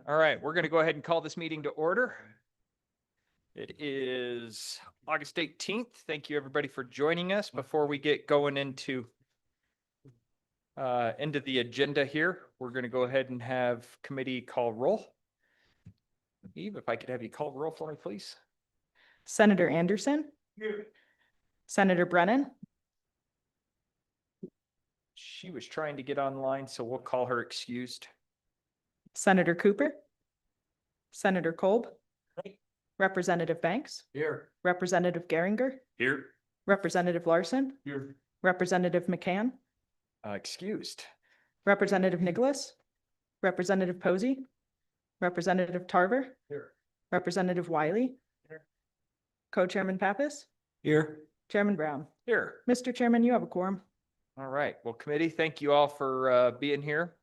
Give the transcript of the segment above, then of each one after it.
All right, we're going to go ahead and call this meeting to order. It is August 18th. Thank you, everybody, for joining us. Before we get going into the agenda here, we're going to go ahead and have committee call roll. Eve, if I could have you call roll for me, please. Senator Anderson. Here. Senator Brennan. She was trying to get online, so we'll call her excused. Senator Cooper. Senator Kolb. Hey. Representative Banks. Here. Representative Geringer. Here. Representative Larson. Here. Representative McCann. Excused. Representative Nicholas. Representative Posey. Representative Tarver. Here. Representative Wiley. Here. Co-Chairman Pappas. Here. Chairman Brown. Here. Mr. Chairman, you have a quorum. All right. Well, committee, thank you all for being here.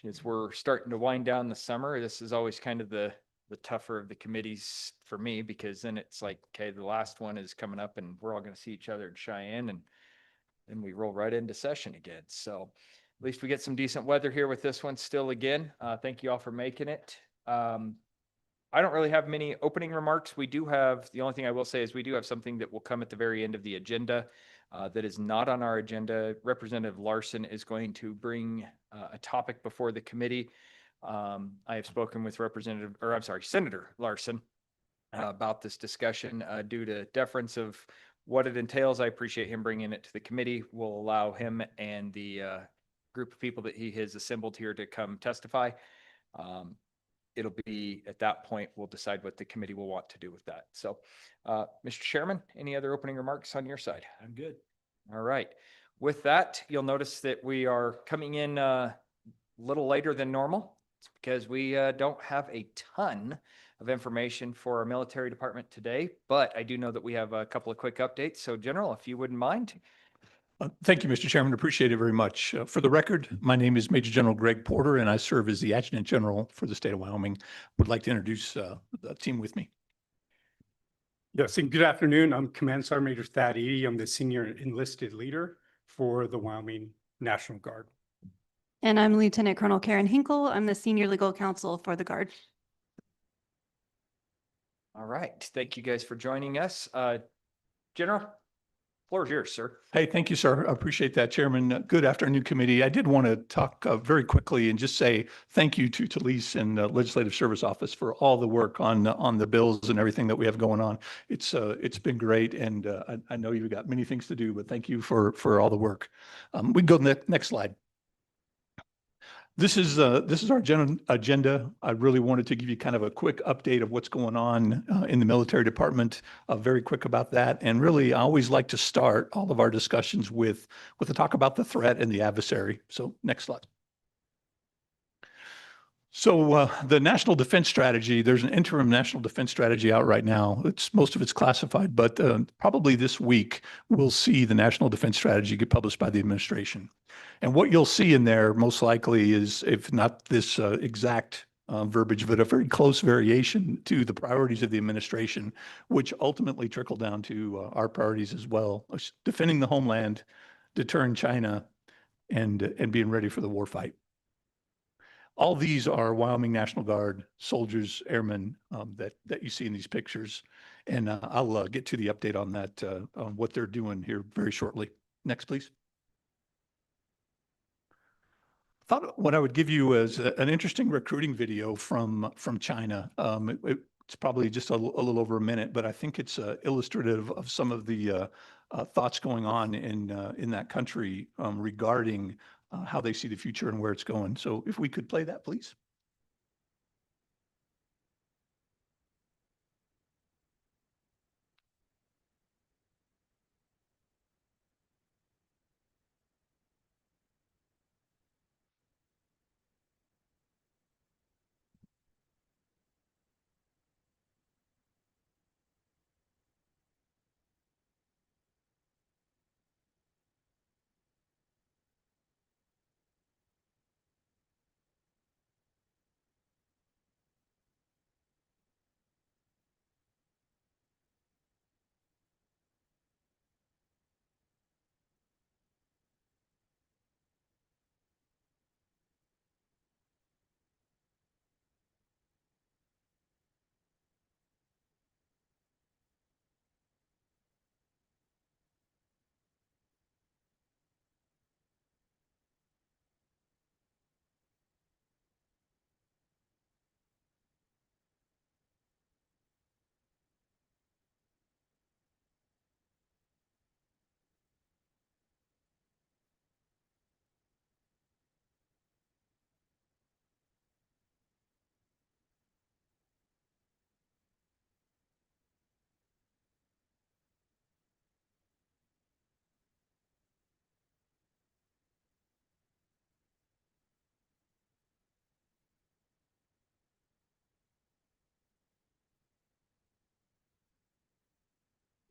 As we're starting to wind down the summer, this is always kind of the tougher of the committees for me, because then it's like, okay, the last one is coming up and we're all going to see each other in Cheyenne, and then we roll right into session again. So at least we get some decent weather here with this one still again. Thank you all for making it. I don't really have many opening remarks. We do have, the only thing I will say is we do have something that will come at the very end of the agenda that is not on our agenda. Representative Larson is going to bring a topic before the committee. I have spoken with Senator Larson about this discussion due to deference of what it entails. I appreciate him bringing it to the committee. We'll allow him and the group of people that he has assembled here to come testify. It'll be at that point, we'll decide what the committee will want to do with that. So, Mr. Chairman, any other opening remarks on your side? I'm good. All right. With that, you'll notice that we are coming in a little later than normal. It's because we don't have a ton of information for our military department today, but I do know that we have a couple of quick updates. So, General, if you wouldn't mind. Thank you, Mr. Chairman. Appreciate it very much. For the record, my name is Major General Greg Porter, and I serve as the Adjutant General for the state of Wyoming. Would like to introduce the team with me. Yes, and good afternoon. I'm Command Sergeant Major Thad Eady. I'm the Senior Enlisted Leader for the Wyoming National Guard. And I'm Lieutenant Colonel Karen Hinkle. I'm the Senior Legal Counsel for the Guard. All right. Thank you guys for joining us. General, floor is yours, sir. Hey, thank you, sir. I appreciate that, Chairman. Good afternoon, committee. I did want to talk very quickly and just say thank you to Talise and Legislative Service Office for all the work on the bills and everything that we have going on. It's been great, and I know you've got many things to do, but thank you for all the work. We can go to the next slide. This is our agenda. I really wanted to give you kind of a quick update of what's going on in the military department, very quick about that. And really, I always like to start all of our discussions with a talk about the threat and the adversary. So next slide. So the National Defense Strategy, there's an interim National Defense Strategy out right now. Most of it's classified, but probably this week we'll see the National Defense Strategy get published by the administration. And what you'll see in there most likely is, if not this exact verbiage, but a very close variation to the priorities of the administration, which ultimately trickle down to our priorities as well: defending the homeland, deterring China, and being ready for the war fight. All these are Wyoming National Guard soldiers, airmen that you see in these pictures. And I'll get to the update on that, on what they're doing here very shortly. Next, please. Thought what I would give you is an interesting recruiting video from China. It's probably just a little over a minute, but I think it's illustrative of some of the thoughts going on in that country regarding how they see the future and where it's going. So if we could play that, please.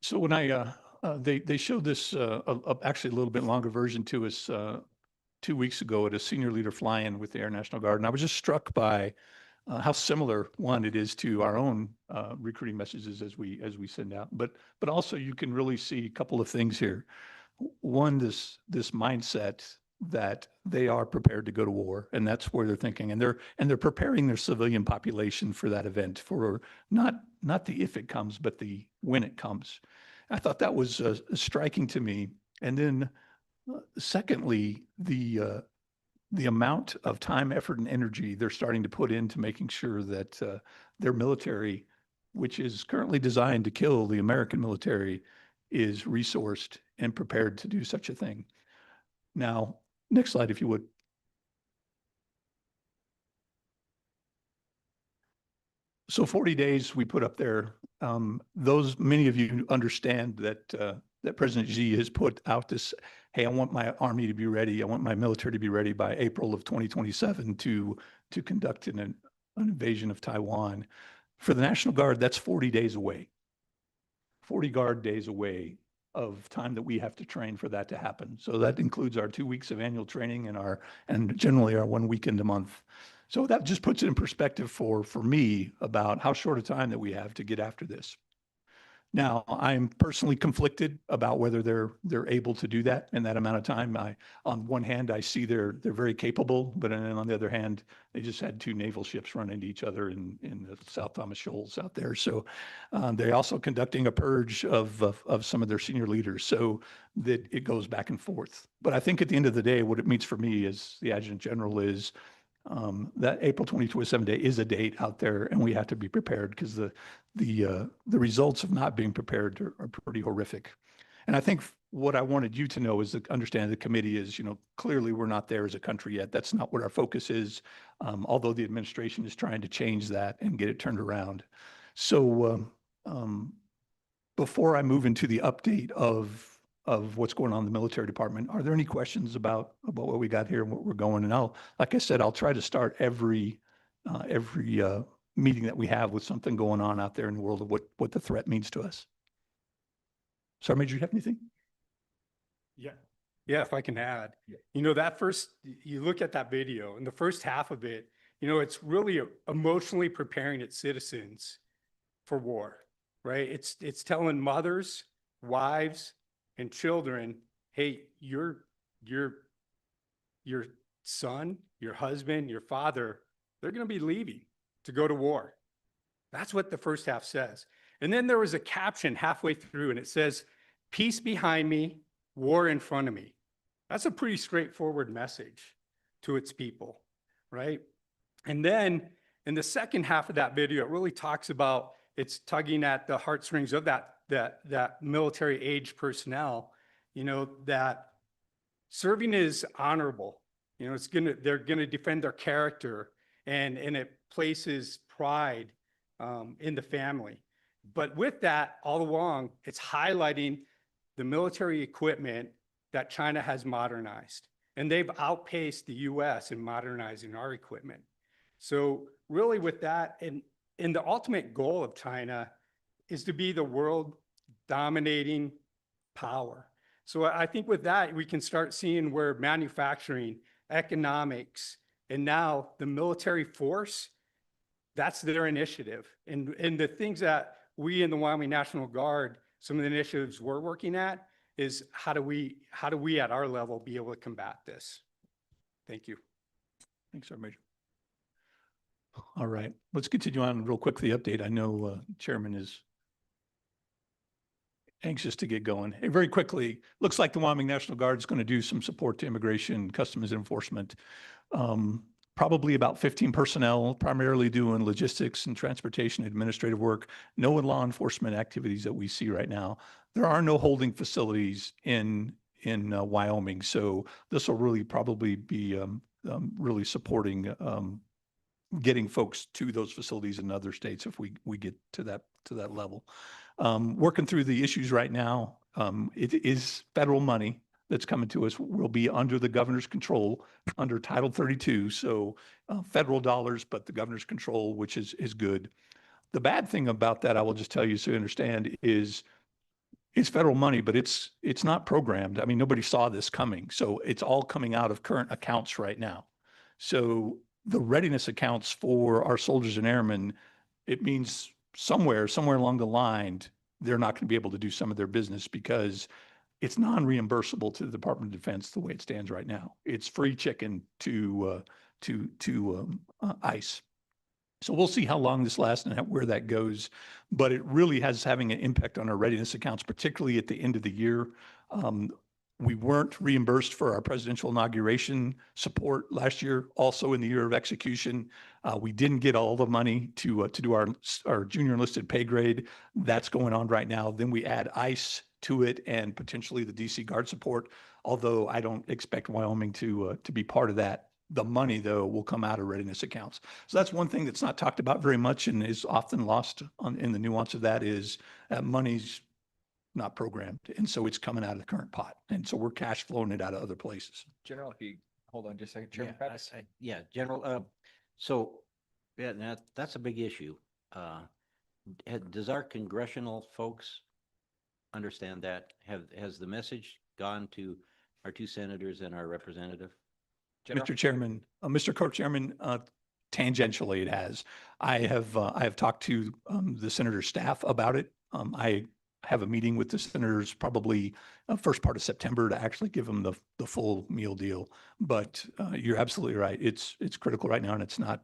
So when they showed this, actually a little bit longer version to us 2 weeks ago at a senior leader fly-in with the Air National Guard, and I was just struck by how similar one it is to our own recruiting messages as we send out. But also you can really see a couple of things here. One, this mindset that they are prepared to go to war, and that's where they're thinking, and they're preparing their civilian population for that event, for not the if it comes, but the when it comes. I thought that was striking to me. And then secondly, the amount of time, effort, and energy they're starting to put into making sure that their military, which is currently designed to kill the American military, is resourced and prepared to do such a thing. Now, next slide, if you would. So 40 days we put up there. Many of you understand that President Xi has put out this, hey, I want my army to be ready. I want my military to be ready by April of 2027 to conduct an invasion of Taiwan. For the National Guard, that's 40 days away. 40 guard days away of time that we have to train for that to happen. So that includes our 2 weeks of annual training and generally our 1 weekend a month. So that just puts it in perspective for me about how short a time that we have to get after this. Now, I'm personally conflicted about whether they're able to do that in that amount of time. On one hand, I see they're very capable, but then on the other hand, they just had 2 naval ships run into each other in the South Thomas Shoals out there. So they're also conducting a purge of some of their senior leaders, so that it goes back and forth. But I think at the end of the day, what it means for me as the Adjutant General is that April 2027 day is a date out there, and we have to be prepared, because the results of not being prepared are pretty horrific. And I think what I wanted you to know is to understand the committee is, clearly we're not there as a country yet. That's not what our focus is, although the administration is trying to change that and get it turned around. So before I move into the update of what's going on in the military department, are there any questions about what we got here and what we're going? And like I said, I'll try to start every meeting that we have with something going on out there in the world of what the threat means to us. Sergeant Major, you have anything? Yeah. Yeah, if I can add, Yeah. That first, you look at that video and the first half of it, it's really emotionally preparing its citizens for war, right? It's telling mothers, wives, and children, hey, your son, your husband, your father, they're going to be leaving to go to war. That's what the first half says. And then there was a caption halfway through, and it says, peace behind me, war in front of me. That's a pretty straightforward message to its people, right? And then in the second half of that video, it really talks about, it's tugging at the heartstrings of that military age personnel, that serving is honorable. They're gonna defend their character, and it places pride in the family. But with that, all along, it's highlighting the military equipment that China has modernized, and they've outpaced the US in modernizing our equipment. So really with that, and the ultimate goal of China is to be the world dominating power. So I think with that, we can start seeing where manufacturing, economics, and now the military force, that's their initiative. And the things that we in the Wyoming National Guard, some of the initiatives we're working at is how do we at our level be able to combat this? Thank you. Thanks, Sergeant Major. All right, let's continue on real quick, the update. I know Chairman is anxious to get going. Hey, very quickly, looks like the Wyoming National Guard is going to do some support to immigration, customs enforcement. Probably about 15 personnel, primarily doing logistics and transportation administrative work. No law enforcement activities that we see right now. There are no holding facilities in Wyoming, so this will really probably be really supporting getting folks to those facilities in other states if we get to that level. Working through the issues right now, it is federal money that's coming to us. Will be under the governor's control under Title 32. So federal dollars, but the governor's control, which is good. The bad thing about that, I will just tell you so you understand, is It's federal money, but it's not programmed. I mean, nobody saw this coming. So it's all coming out of current accounts right now. So the readiness accounts for our soldiers and airmen, it means somewhere along the line, they're not going to be able to do some of their business because it's non-reimbursable to the Department of Defense the way it stands right now. It's free chicken to ICE. So we'll see how long this lasts and where that goes, but it really has having an impact on our readiness accounts, particularly at the end of the year. We weren't reimbursed for our presidential inauguration support last year, also in the year of execution. We didn't get all the money to do our junior enlisted pay grade. That's going on right now. Then we add ICE to it and potentially the DC Guard support, although I don't expect Wyoming to be part of that. The money, though, will come out of readiness accounts. So that's one thing that's not talked about very much and is often lost in the nuance of that is that money's not programmed. And so it's coming out of the current pot. And so we're cash flowing it out of other places. General, if you hold on just a second, Chairman Yeah, Pappas? yeah, General, so, yeah, that's a big issue. Does our congressional folks understand that? Has the message gone to our two senators and our representative? General? Mr. Chairman, Mr. Co-Chairman, tangentially it has. I have talked to the senator's staff about it. I have a meeting with the senators probably first part of September to actually give them the full meal deal. But you're absolutely right. It's critical right now, and it's not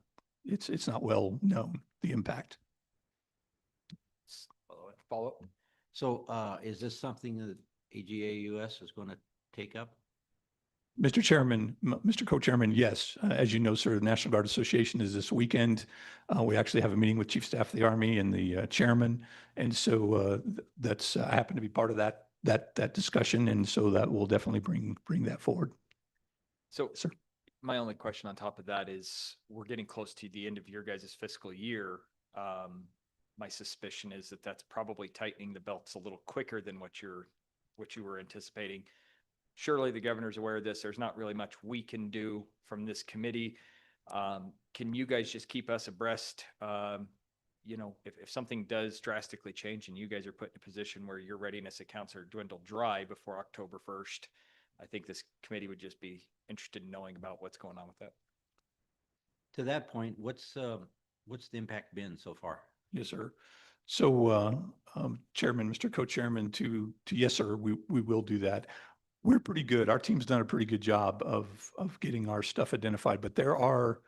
well known, the impact. Follow up. So is this something that AGAUS is going to take up? Mr. Chairman, Mr. Co-Chairman, yes. As you know, sir, the National Guard Association is this weekend. We actually have a meeting with Chief Staff of the Army and the chairman. And so that's, I happen to be part of that discussion. And so that will definitely bring that forward. So, Sir. my only question on top of that is we're getting close to the end of your guys' fiscal year. My suspicion is that that's probably tightening the belts a little quicker than what you were anticipating. Surely the governor's aware of this. There's not really much we can do from this committee. Can you guys just keep us abreast? You know, if something does drastically change and you guys are put in a position where your readiness accounts are dwindled dry before October 1st, I think this committee would just be interested in knowing about what's going on with that. To that point, what's the impact been so far? Yes, sir. So Chairman, Mr. Co-Chairman, to yes, sir, we will do that. We're pretty good. Our team's done a pretty good job of getting our stuff identified, but there are,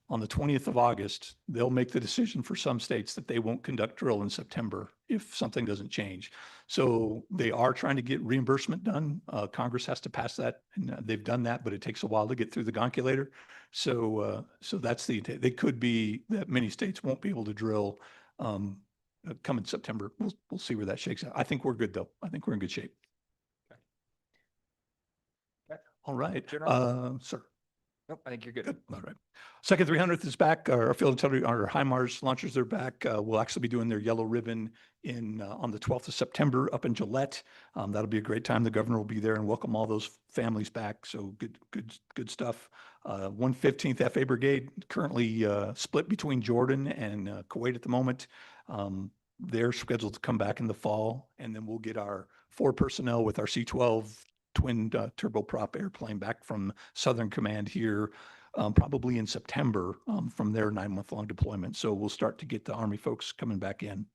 on the 20th of August, they'll make the decision for some states that they won't conduct drill in September if something doesn't change. So they are trying to get reimbursement done. Congress has to pass that, and they've done that, but it takes a while to get through the gonculator. So that's they could be that many states won't be able to drill come in September. We'll see where that shakes out. I think we're good though. I think we're in good shape. All right, General? sir. Nope, I think you're good. Good. All right. Second 300th is back. Our field artillery, our HIMARS launchers are back. We'll actually be doing their yellow ribbon on the 12th of September up in Gillette. That'll be a great time. The governor will be there and welcome all those families back. So good stuff. 115th FA Brigade currently split between Jordan and Kuwait at the moment. They're scheduled to come back in the fall, and then we'll get our 4 personnel with our C-12 twin turboprop airplane back from Southern Command here, probably in September from their 9-month-long deployment. So we'll start to get the Army folks coming back in.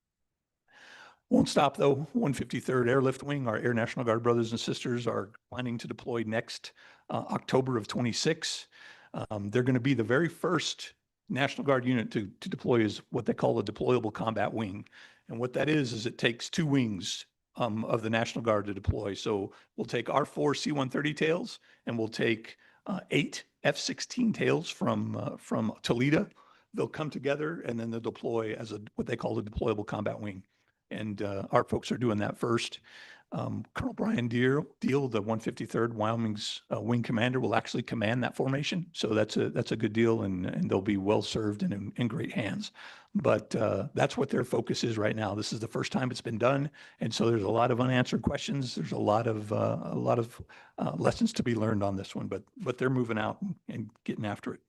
Won't stop though. 153rd Airlift Wing, our Air National Guard brothers and sisters are planning to deploy next October of 26. They're going to be the very first National Guard unit to deploy as what they call a deployable combat wing. And what that is it takes 2 wings of the National Guard to deploy. So we'll take our 4 C-130 tails and we'll take 8 F-16 tails from Toledo. They'll come together and then they'll deploy as what they call a deployable combat wing. And our folks are doing that first. Colonel Brian Deal, the 153rd Wyoming's wing commander, will actually command that formation. So that's a good deal, and they'll be well served and in great hands. But that's what their focus is right now. This is the first time it's been done, and so there's a lot of unanswered questions. There's a lot of lessons to be learned on this one, but they're moving out and getting after it.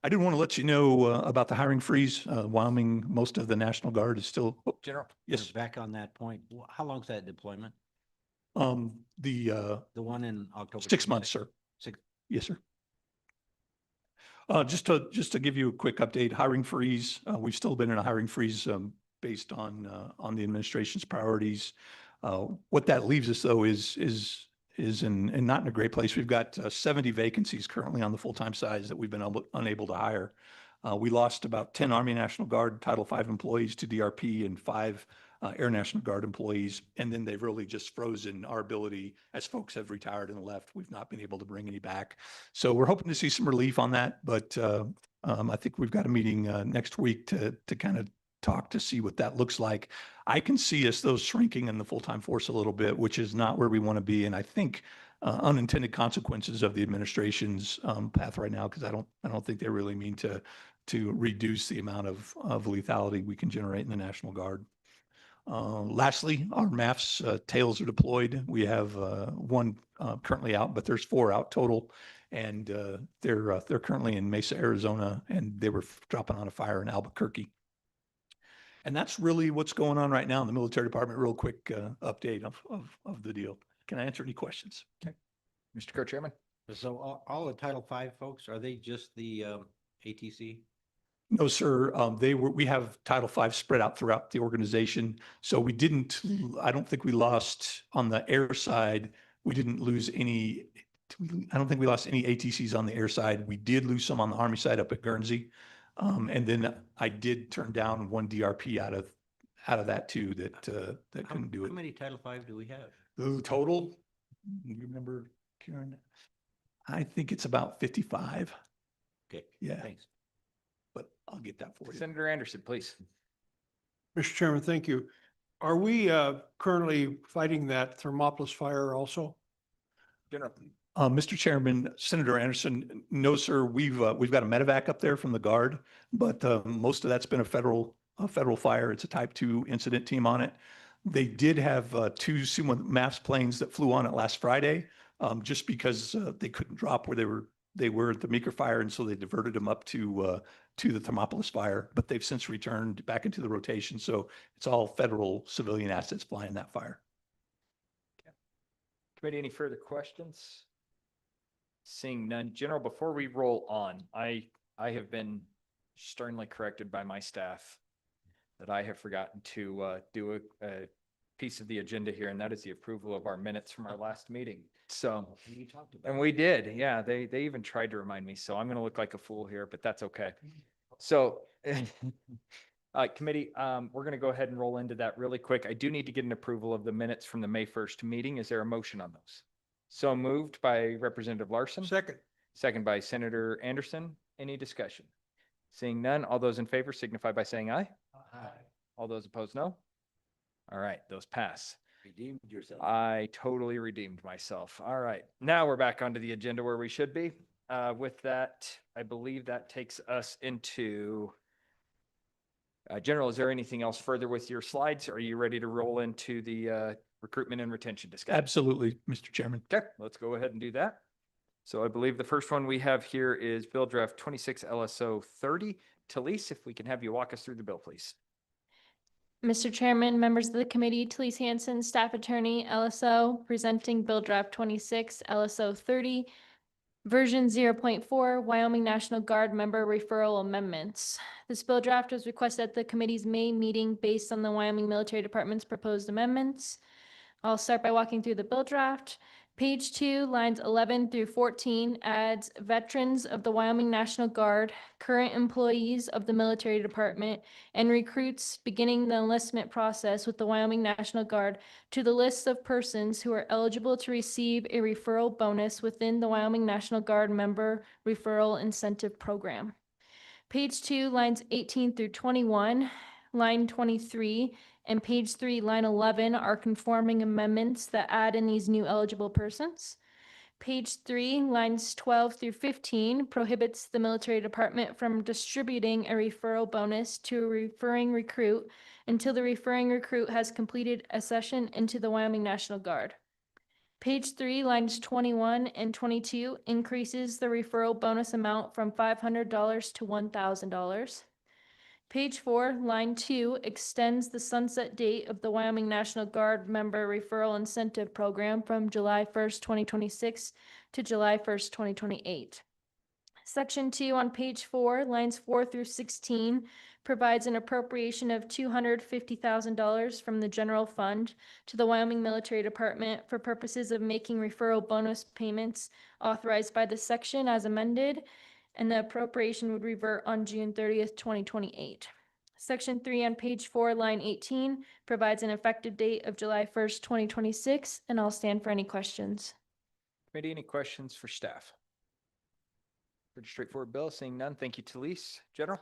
I did want to let you know about the hiring freeze. Wyoming, most of the National Guard is still, oh, General, yes, Back on that point, how long's that deployment? the The one in October? 6 months, 26th? sir. Six, Yes, sir. Just to give you a quick update, hiring freeze, we've still been in a hiring freeze based on the administration's priorities. What that leaves us though is in not in a great place. We've got 70 vacancies currently on the full-time side that we've been unable to hire. We lost about 10 Army National Guard Title V employees to DRP and 5 Air National Guard employees. And then they've really just frozen our ability as folks have retired and left. We've not been able to bring any back. So we're hoping to see some relief on that. But I think we've got a meeting next week to kind of talk to see what that looks like. I can see us though shrinking in the full-time force a little bit, which is not where we want to be. And I think unintended consequences of the administration's path right now, because I don't think they really mean to reduce the amount of lethality we can generate in the National Guard. Lastly, our MAFs tails are deployed. We have one currently out, but there's 4 out total, and they're currently in Mesa, Arizona, and they were dropping on a fire in Albuquerque. And that's really what's going on right now in the military department. Real quick update of the deal. Can I answer any questions? Okay. Mr. Co-Chairman. so all the Title V folks, are they just the ATC? No, sir. We have Title V spread out throughout the organization. So I don't think we lost on the air side. We didn't lose any, I don't think we lost any ATCs on the air side. We did lose some on the Army side up at Guernsey. And then I did turn down one DRP out of that too, that couldn't do it. How many Title V do we have? The total, you remember, Karen? I think it's about 55, Okay. Yeah. Thanks. but I'll get that for you. Senator Anderson, please. Mr. Chairman, thank you. Are we currently fighting that Thermopolis fire also? General. Mr. Chairman, Senator Anderson, no, sir. We've got a medevac up there from the Guard, but most of that's been a federal fire. It's a Type 2 incident team on it. They did have 2 C-1 MAFS planes that flew on it last Friday, just because they couldn't drop where they were at the Meeker fire, and so they diverted them up to the Thermopolis fire. But they've since returned back into the rotation, so it's all federal civilian assets flying that fire. Committee, any further questions? Seeing none. General, before we roll on, I have been sternly corrected by my staff that I have forgotten to do a piece of the agenda here, and that is the approval of our minutes from our last meeting. So, You talked about and we did, yeah, they even tried to remind me, so I'm gonna look like a fool here, but that's okay. So, committee, we're gonna go ahead and roll into that really quick. I do need to get an approval of the minutes from the May 1st meeting. Is there a motion on those? So moved by Representative Larson. Second. Second by Senator Anderson. Any discussion? Seeing none, all those in favor signify by saying aye. All those opposed, no. All right, those pass. redeemed yourself. I totally redeemed myself. All right, now we're back onto the agenda where we should be. With that, I believe that takes us into General, is there anything else further with your slides? Are you ready to roll into the recruitment and retention discussion? Absolutely, Mr. Chairman. Okay, let's go ahead and do that. So I believe the first one we have here is Bill Draft 26 LSO 30. Talise, if we can have you walk us through the bill, please. Mr. Chairman, members of the committee, Talise Hansen, Staff Attorney, LSO, presenting Bill Draft 26 LSO 30, version 0.4, Wyoming National Guard member referral amendments. This bill draft was requested at the committee's May meeting based on the Wyoming Military Department's proposed amendments. I'll start by walking through the bill draft. Page 2, lines 11 through 14 adds veterans of the Wyoming National Guard, current employees of the military department, and recruits beginning the enlistment process with the Wyoming National Guard to the list of persons who are eligible to receive a referral bonus within the Wyoming National Guard member referral incentive program. Page 2, lines 18 through 21, line 23, and page 3, line 11 are conforming amendments that add in these new eligible persons. Page 3, lines 12 through 15 prohibits the military department from distributing a referral bonus to a referring recruit until the referring recruit has completed a session into the Wyoming National Guard. Page 3, lines 21 and 22 increases the referral bonus amount from $500 to $1,000. Page 4, line 2 extends the sunset date of the Wyoming National Guard Member Referral Incentive Program from July 1st, 2026 to July 1st, 2028. Section 2 on page 4, lines 4 through 16, provides an appropriation of $250,000 from the general fund to the Wyoming Military Department for purposes of making referral bonus payments authorized by the section as amended, and the appropriation would revert on June 30th, 2028. Section 3 on page 4, line 18, provides an effective date of July 1st, 2026, and I'll stand for any questions. Committee, any questions for staff? Pretty straightforward bill. Seeing none. Thank you, Talise. General?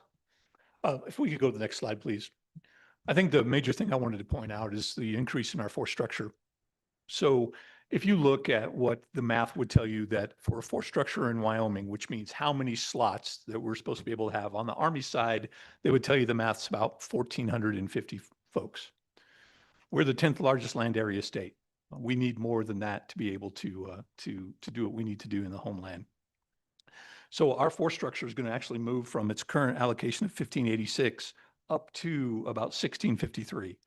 If we could go to the next slide, please. I think the major thing I wanted to point out is the increase in our force structure. So if you look at what the math would tell you that for a force structure in Wyoming, which means how many slots that we're supposed to be able to have on the Army side, they would tell you the math's about 1,450 folks. We're the 10th largest land area state. We need more than that to be able to do what we need to do in the homeland. So our force structure is going to actually move from its current allocation of 1586 up to about 1653.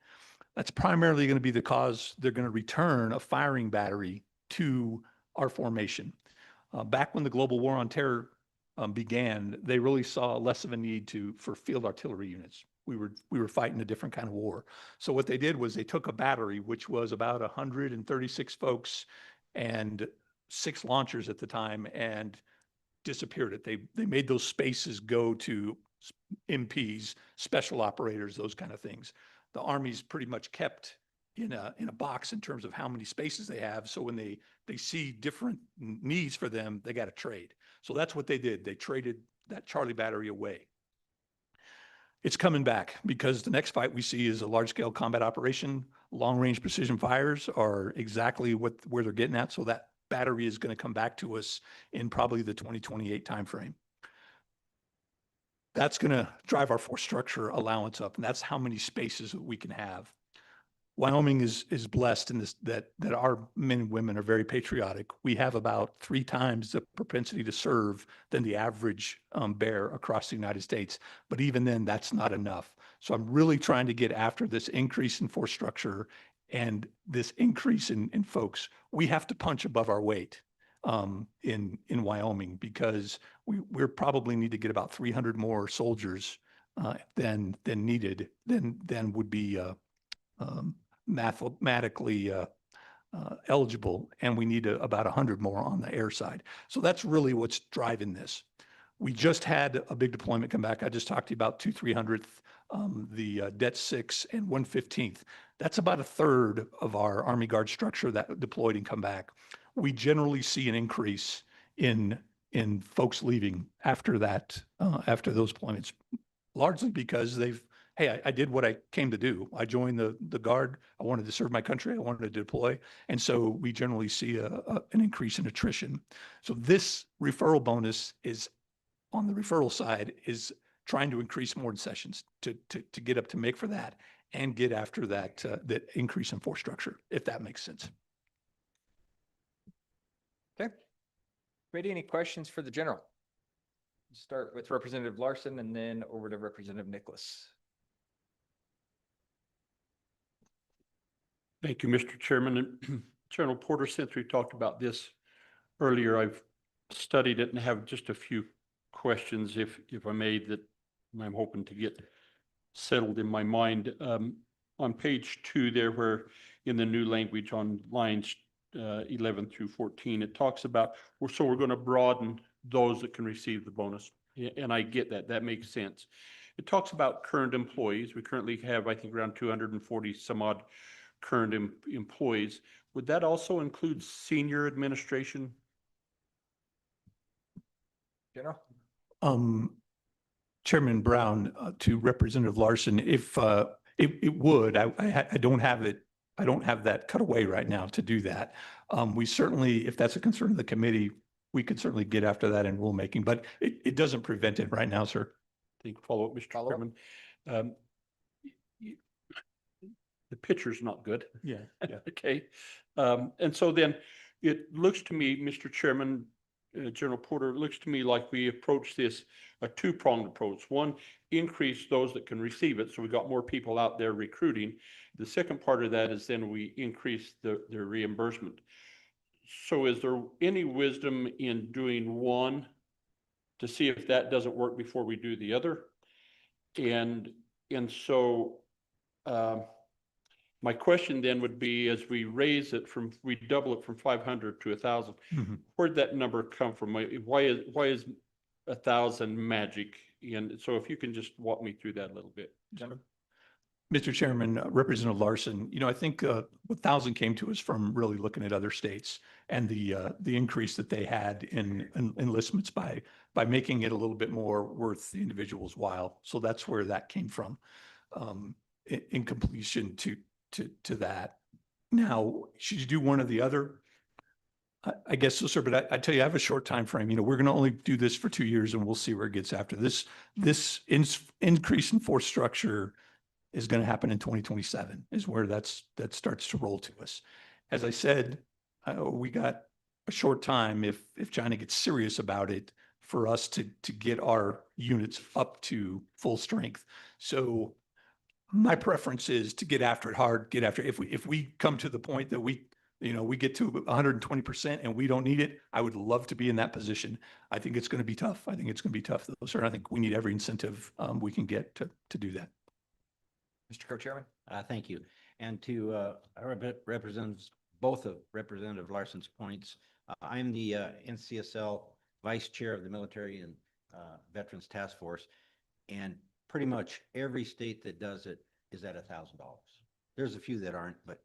That's primarily going to be the cause they're going to return a firing battery to our formation. Back when the global war on terror began, they really saw less of a need for field artillery units. We were fighting a different kind of war. So what they did was they took a battery, which was about 136 folks and 6 launchers at the time, and disappeared it. They made those spaces go to MPs, special operators, those kind of things. The Army's pretty much kept in a box in terms of how many spaces they have. So when they see different needs for them, they got to trade. So that's what they did. They traded that Charlie battery away. It's coming back because the next fight we see is a large-scale combat operation. Long-range precision fires are exactly where they're getting at. So that battery is going to come back to us in probably the 2028 timeframe. That's going to drive our force structure allowance up, and that's how many spaces that we can have. Wyoming is blessed in this, that our men and women are very patriotic. We have about 3 times the propensity to serve than the average bear across the United States. But even then, that's not enough. So I'm really trying to get after this increase in force structure and this increase in folks. We have to punch above our weight in Wyoming, because we're probably need to get about 300 more soldiers than needed, than would be mathematically eligible, and we need about 100 more on the air side. So that's really what's driving this. We just had a big deployment come back. I just talked to you about 2/300th, the Det 6 and 115th. That's about 1/3 of our Army Guard structure that deployed and come back. We generally see an increase in folks leaving after that, after those deployments, largely because hey, I did what I came to do. I joined the Guard. I wanted to serve my country. I wanted to deploy. And so we generally see an increase in attrition. So this referral bonus is, on the referral side, is trying to increase more sessions to get up to make for that and get after that increase in force structure, if that makes sense. Okay. Ready? Any questions for the general? Start with Representative Larson and then over to Representative Nicholas. Thank you, Mr. Chairman. And General Porter, since we talked about this earlier, I've studied it and have just a few questions, if I may, that I'm hoping to get settled in my mind. On page 2 there, where in the new language on lines 11 through 14, it talks about, we're going to broaden those that can receive the bonus. Yeah, and I get that. That makes sense. It talks about current employees. We currently have, I think, around 240 some odd current employees. Would that also include senior administration? General? Chairman Brown, to Representative Larson, if it would, I don't have it. I don't have that cut away right now to do that. We certainly, if that's a concern of the committee, we could certainly get after that in rulemaking, but it doesn't prevent it right now, sir. I think follow up, Mr. Chairman. the picture's not good. Yeah, yeah. Okay. And so then it looks to me, Mr. Chairman, General Porter, it looks to me like we approach this a two-pronged approach. One, increase those that can receive it. So we got more people out there recruiting. The second part of that is then we increase the reimbursement. So is there any wisdom in doing one to see if that doesn't work before we do the other? And so, my question then would be, as we raise it from, we double it from 500 to 1,000, Mhm. where'd that number come from? Why is 1,000 magic? And so if you can just walk me through that a little bit. Mr. Chairman, Representative Larson, I think 1,000 came to us from really looking at other states and the increase that they had in enlistments by making it a little bit more worth the individual's while. So that's where that came from, in completion to that. Now, should you do one or the other? I guess so, sir, but I tell you, I have a short time frame. We're going to only do this for 2 years and we'll see where it gets after this. This increase in force structure is going to happen in 2027 is where that starts to roll to us. As I said, we got a short time if China gets serious about it for us to get our units up to full strength. So my preference is to get after it hard, get after it. If we come to the point that we get to 120% and we don't need it, I would love to be in that position. I think it's going to be tough. I think it's going to be tough though, sir. I think we need every incentive we can get to do that. Mr. Co-Chairman? Thank you. And to our representatives, both of Representative Larson's points, I'm the NCSL Vice Chair of the Military and Veterans Task Force, and pretty much every state that does it is at $1,000. There's a few that aren't, but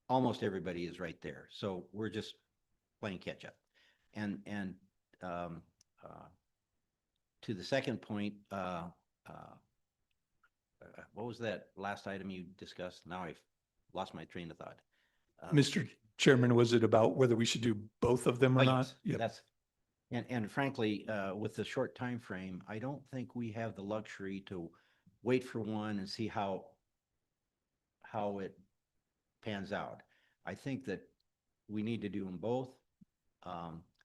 almost everybody is right there. So we're just playing catch up. And to the second point, what was that last item you discussed? Now I've lost my train of thought. Mr. Chairman, was it about whether we should do both of them or Oh, not? yes, Yep. that's, and frankly, with the short time frame, I don't think we have the luxury to wait for one and see how it pans out. I think that we need to do them both.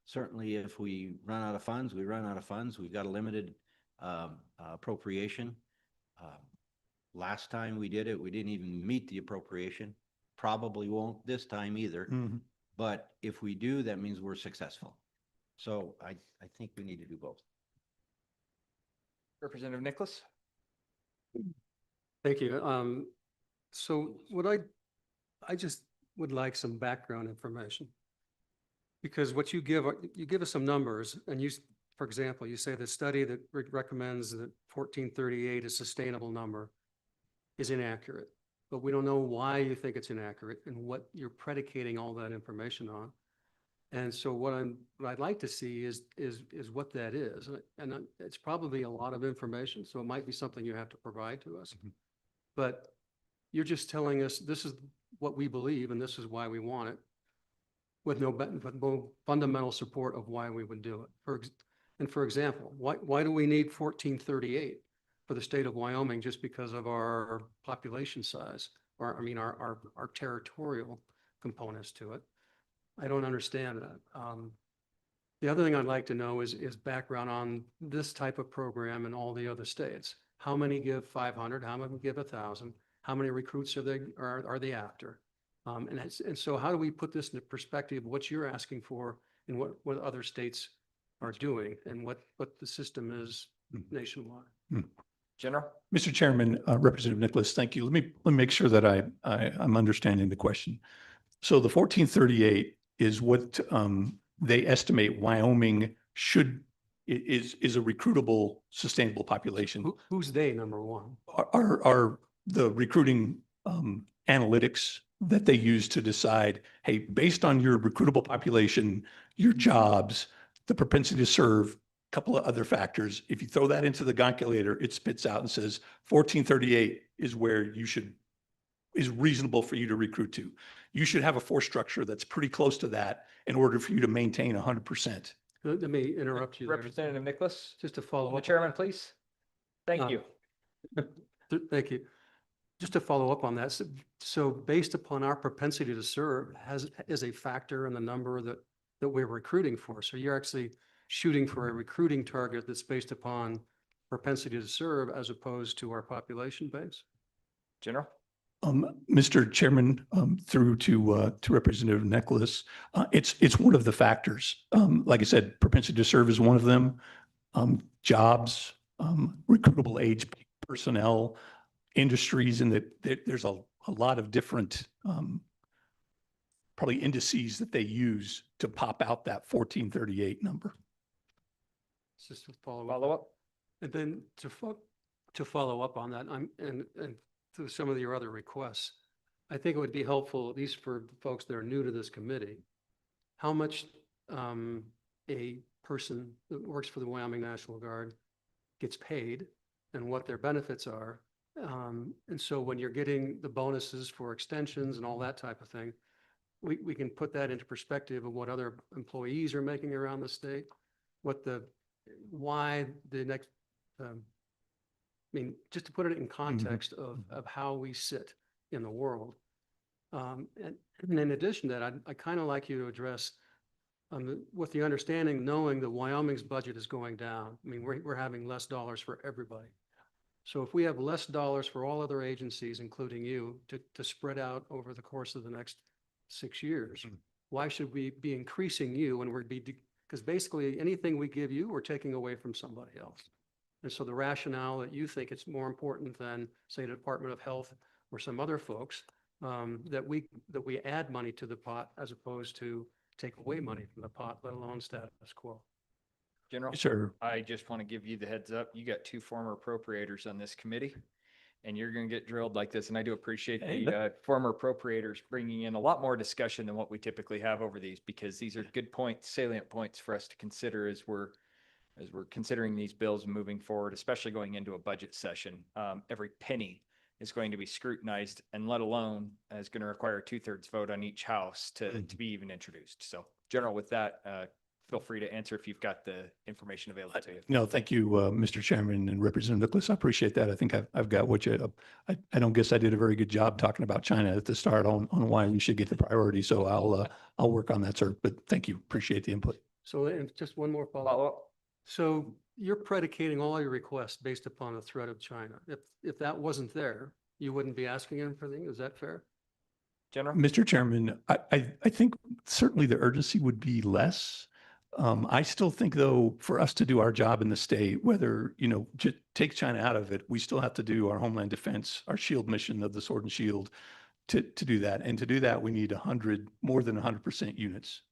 Certainly, if we run out of funds, we run out of funds. We've got a limited appropriation. Last time we did it, we didn't even meet the appropriation. Probably won't this time either. Mhm. But if we do, that means we're successful. So I think we need to do both. Representative Nicholas? Thank you. So I just would like some background information. Because what you give us some numbers and for example, you say the study that recommends that 1438 is a sustainable number is inaccurate, but we don't know why you think it's inaccurate and what you're predicating all that information on. And so what I'd like to see is what that is. And it's probably a lot of information, so it might be something you have to provide to us. Mhm. But you're just telling us this is what we believe and this is why we want it, with no fundamental support of why we would do it. For example, why do we need 1438 for the state of Wyoming just because of our population size, or our territorial components to it? I don't understand that. The other thing I'd like to know is background on this type of program in all the other states. How many give 500? How many give 1,000? How many recruits are they after? And so how do we put this into perspective, what you're asking for and what other states are doing and what the system is nationwide? General? Mr. Chairman, Representative Nicholas, thank you. Let me make sure that I'm understanding the question. So the 1438 is what they estimate Wyoming is a recruitable, sustainable population. Who's they, number one? Are the recruiting analytics that they use to decide, hey, based on your recruitable population, your jobs, the propensity to serve, a couple of other factors. If you throw that into the calculator, it spits out and says 1438 is where is reasonable for you to recruit to. You should have a force structure that's pretty close to that in order for you to maintain 100%. Let me interrupt you there, Representative Nicholas? just to follow The up. chairman, please. Thank Um, you. Thank you. just to follow up on that, so based upon our propensity to serve is a factor in the number that we're recruiting for. So you're actually shooting for a recruiting target that's based upon propensity to serve as opposed to our population base? General? Mr. Chairman, through to Representative Nicholas, it's one of the factors. Like I said, propensity to serve is one of them. Jobs, recruitable age personnel, industries, and that there's a lot of different probably indices that they use to pop out that 1438 number. Just to follow up. Follow up? And then to follow up on that, and to some of your other requests, I think it would be helpful, at least for folks that are new to this committee, how much a person that works for the Wyoming National Guard gets paid and what their benefits are. And so when you're getting the bonuses for extensions and all that type of thing, we can put that into perspective of what other employees are making around the state, why the next, I mean, just to put it in context of how we sit in the world. And in addition to that, I'd kind of like you to address with the understanding, knowing that Wyoming's budget is going down. I mean, we're having less dollars for everybody. So if we have less dollars for all other agencies, including you, to spread out over the course of the next 6 years, why should we be increasing you when because basically anything we give you, we're taking away from somebody else. And so the rationale that you think it's more important than, say, the Department of Health or some other folks, that we add money to the pot as opposed to take away money from the pot, let alone status quo. General? Sure. I just want to give you the heads up. You got 2 former appropriators on this committee, and you're going to get drilled like this. And I do appreciate Hey, the former appropriators bringing in a lot more discussion than what we typically have over these, because these are good points, salient points for us to consider as we're considering these bills moving forward, especially going into a budget session. Every penny is going to be scrutinized, and let alone is going to require a 2/3 vote on each house to be even introduced. So, General, with that, feel free to answer if you've got the information available to you. No, thank you, Mr. Chairman and Representative Nicholas. I appreciate that. I think I've got what you, I don't guess I did a very good job talking about China at the start on why we should get the priority. So I'll work on that, sir. But thank you. Appreciate the input. So, and just one more follow-up. Follow-up? So you're predicating all your requests based upon the threat of China. If that wasn't there, you wouldn't be asking anything. Is that fair? General? Mr. Chairman, I think certainly the urgency would be less. I still think, though, for us to do our job in the state, whether, just take China out of it, we still have to do our homeland defense, our shield mission of the Sword and Shield to do that. And to do that, we need more than 100% units.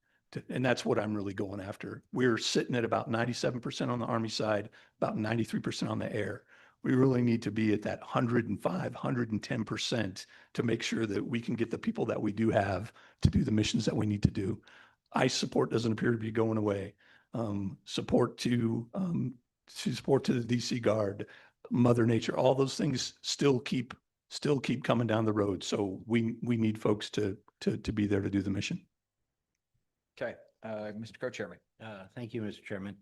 And that's what I'm really going after. We're sitting at about 97% on the Army side, about 93% on the air. We really need to be at that 105, 110% to make sure that we can get the people that we do have to do the missions that we need to do. ICE support doesn't appear to be going away. Support to the DC Guard, Mother Nature, all those things still keep coming down the road. So we need folks to be there to do the mission. Okay, Mr. Co-Chairman. Thank you, Mr. Chairman.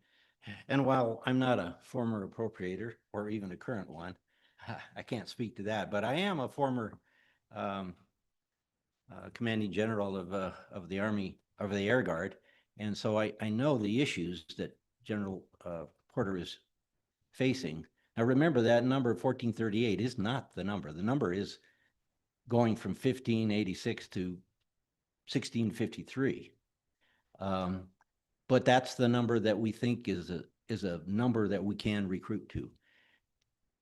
And while I'm not a former appropriator or even a current one, I can't speak to that, but I am a former commanding general of the Army, of the Air Guard. And so I know the issues that General Porter is facing. Now, remember that number 1438 is not the number. The number is going from 1586 to 1653. But that's the number that we think is a number that we can recruit to.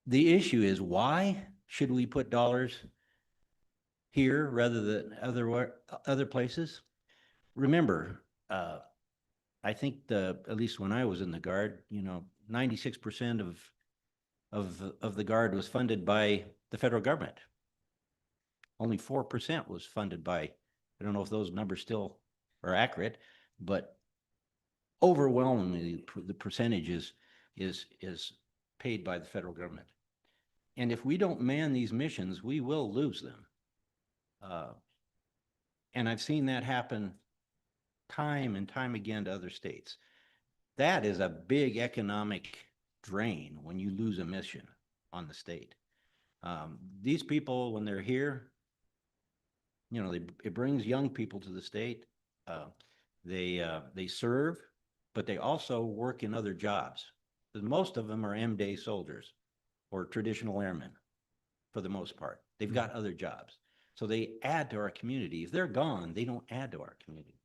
The issue is, why should we put dollars here rather than other places? Remember, I think at least when I was in the Guard, 96% of the Guard was funded by the federal government. Only 4% was funded by, I don't know if those numbers still are accurate, but overwhelmingly the percentage is paid by the federal government. And if we don't man these missions, we will lose them. And I've seen that happen time and time again to other states. That is a big economic drain when you lose a mission on the state. These people, when they're here, you know, it brings young people to the state. They serve, but they also work in other jobs. Most of them are M-Day soldiers or traditional airmen for the most part. They've got other jobs. So they add to our community. If they're gone, they don't add to our community.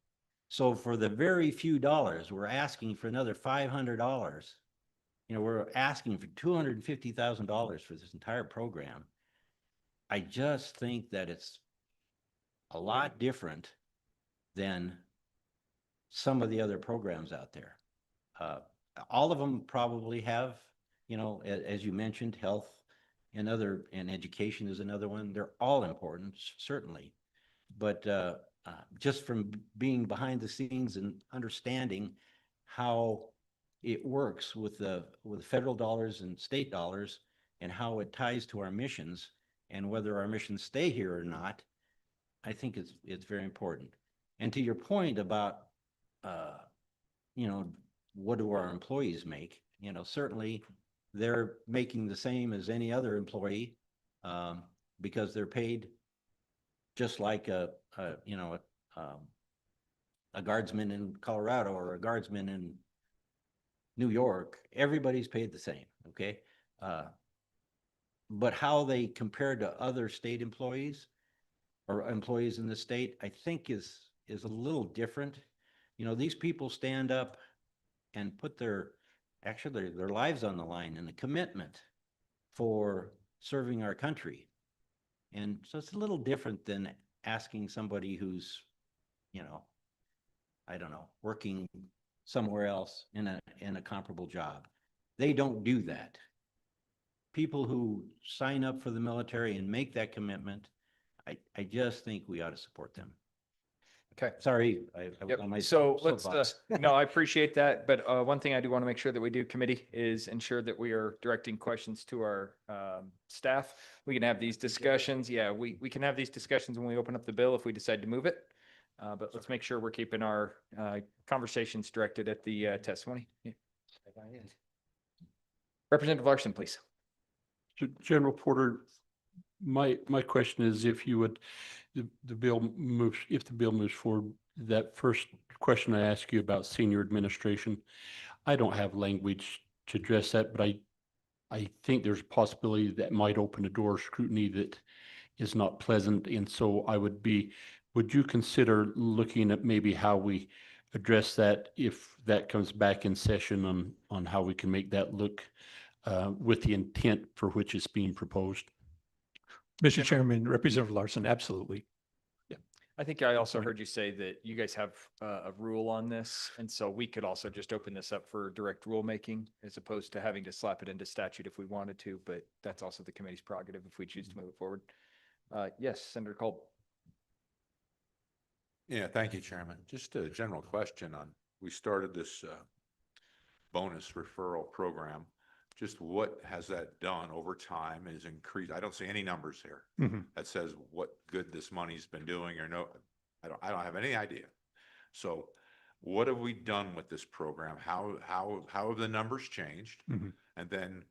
So for the very few dollars, we're asking for another $500. You know, we're asking for $250,000 for this entire program. I just think that it's a lot different than some of the other programs out there. All of them probably have, you know, as you mentioned, health and education is another one. They're all important, certainly. But just from being behind the scenes and understanding how it works with federal dollars and state dollars and how it ties to our missions and whether our missions stay here or not, I think it's very important. And to your point about, you know, what do our employees make? You know, certainly they're making the same as any other employee because they're paid just like a guardsman in Colorado or a guardsman in New York. Everybody's paid the same, okay? But how they compare to other state employees or employees in the state, I think is a little different. You know, these people stand up and put their lives on the line and a commitment for serving our country. And so it's a little different than asking somebody who's, you know, I don't know, working somewhere else in a comparable job. They don't do that. People who sign up for the military and make that commitment, I just think we ought to support them. Okay. Sorry, I was Yep. on my So let's, soapbox. no, I appreciate that. But one thing I do want to make sure that we do, committee, is ensure that we are directing questions to our staff. We can have these discussions. Yeah, we can have these discussions when we open up the bill if we decide to move it. But let's make sure we're keeping our conversations directed at the testimony. Yeah. Representative Larson, please. General Porter, my question is if you would, the bill moves, if the bill moves forward, that first question I asked you about senior administration, I don't have language to address that, but I think there's a possibility that might open a door of scrutiny that is not pleasant. And so would you consider looking at maybe how we address that if that comes back in session on how we can make that look with the intent for which it's being proposed? Mr. Chairman, Representative Larson, absolutely. Yeah, I think I also heard you say that you guys have a rule on this, and so we could also just open this up for direct rulemaking as opposed to having to slap it into statute if we wanted to, but that's also the committee's prerogative if we choose to move it forward. Yes, Senator Culp. Yeah, thank you, Chairman. Just a general question on, we started this bonus referral program. Just what has that done over time is increased. I don't see any numbers here that says what good this money's been doing or no, I don't have any idea. So what have we done with this program? How have the numbers changed? And then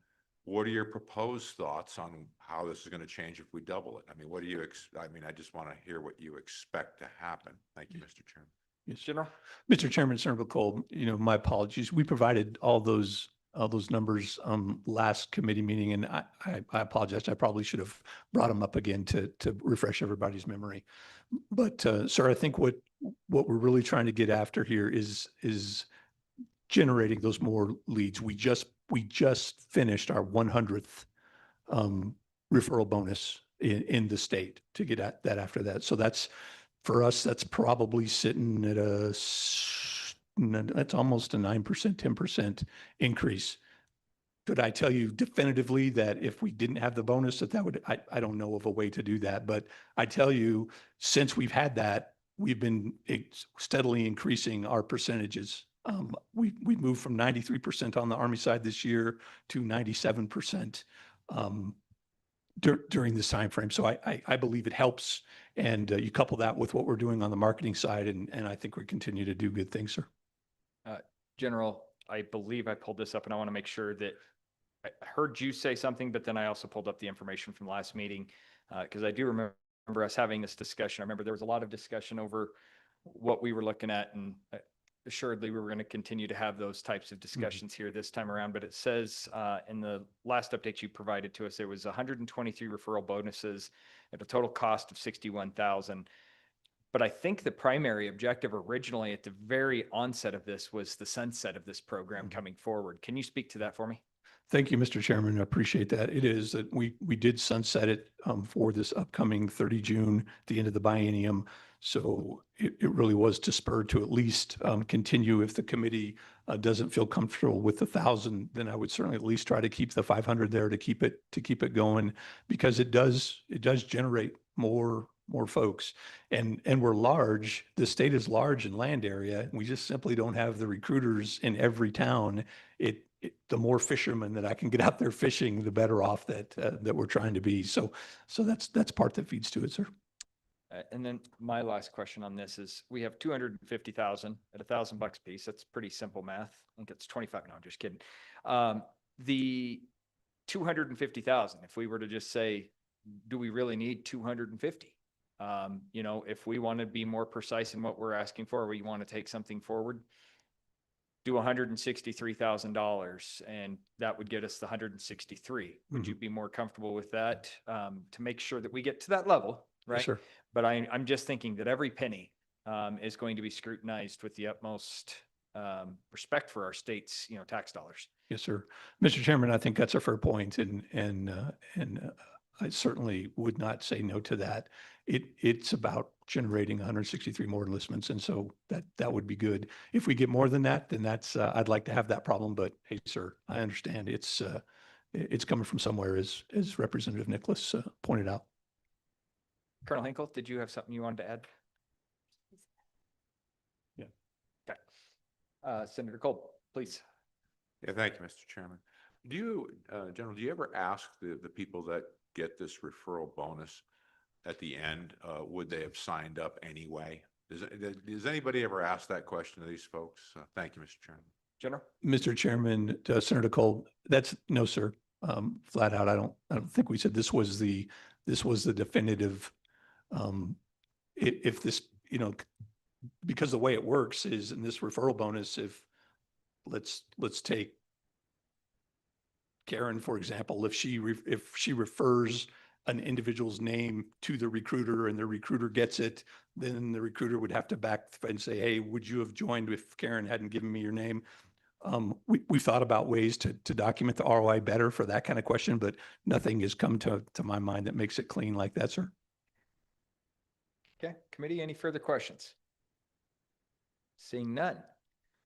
what are your proposed thoughts on how this is going to change if we double it? I mean, what do you, I just want to hear what you expect to happen. Thank you, Mr. Chairman. Yes, General. Mr. Chairman, Senator Cole, my apologies. We provided all those numbers last committee meeting, and I apologize. I probably should have brought them up again to refresh everybody's memory. But sir, I think what we're really trying to get after here is generating those more leads. We just finished our 100th referral bonus in the state to get at that after that. So that's, for us, that's probably sitting at that's almost a 9%, 10% increase. Could I tell you definitively that if we didn't have the bonus that would, I don't know of a way to do that, but I tell you, since we've had that, we've been steadily increasing our percentages. We moved from 93% on the Army side this year to 97% during this time frame. So I believe it helps. And you couple that with what we're doing on the marketing side, and I think we continue to do good things, sir. General, I believe I pulled this up and I want to make sure that I heard you say something, but then I also pulled up the information from last meeting. Cause I do remember us having this discussion. I remember there was a lot of discussion over what we were looking at, and assuredly we were going to continue to have those types of discussions here this time around. But it says in the last update you provided to us, there was 123 referral bonuses at a total cost of 61,000. But I think the primary objective originally at the very onset of this was the sunset of this program coming forward. Can you speak to that for me? Thank you, Mr. Chairman. I appreciate that. It is that we did sunset it for this upcoming 30 June, the end of the biennium. So it really was to spur to at least continue. If the committee doesn't feel comfortable with 1,000, then I would certainly at least try to keep the 500 there to keep it going, because it does generate more folks. And we're large. The state is large in land area. We just simply don't have the recruiters in every town. The more fishermen that I can get out there fishing, the better off that we're trying to be. So that's part that feeds to it, sir. And then my last question on this is, we have 250,000 at $1,000 a piece. That's pretty simple math. I think it's 25. No, I'm just kidding. The 250,000, if we were to just say, do we really need 250? You know, if we want to be more precise in what we're asking for, we want to take something forward, do $163,000, and that would get us the 163. Would you be more comfortable with that, to make sure that we get to that level, right? Yes, sir. But I'm just thinking that every penny is going to be scrutinized with the utmost respect for our state's, tax dollars. Yes, sir. Mr. Chairman, I think that's a fair point, and I certainly would not say no to that. It's about generating 163 more enlistments, and so that would be good. If we get more than that, then that's I'd like to have that problem. But hey, sir, I understand it's coming from somewhere, as Representative Nicholas pointed out. Colonel Hinkle, did you have something you wanted to add? Yeah. Okay. Senator Cole, please. Yeah, thank you, Mr. Chairman. Do you, General, do you ever ask the people that get this referral bonus at the end, would they have signed up anyway? Does anybody ever ask that question to these folks? Thank you, Mr. Chairman. General? Mr. Chairman, Senator Cole, that's no, sir. Flat out, I don't think we said this was the definitive. If this, because the way it works is in this referral bonus, if let's take Karen, for example, if she refers an individual's name to the recruiter and the recruiter gets it, then the recruiter would have to back and say, hey, would you have joined if Karen hadn't given me your name? We thought about ways to document the ROI better for that kind of question, but nothing has come to my mind that makes it clean like that, sir. Okay, committee, any further questions? Seeing none,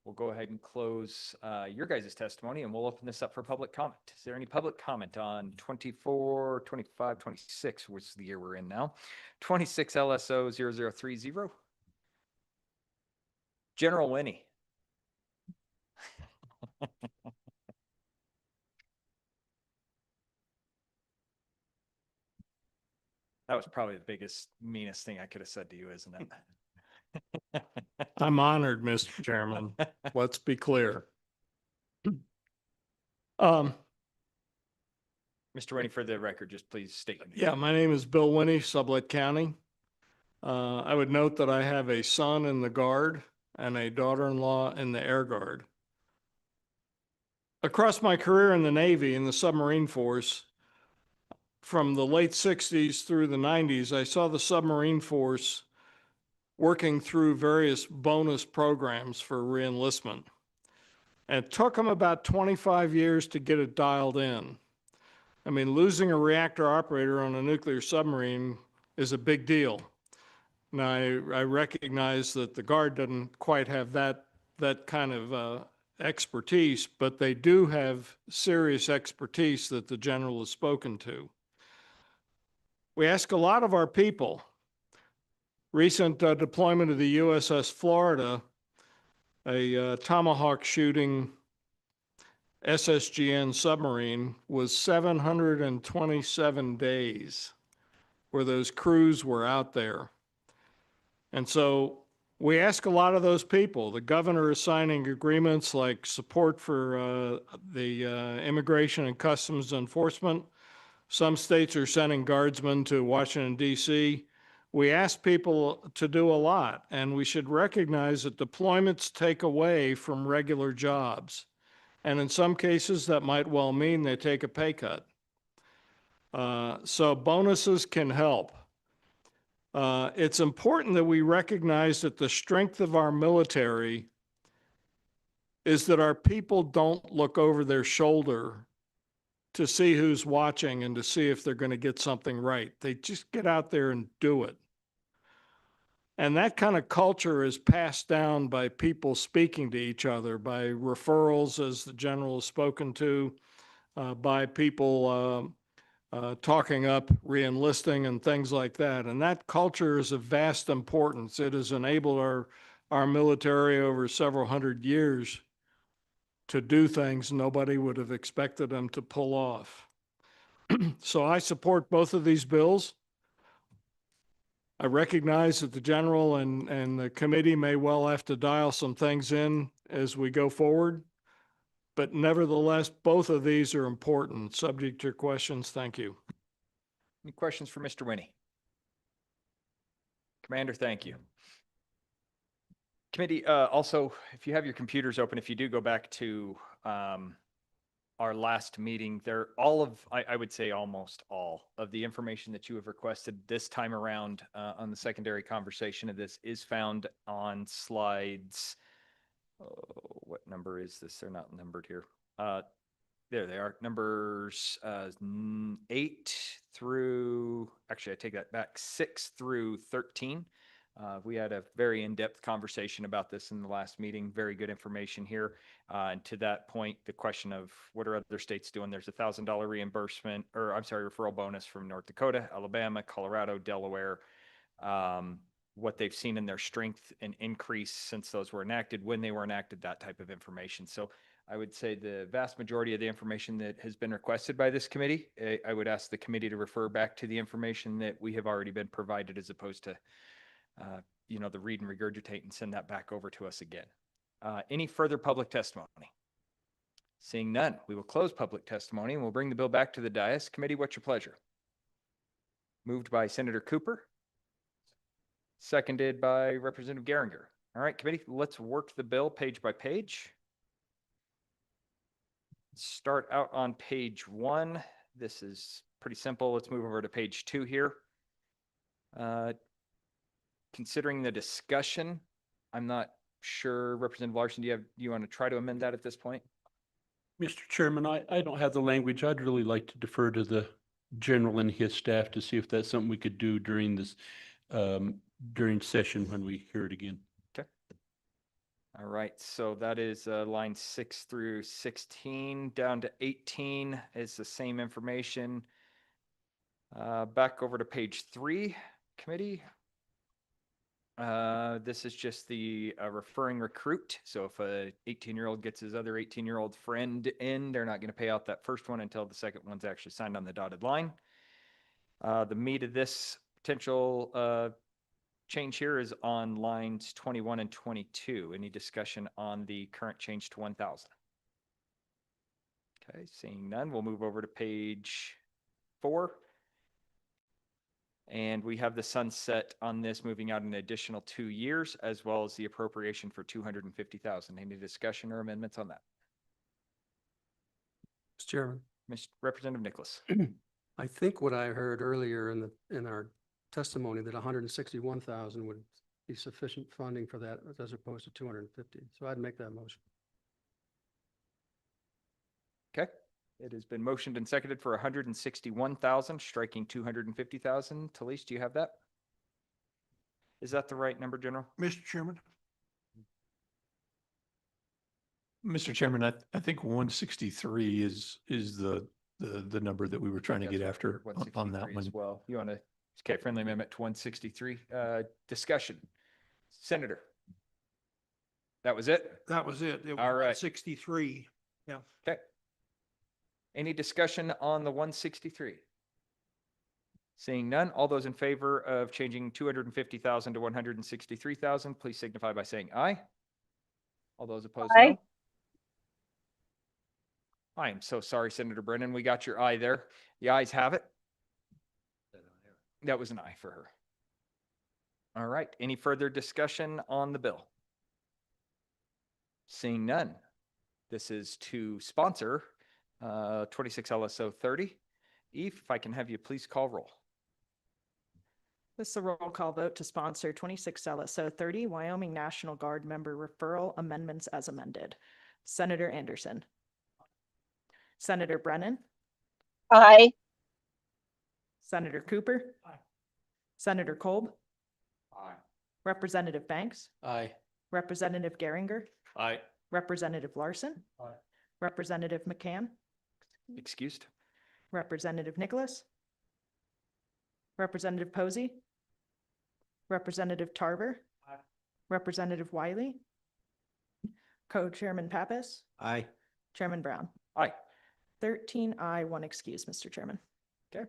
we'll go ahead and close your guys' testimony, and we'll open this up for public comment. Is there any public comment on 24, 25, 26, which is the year we're in now? 26 LSO 0030. General Winnie. That was probably the biggest, meanest thing I could have said to you, isn't it? I'm honored, Mr. Chairman. Let's be clear. Mr. Winnie, for the record, just please state your name. Yeah, my name is Bill Winnie, Sublette County. I would note that I have a son in the Guard and a daughter-in-law in the Air Guard. Across my career in the Navy, in the submarine force, from the late 60s through the 90s, I saw the submarine force working through various bonus programs for re-enlistment. And it took them about 25 years to get it dialed in. I mean, losing a reactor operator on a nuclear submarine is a big deal. Now, I recognize that the Guard doesn't quite have that kind of expertise, but they do have serious expertise that the general has spoken to. We ask a lot of our people. Recent deployment of the USS Florida, a Tomahawk shooting SSGN submarine, was 727 days where those crews were out there. And so We ask a lot of those people. The governor is signing agreements like support for the Immigration and Customs Enforcement. Some states are sending guardsmen to Washington, D.C. We ask people to do a lot, and we should recognize that deployments take away from regular jobs. And in some cases, that might well mean they take a pay cut. So bonuses can help. It's important that we recognize that the strength of our military is that our people don't look over their shoulder to see who's watching and to see if they're going to get something right. They just get out there and do it. And that kind of culture is passed down by people speaking to each other, by referrals, as the general has spoken to, by people talking up re-enlisting and things like that. And that culture is of vast importance. It has enabled our military over several hundred years to do things nobody would have expected them to pull off. So I support both of these bills. I recognize that the general and the committee may well have to dial some things in as we go forward. But nevertheless, both of these are important. Subject to your questions, thank you. Any questions for Mr. Winnie? Commander, thank you. Committee, also, if you have your computers open, if you do go back to our last meeting, I would say almost all of the information that you have requested this time around on the secondary conversation of this is found on slides. What number is this? They're not numbered here. There they are. Numbers 8 through, actually I take that back, 6 through 13. We had a very in-depth conversation about this in the last meeting. Very good information here. And to that point, the question of what are other states doing? There's $1,000 reimbursement, or I'm sorry, referral bonus from North Dakota, Alabama, Colorado, Delaware. What they've seen in their strength and increase since those were enacted, when they were enacted, that type of information. So I would say the vast majority of the information that has been requested by this committee, I would ask the committee to refer back to the information that we have already been provided, as opposed to the read and regurgitate and send that back over to us again. Any further public testimony? Seeing none, we will close public testimony and we'll bring the bill back to the dais. Committee, what's your pleasure? Moved by Senator Cooper. Seconded by Representative Geringer. All right, committee, let's work the bill page by page. Start out on page 1. This is pretty simple. Let's move over to page 2 here. Considering the discussion, I'm not sure, Representative Larson, do you want to try to amend that at this point? Mr. Chairman, I don't have the language. I'd really like to defer to the general and his staff to see if that's something we could do during this, during session when we hear it again. Okay. All right, so that is line 6 through 16 down to 18 is the same information. Back over to page 3, committee. This is just the referring recruit. So if a 18-year-old gets his other 18-year-old friend in, they're not going to pay out that first one until the second one's actually signed on the dotted line. The meat of this potential change here is on lines 21 and 22. Any discussion on the current change to 1,000? Okay, seeing none, we'll move over to page 4. And we have the sunset on this moving out an additional 2 years, as well as the appropriation for $250,000. Any discussion or amendments on that? Mr. Chairman, Representative Nicholas. I think what I heard earlier in our testimony that 161,000 would be sufficient funding for that as opposed to 250. So I'd make that motion. Okay. It has been motioned and seconded for 161,000, striking 250,000. Talise, do you have that? Is that the right number, General? Mr. Chairman? Mr. Chairman, I think 163 is the number that we were trying to get after on that 163 one. as well. You want to, okay, friendly amendment to 163. Discussion. Senator. That was it? That was it. It was All right. 63. Yeah. Okay. Any discussion on the 163? Seeing none, all those in favor of changing 250,000 to 163,000, please signify by saying aye. All those opposed, no. I am so sorry, Senator Brennan. We got your aye there. The ayes have it. That was an aye for her. All right. Any further discussion on the bill? Seeing none. This is to sponsor 26 LSO 30. Eve, if I can have you please call roll. This is a roll call vote to sponsor 26 LSO 30 Wyoming National Guard member referral amendments as amended. Senator Anderson. Senator Brennan. Aye. Senator Cooper. Aye. Senator Kolb. Aye. Representative Banks. Aye. Representative Geringer. Aye. Representative Larson. Aye. Representative McCann. Excused. Representative Nicholas. Representative Posey. Representative Tarver. Aye. Representative Wiley. Co-Chairman Pappas. Aye. Chairman Brown. Aye. 13 aye, 1 excuse, Mr. Chairman. Okay.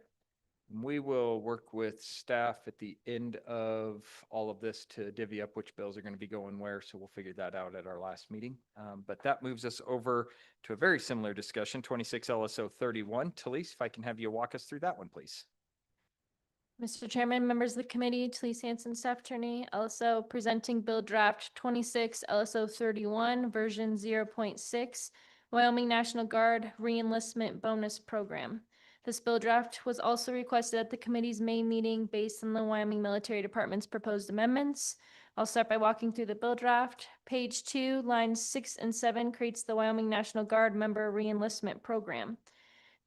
We will work with staff at the end of all of this to divvy up which bills are going to be going where. So we'll figure that out at our last meeting. But that moves us over to a very similar discussion, 26 LSO 31. Talise, if I can have you walk us through that one, please. Mr. Chairman, members of the committee, Talise Hanson, Staff Attorney, LSO, presenting Bill Draft 26 LSO 31, version 0.6, Wyoming National Guard Re-enlistment Bonus Program. This bill draft was also requested at the committee's May meeting based on the Wyoming Military Department's proposed amendments. I'll start by walking through the bill draft. Page 2, lines 6 and 7 creates the Wyoming National Guard Member Re-enlistment Program.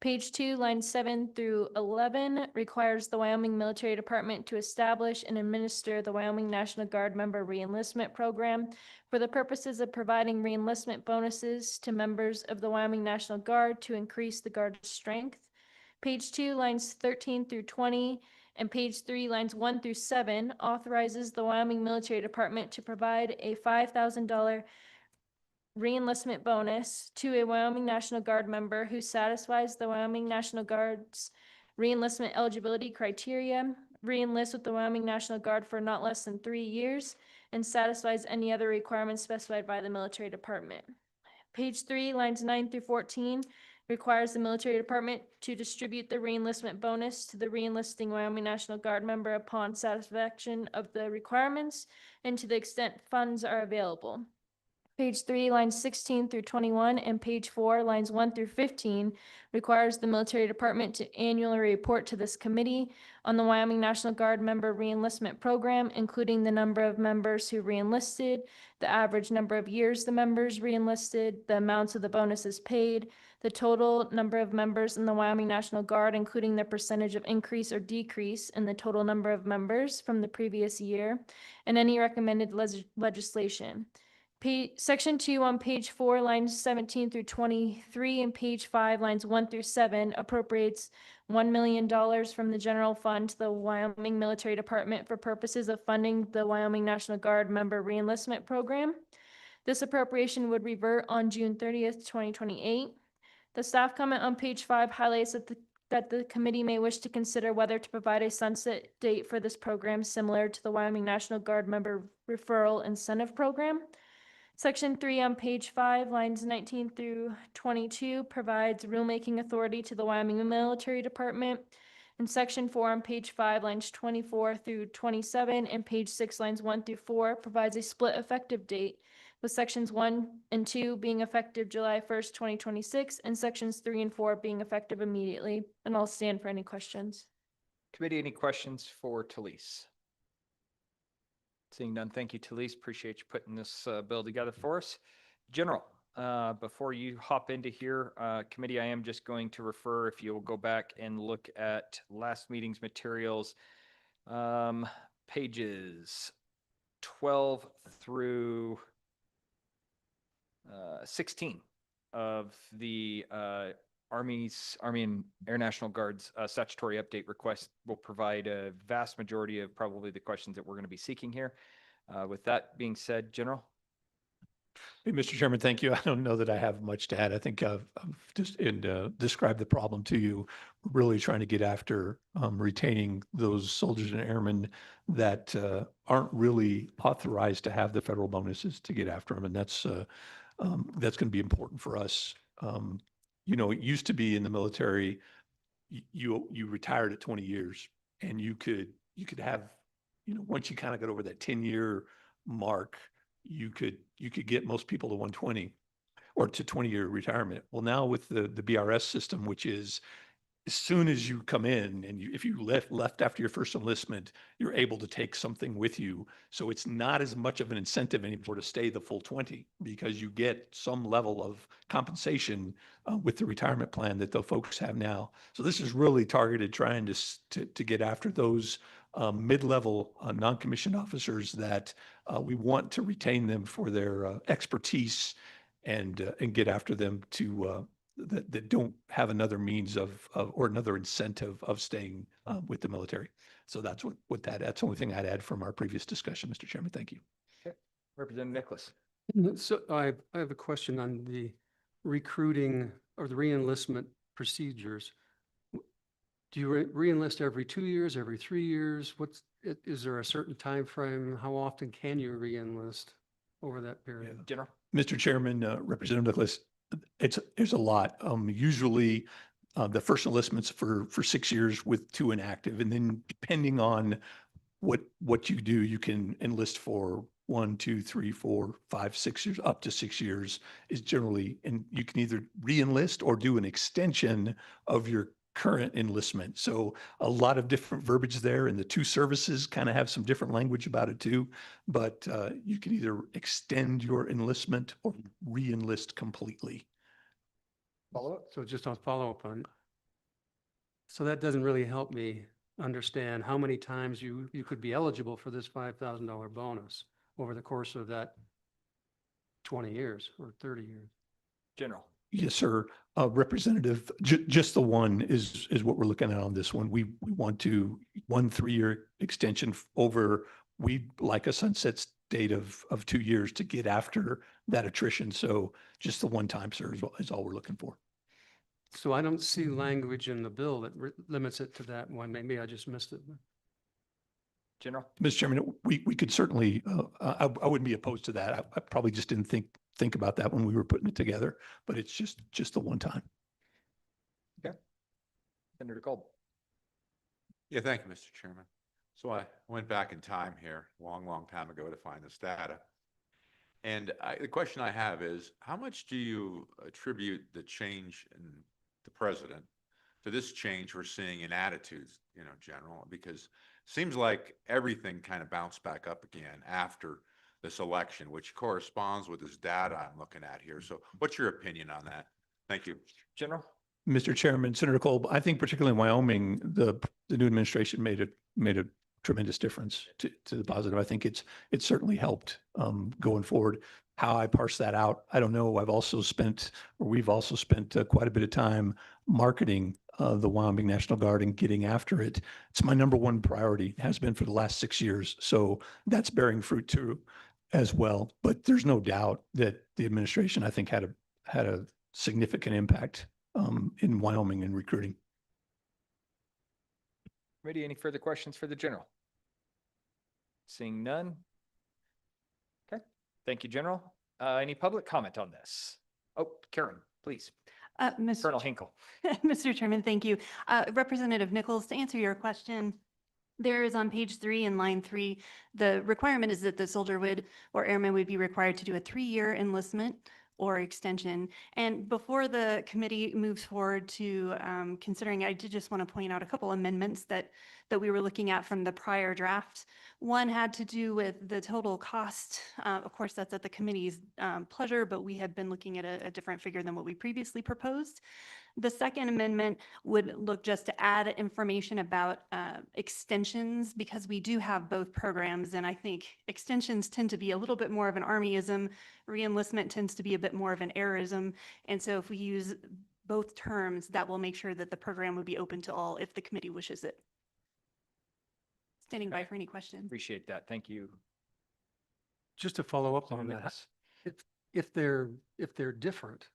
Page 2, lines 7 through 11 requires the Wyoming Military Department to establish and administer the Wyoming National Guard Member Re-enlistment Program for the purposes of providing re-enlistment bonuses to members of the Wyoming National Guard to increase the Guard's strength. Page 2, lines 13 through 20, and page 3, lines 1 through 7 authorizes the Wyoming Military Department to provide a $5,000 re-enlistment bonus to a Wyoming National Guard member who satisfies the Wyoming National Guard's re-enlistment eligibility criteria, re-enlists with the Wyoming National Guard for not less than 3 years, and satisfies any other requirements specified by the military department. Page 3, lines 9 through 14 requires the military department to distribute the re-enlistment bonus to the re-enlisting Wyoming National Guard member upon satisfaction of the requirements and to the extent funds are available. Page 3, lines 16 through 21, and page 4, lines 1 through 15, requires the military department to annually report to this committee on the Wyoming National Guard member re-enlistment program, including the number of members who re-enlisted, the average number of years the members re-enlisted, the amounts of the bonuses paid, the total number of members in the Wyoming National Guard, including the percentage of increase or decrease in the total number of members from the previous year, and any recommended legislation. Section 2 on page 4, lines 17 through 23, and page 5, lines 1 through 7, appropriates $1 million from the general fund to the Wyoming Military Department for purposes of funding the Wyoming National Guard member re-enlistment program. This appropriation would revert on June 30th, 2028. The staff comment on page 5 highlights that the committee may wish to consider whether to provide a sunset date for this program similar to the Wyoming National Guard member referral incentive program. Section 3 on page 5, lines 19 through 22 provides rulemaking authority to the Wyoming Military Department. And section 4 on page 5, lines 24 through 27, and page 6, lines 1 through 4 provides a split effective date, with sections 1 and 2 being effective July 1st, 2026, and sections 3 and 4 being effective immediately. And I'll stand for any questions. Committee, any questions for Talise? Seeing none, thank you, Talise. Appreciate you putting this bill together for us. General, before you hop into here, committee, I am just going to refer, if you'll go back and look at last meeting's materials, pages 12 through 16 of the Army and Air National Guard's statutory update request will provide a vast majority of probably the questions that we're going to be seeking here. With that being said, General. Hey, Mr. Chairman, thank you. I don't know that I have much to add. I think I've just described the problem to you. We're really trying to get after retaining those soldiers and airmen that aren't really authorized to have the federal bonuses to get after them. And that's going to be important for us. You know, it used to be in the military, you retired at 20 years and you could have, you know, once you kind of got over that 10-year mark, you could get most people to 120 or to 20-year retirement. Well, now with the BRS system, which is as soon as you come in and if you left after your first enlistment, you're able to take something with you. So it's not as much of an incentive anymore to stay the full 20 because you get some level of compensation with the retirement plan that the folks have now. So this is really targeted trying to get after those mid-level non-commissioned officers that we want to retain them for their expertise and get after them to that don't have another means of or another incentive of staying with the military. So that's that's the only thing I'd add from our previous discussion, Mr. Chairman. Thank you. Okay. Representative Nicholas. So I have a question on the recruiting or the re-enlistment procedures. Do you re-enlist every 2 years, every 3 years? Is there a certain time frame? How often can you re-enlist over that period? General. Mr. Chairman, Representative Nicholas, there's a lot. Usually the first enlistment's for 6 years with 2 inactive. And then depending on what you do, you can enlist for 1, 2, 3, 4, 5, 6 years, up to 6 years is generally, and you can either re-enlist or do an extension of your current enlistment. So a lot of different verbiage there, and the 2 services kind of have some different language about it too. But you can either extend your enlistment or re-enlist completely. Follow up. So just I'll follow up on. So that doesn't really help me understand how many times you could be eligible for this $5,000 bonus over the course of that 20 years or 30 years. General. Yes, sir. Representative, just the one is what we're looking at on this one. We want to 1 3-year extension over. We like a sunset date of 2 years to get after that attrition. So just the one time, sir, is all we're looking for. So I don't see language in the bill that limits it to that one. Maybe I just missed it. General. Mr. Chairman, we could certainly, I wouldn't be opposed to that. I probably just didn't think about that when we were putting it together, but it's just the one time. Okay. Senator Gold. Yeah, thank you, Mr. Chairman. So I went back in time here, long time ago to find this data. And the question I have is, how much do you attribute the change in the president to this change we're seeing in attitudes, general? Because it seems like everything kind of bounced back up again after this election, which corresponds with this data I'm looking at here. So what's your opinion on that? Thank you. General. Mr. Chairman, Senator Kolb, I think particularly in Wyoming, the new administration made a tremendous difference to the positive. I think it's certainly helped going forward. How I parse that out, I don't know. We've also spent quite a bit of time marketing the Wyoming National Guard and getting after it. It's my number one priority, has been for the last 6 years. So that's bearing fruit too as well. But there's no doubt that the administration, I think, had a significant impact in Wyoming in recruiting. Ready? Any further questions for the general? Seeing none. Okay. Thank you, General. Any public comment on this? Oh, Karen, please. Colonel Hinkle. Mr. Chairman, thank you. Representative Nichols, to answer your question, there is on page 3 in line 3, the requirement is that the soldier or airman would be required to do a 3-year enlistment or extension. And before the committee moves forward to considering, I did just want to point out a couple amendments that we were looking at from the prior draft. One had to do with the total cost. Of course, that's at the committee's pleasure, but we had been looking at a different figure than what we previously proposed. The second amendment would look just to add information about extensions, because we do have both programs, and I think extensions tend to be a little bit more of an Armyism. Re-enlistment tends to be a bit more of an airism. And so if we use both terms, that will make sure that the program would be open to all if the committee wishes it. Standing by for any questions. Appreciate that. Thank you. Just to follow up on that, if they're different,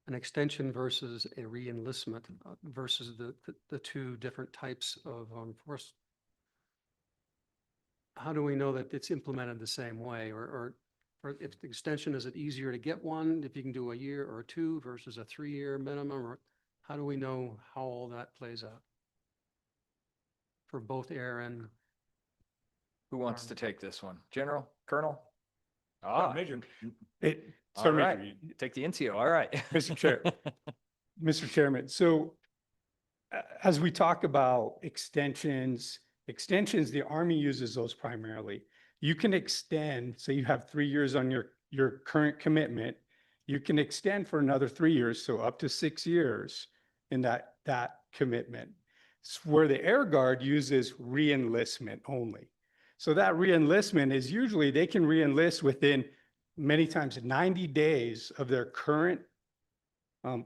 an extension versus a re-enlistment versus the two different types of force, how do we know that it's implemented the same way? Or if the extension, is it easier to get one if you can do a year or two versus a 3-year minimum? Or how do we know how all that plays out for both air and? Who wants to take this one? General, Colonel? Ah, Major. all Sorry, right. Major. Take the NCO. All right. Mr. Chair. Mr. Chairman, so as we talk about extensions, the Army uses those primarily. You can extend, say you have 3 years on your current commitment, you can extend for another 3 years, so up to 6 years in that commitment. Where the Air Guard uses re-enlistment only. So that re-enlistment is usually they can re-enlist within many times 90 days of their current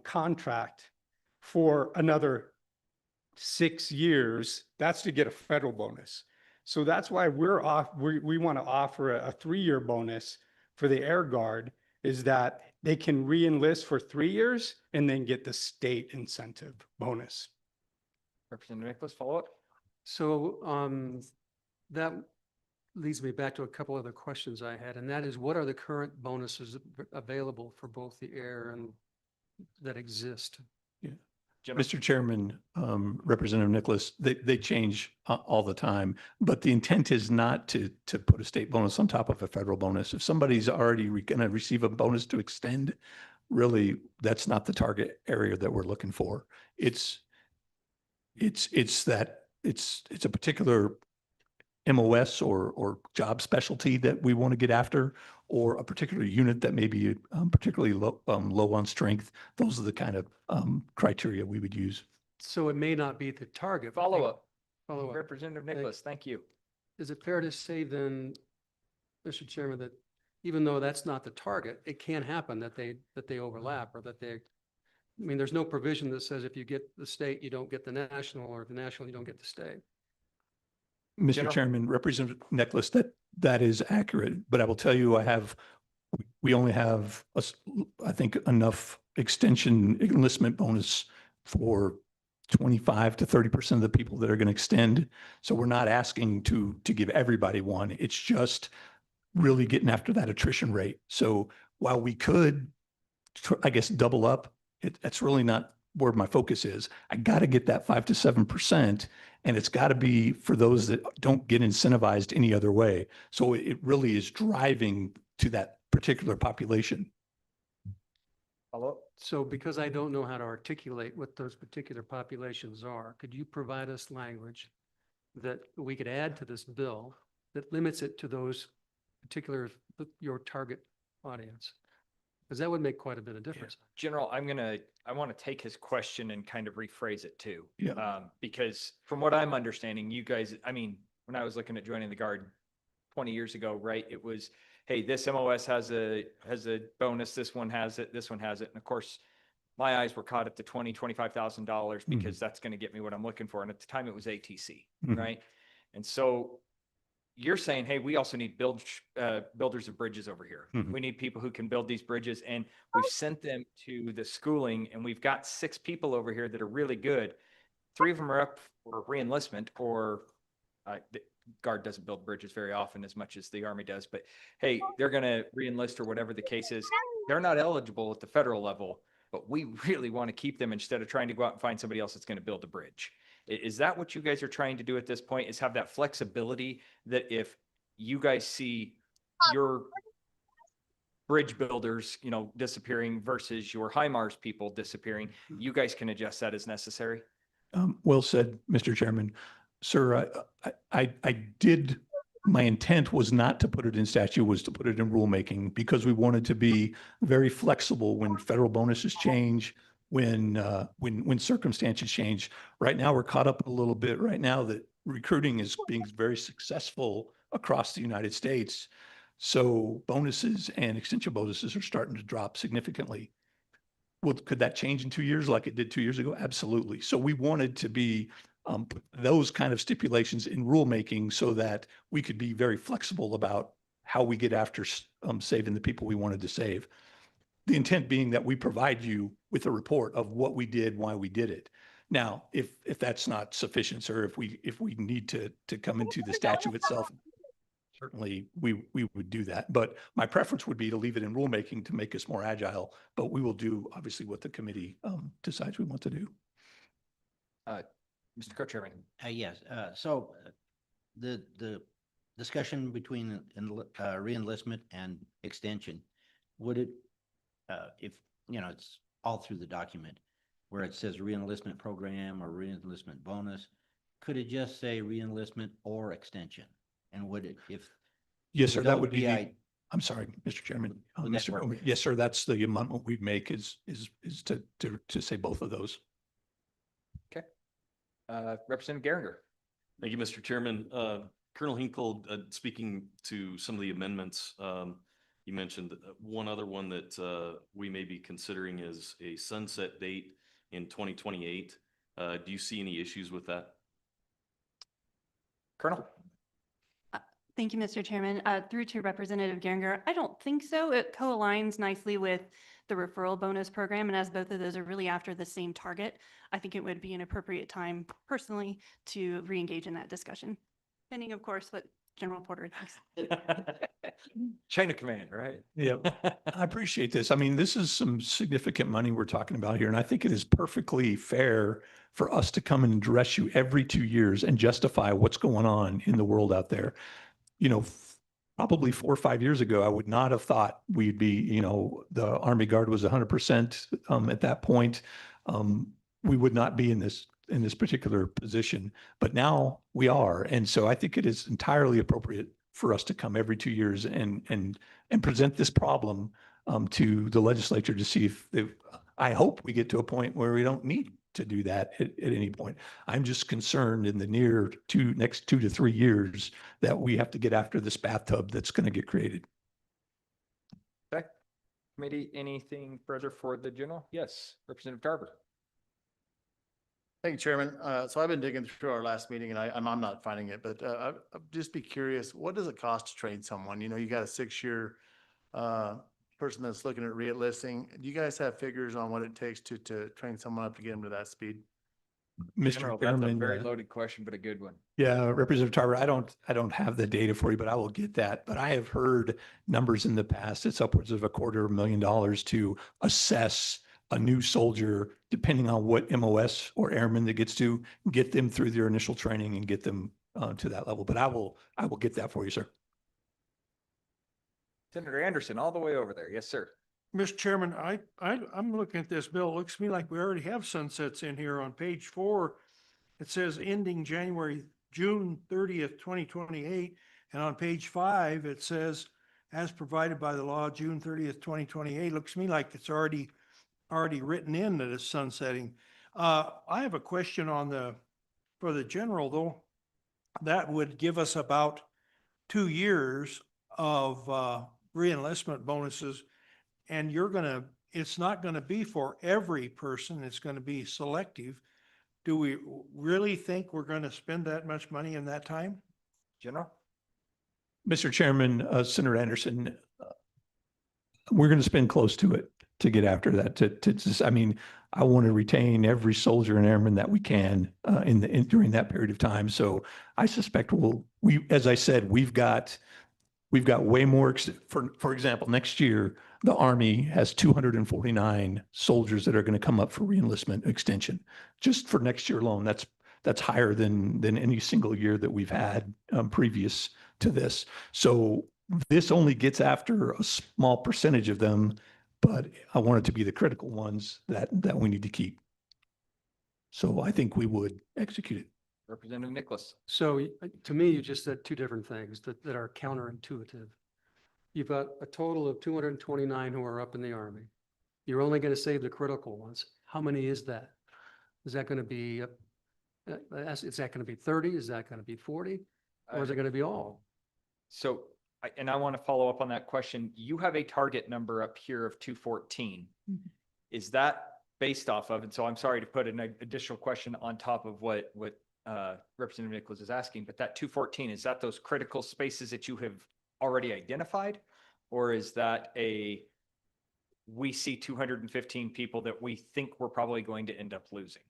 contract for another 6 years. That's to get a federal bonus. So that's why we want to offer a 3-year bonus for the Air Guard, is that they can re-enlist for 3 years and then get the state incentive bonus. Representative Nicholas, follow up? So that leads me back to a couple other questions I had, and that is, what are the current bonuses available for both the air and that exist? General? Mr. Chairman, Representative Nicholas, they change all the time, but the intent is not to put a state bonus on top of a federal bonus. If somebody's already going to receive a bonus to extend, really, that's not the target area that we're looking for. It's a particular MOS or job specialty that we want to get after, or a particular unit that may be particularly low on strength. Those are the kind of criteria we would use. So it may not be the target. but Follow up. Follow up. Representative Nicholas, thank you. Is it fair to say then, Mr. Chairman, that even though that's not the target, it can happen that they overlap, or that they, I mean, there's no provision that says if you get the state, you don't get the national, or the national, you don't get the state. Mr. General? Chairman, Representative Nicholas, that is accurate, but I will tell you, we only have, I think, enough extension enlistment bonus for 25 to 30% of the people that are going to extend. So we're not asking to give everybody one. It's just really getting after that attrition rate. So while we could, I guess, double up, that's really not where my focus is. I got to get that 5 to 7%, and it's got to be for those that don't get incentivized any other way. So it really is driving to that particular population. Follow up? So because I don't know how to articulate what those particular populations are, could you provide us language that we could add to this bill that limits it to those particular, your target audience? Because that would make quite a bit of difference. General, I want to take his question and kind of rephrase it too. Yeah. Because from what I'm understanding, you guys, I mean, when I was looking at joining the Guard 20 years ago, right, it was, hey, this MOS has a bonus, this one has it, this one has it. And of course, my eyes were caught at the $25,000 because that's going to get me what I'm looking for. And at the time it was ATC, right? And so you're saying, hey, we also need builders of bridges over here. We need people who can build these bridges, and we've sent them to the schooling, and we've got 6 people over here that are really good. 3 of them are up for re-enlistment, or the Guard doesn't build bridges very often as much as the Army does, but hey, they're going to re-enlist or whatever the case is. They're not eligible at the federal level, but we really want to keep them instead of trying to go out and find somebody else that's going to build a bridge. Is that what you guys are trying to do at this point, is have that flexibility that if you guys see your bridge builders, disappearing versus your HIMARS people disappearing, you guys can adjust that as necessary? Well said, Mr. Chairman. Sir, my intent was not to put it in statute, was to put it in rulemaking, because we wanted to be very flexible when federal bonuses change, when circumstances change. Right now, we're caught up a little bit right now that recruiting is being very successful across the United States. So bonuses and extension bonuses are starting to drop significantly. Well, could that change in 2 years like it did 2 years ago? Absolutely. So we wanted to be those kind of stipulations in rulemaking so that we could be very flexible about how we get after saving the people we wanted to save. The intent being that we provide you with a report of what we did, why we did it. Now, if that's not sufficient, sir, if we need to come into the statute itself, certainly we would do that. But my preference would be to leave it in rulemaking to make us more agile, but we will do obviously what the committee decides we want to do. Mr. Co-Chairman. Yes, so the discussion between re-enlistment and extension, would it, if, it's all through the document where it says re-enlistment program or re-enlistment bonus, could it just say re-enlistment or extension? And would it, if? Yes, sir, would that those would be, I- I'm sorry, Mr. Chairman. Would that Mr. work? Gomes. Yes, sir, that's the amendment we'd make is to say both of those. Okay. Representative Geringer. Thank you, Mr. Chairman. Colonel Hinkle, speaking to some of the amendments, you mentioned one other one that we may be considering is a sunset date in 2028. Do you see any issues with that? Colonel. Thank you, Mr. Chairman. Through to Representative Geringer, I don't think so. It co-aligns nicely with the referral bonus program, and as both of those are really after the same target, I think it would be an appropriate time personally to re-engage in that discussion, pending, of course, what General Porter thinks. Chain of command, right? Yeah, I appreciate this. I mean, this is some significant money we're talking about here, and I think it is perfectly fair for us to come and address you every 2 years and justify what's going on in the world out there. Probably 4 or 5 years ago, I would not have thought we'd be, the Army Guard was 100% at that point. We would not be in this particular position, but now we are. And so I think it is entirely appropriate for us to come every 2 years and present this problem to the legislature to see if I hope we get to a point where we don't need to do that at any point. I'm just concerned in the next 2 to 3 years that we have to get after this bathtub that's going to get created. Okay. Committee, anything further for the general? Yes, Representative Tarver. Thank you, Chairman. So I've been digging through our last meeting and I'm not finding it, but I'd just be curious, what does it cost to train someone? You got a 6-year person that's looking at re-enlisting. Do you guys have figures on what it takes to train someone up to get them to that speed? Mr. General, that's a Chairman, very loaded question, but a good one. Yeah, Representative Tarver, I don't have the data for you, but I will get that. But I have heard numbers in the past. It's upwards of $250,000 to assess a new soldier, depending on what MOS or airman that gets to, get them through their initial training and get them to that level. But I will get that for you, sir. Senator Anderson, all the way over there. Yes, sir. Mr. Chairman, I'm looking at this bill. It looks to me like we already have sunsets in here on page 4. It says ending June 30th, 2028. And on page 5, it says as provided by the law, June 30th, 2028. Looks to me like it's already written in that it's sunsetting. I have a question for the general though. That would give us about 2 years of re-enlistment bonuses. And it's not going to be for every person. It's going to be selective. Do we really think we're going to spend that much money in that time? General? Mr. Chairman, Senator Anderson, we're going to spend close to it to get after that. I want to retain every soldier and airman that we can during that period of time. So I suspect as I said, we've got way more. For example, next year, the Army has 249 soldiers that are going to come up for re-enlistment extension. Just for next year alone, that's higher than any single year that we've had previous to this. So this only gets after a small percentage of them, but I want it to be the critical ones that we need to keep. So I think we would execute it. Representative Nicholas. So to me, you just said two different things that are counterintuitive. You've got a total of 229 who are up in the Army. You're only going to save the critical ones. How many is that? Is that going to be, is that going to be 30? Is that going to be 40? Or is it going to be all? So, I want to follow up on that question. You have a target number up here of 214. Is that based off of, and so I'm sorry to put an additional question on top of what Representative Nicholas is asking, but that 214, is that those critical spaces that you have already identified? Or is that we see 215 people that we think we're probably going to end up losing?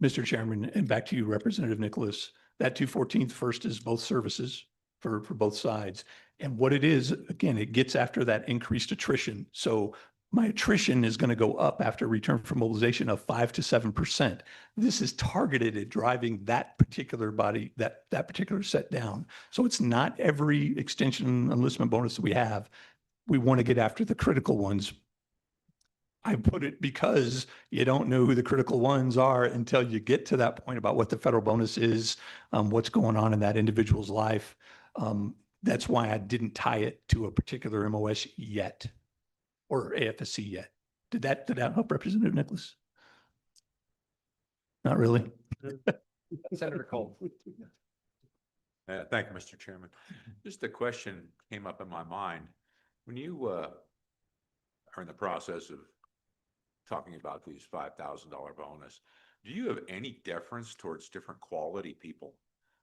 Mr. Chairman, and back to you, Representative Nicholas, that 214th first is both services for both sides. And what it is, again, it gets after that increased attrition. So my attrition is going to go up after return from mobilization of 5 to 7%. This is targeted at driving that particular body, that particular set down. So it's not every extension enlistment bonus that we have. We want to get after the critical ones. I put it because you don't know who the critical ones are until you get to that point about what the federal bonus is, what's going on in that individual's life. That's why I didn't tie it to a particular MOS yet, or AFSC yet. Did that help, Representative Nicholas? Not really. Senator Cole. Thank you, Mr. Chairman. Just a question came up in my mind. When you are in the process of talking about these $5,000 bonus, do you have any deference towards different quality people?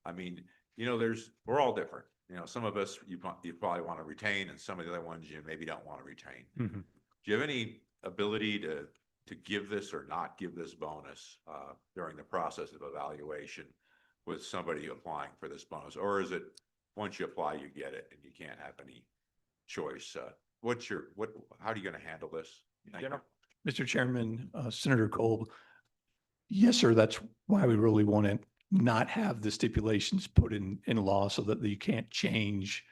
I mean, you know, we're all different. You know, some of us you probably want to retain, and some of the other ones you maybe don't want to retain. Mm-hmm. Do you have any ability to give this or not give this bonus during the process of evaluation with somebody applying for this bonus? Or is it once you apply, you get it and you can't have any choice? How are you going to handle this? Thank you. Mr. Chairman, Senator Cole, yes, sir. That's why we really want to not have the stipulations put in law so that you can't change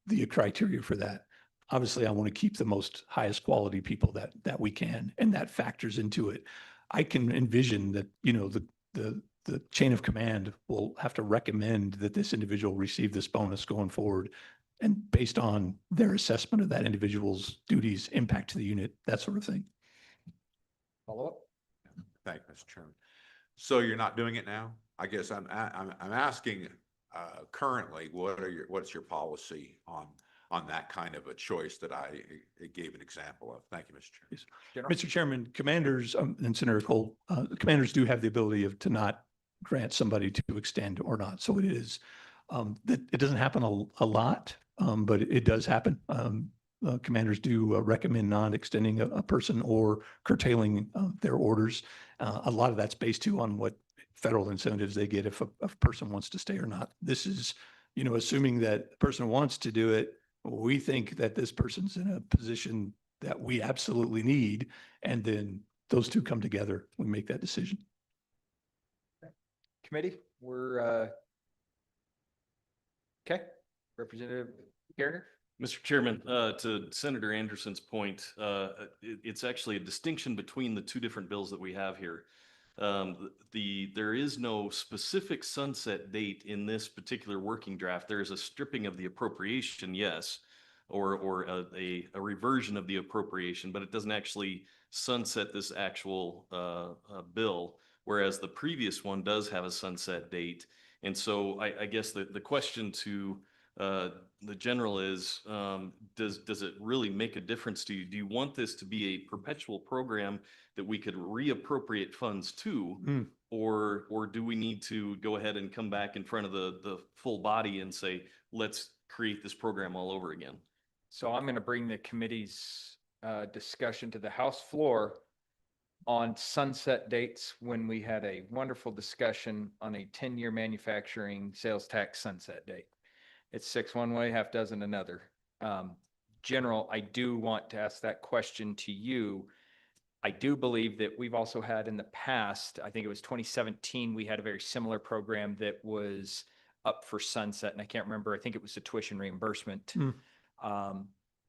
the criteria for that. Obviously, I want to keep the most highest quality people that we can, and that factors into it. I can envision that, you know, the chain of command will have to recommend that this individual receive this bonus going forward, and based on their assessment of that individual's duties, impact to the unit, that sort of thing. Follow up? Thank you, Mr. Chairman. So you're not doing it now? I guess I'm asking currently, what's your policy on that kind of a choice that I gave an example of? Thank you, Mr. Chairman. General? Mr. Chairman, commanders and Senator Cole, commanders do have the ability to not grant somebody to extend or not. So it is that it doesn't happen a lot, but it does happen. Commanders do recommend not extending a person or curtailing their orders. A lot of that's based too on what federal incentives they get if a person wants to stay or not. This is, you know, assuming that the person wants to do it, we think that this person's in a position that we absolutely need, and then those two come together, we make that decision. Committee, we're okay. Representative Garner? Mr. Chairman, to Senator Anderson's point, it's actually a distinction between the two different bills that we have here. There is no specific sunset date in this particular working draft. There is a stripping of the appropriation, yes, or a reversion of the appropriation, but it doesn't actually sunset this actual bill, whereas the previous one does have a sunset date. And so I guess the question to the general is, does it really make a difference to you? Do you want this to be a perpetual program that we could reappropriate funds to? Or do we need to go ahead and come back in front of the full body and say, let's create this program all over again? So I'm going to bring the committee's discussion to the House floor on sunset dates, when we had a wonderful discussion on a 10-year manufacturing sales tax sunset date. It's 6 one way, half dozen another. General, I do want to ask that question to you. I do believe that we've also had in the past, I think it was 2017, we had a very similar program that was up for sunset, and I can't remember, I think it was a tuition reimbursement.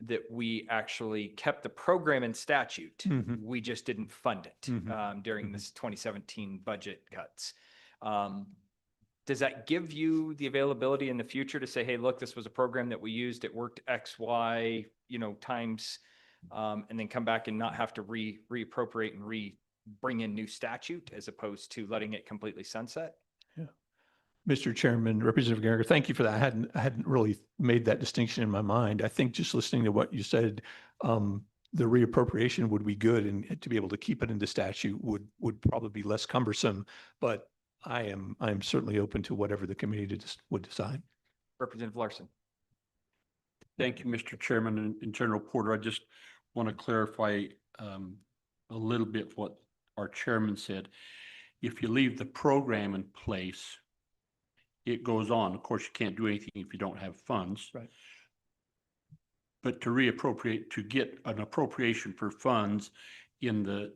That we actually kept the program in statute. We just didn't fund it during this 2017 budget cuts. Does that give you the availability in the future to say, hey, look, this was a program that we used, it worked X, Y, times, and then come back and not have to reappropriate and bring in new statute as opposed to letting it completely sunset? Yeah. Mr. Chairman, Representative Gallagher, thank you for that. I hadn't really made that distinction in my mind. I think just listening to what you said, the reappropriation would be good, and to be able to keep it into statute would probably be less cumbersome. But I am certainly open to whatever the committee would decide. Representative Larson. Thank you, Mr. Chairman and General Porter. I just want to clarify a little bit what our chairman said. If you leave the program in place, it goes on. Of course, you can't do anything if you don't have funds. Right. But to reappropriate, to get an appropriation for funds in the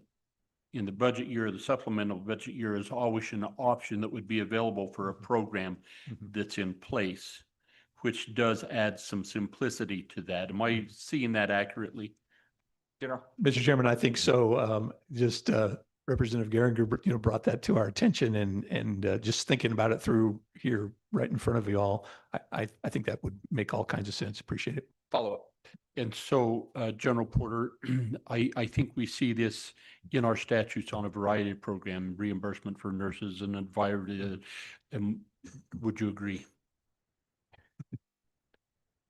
budget year, the supplemental budget year is always an option that would be available for a program that's in place, which does add some simplicity to that. Am I seeing that accurately? General? Mr. Chairman, I think so. Just Representative Geringer, brought that to our attention and just thinking about it through here right in front of you all, I think that would make all kinds of sense. Appreciate it. Follow up. And so, General Porter, I think we see this in our statutes on a variety of programs, reimbursement for nurses and advisory. Would you agree?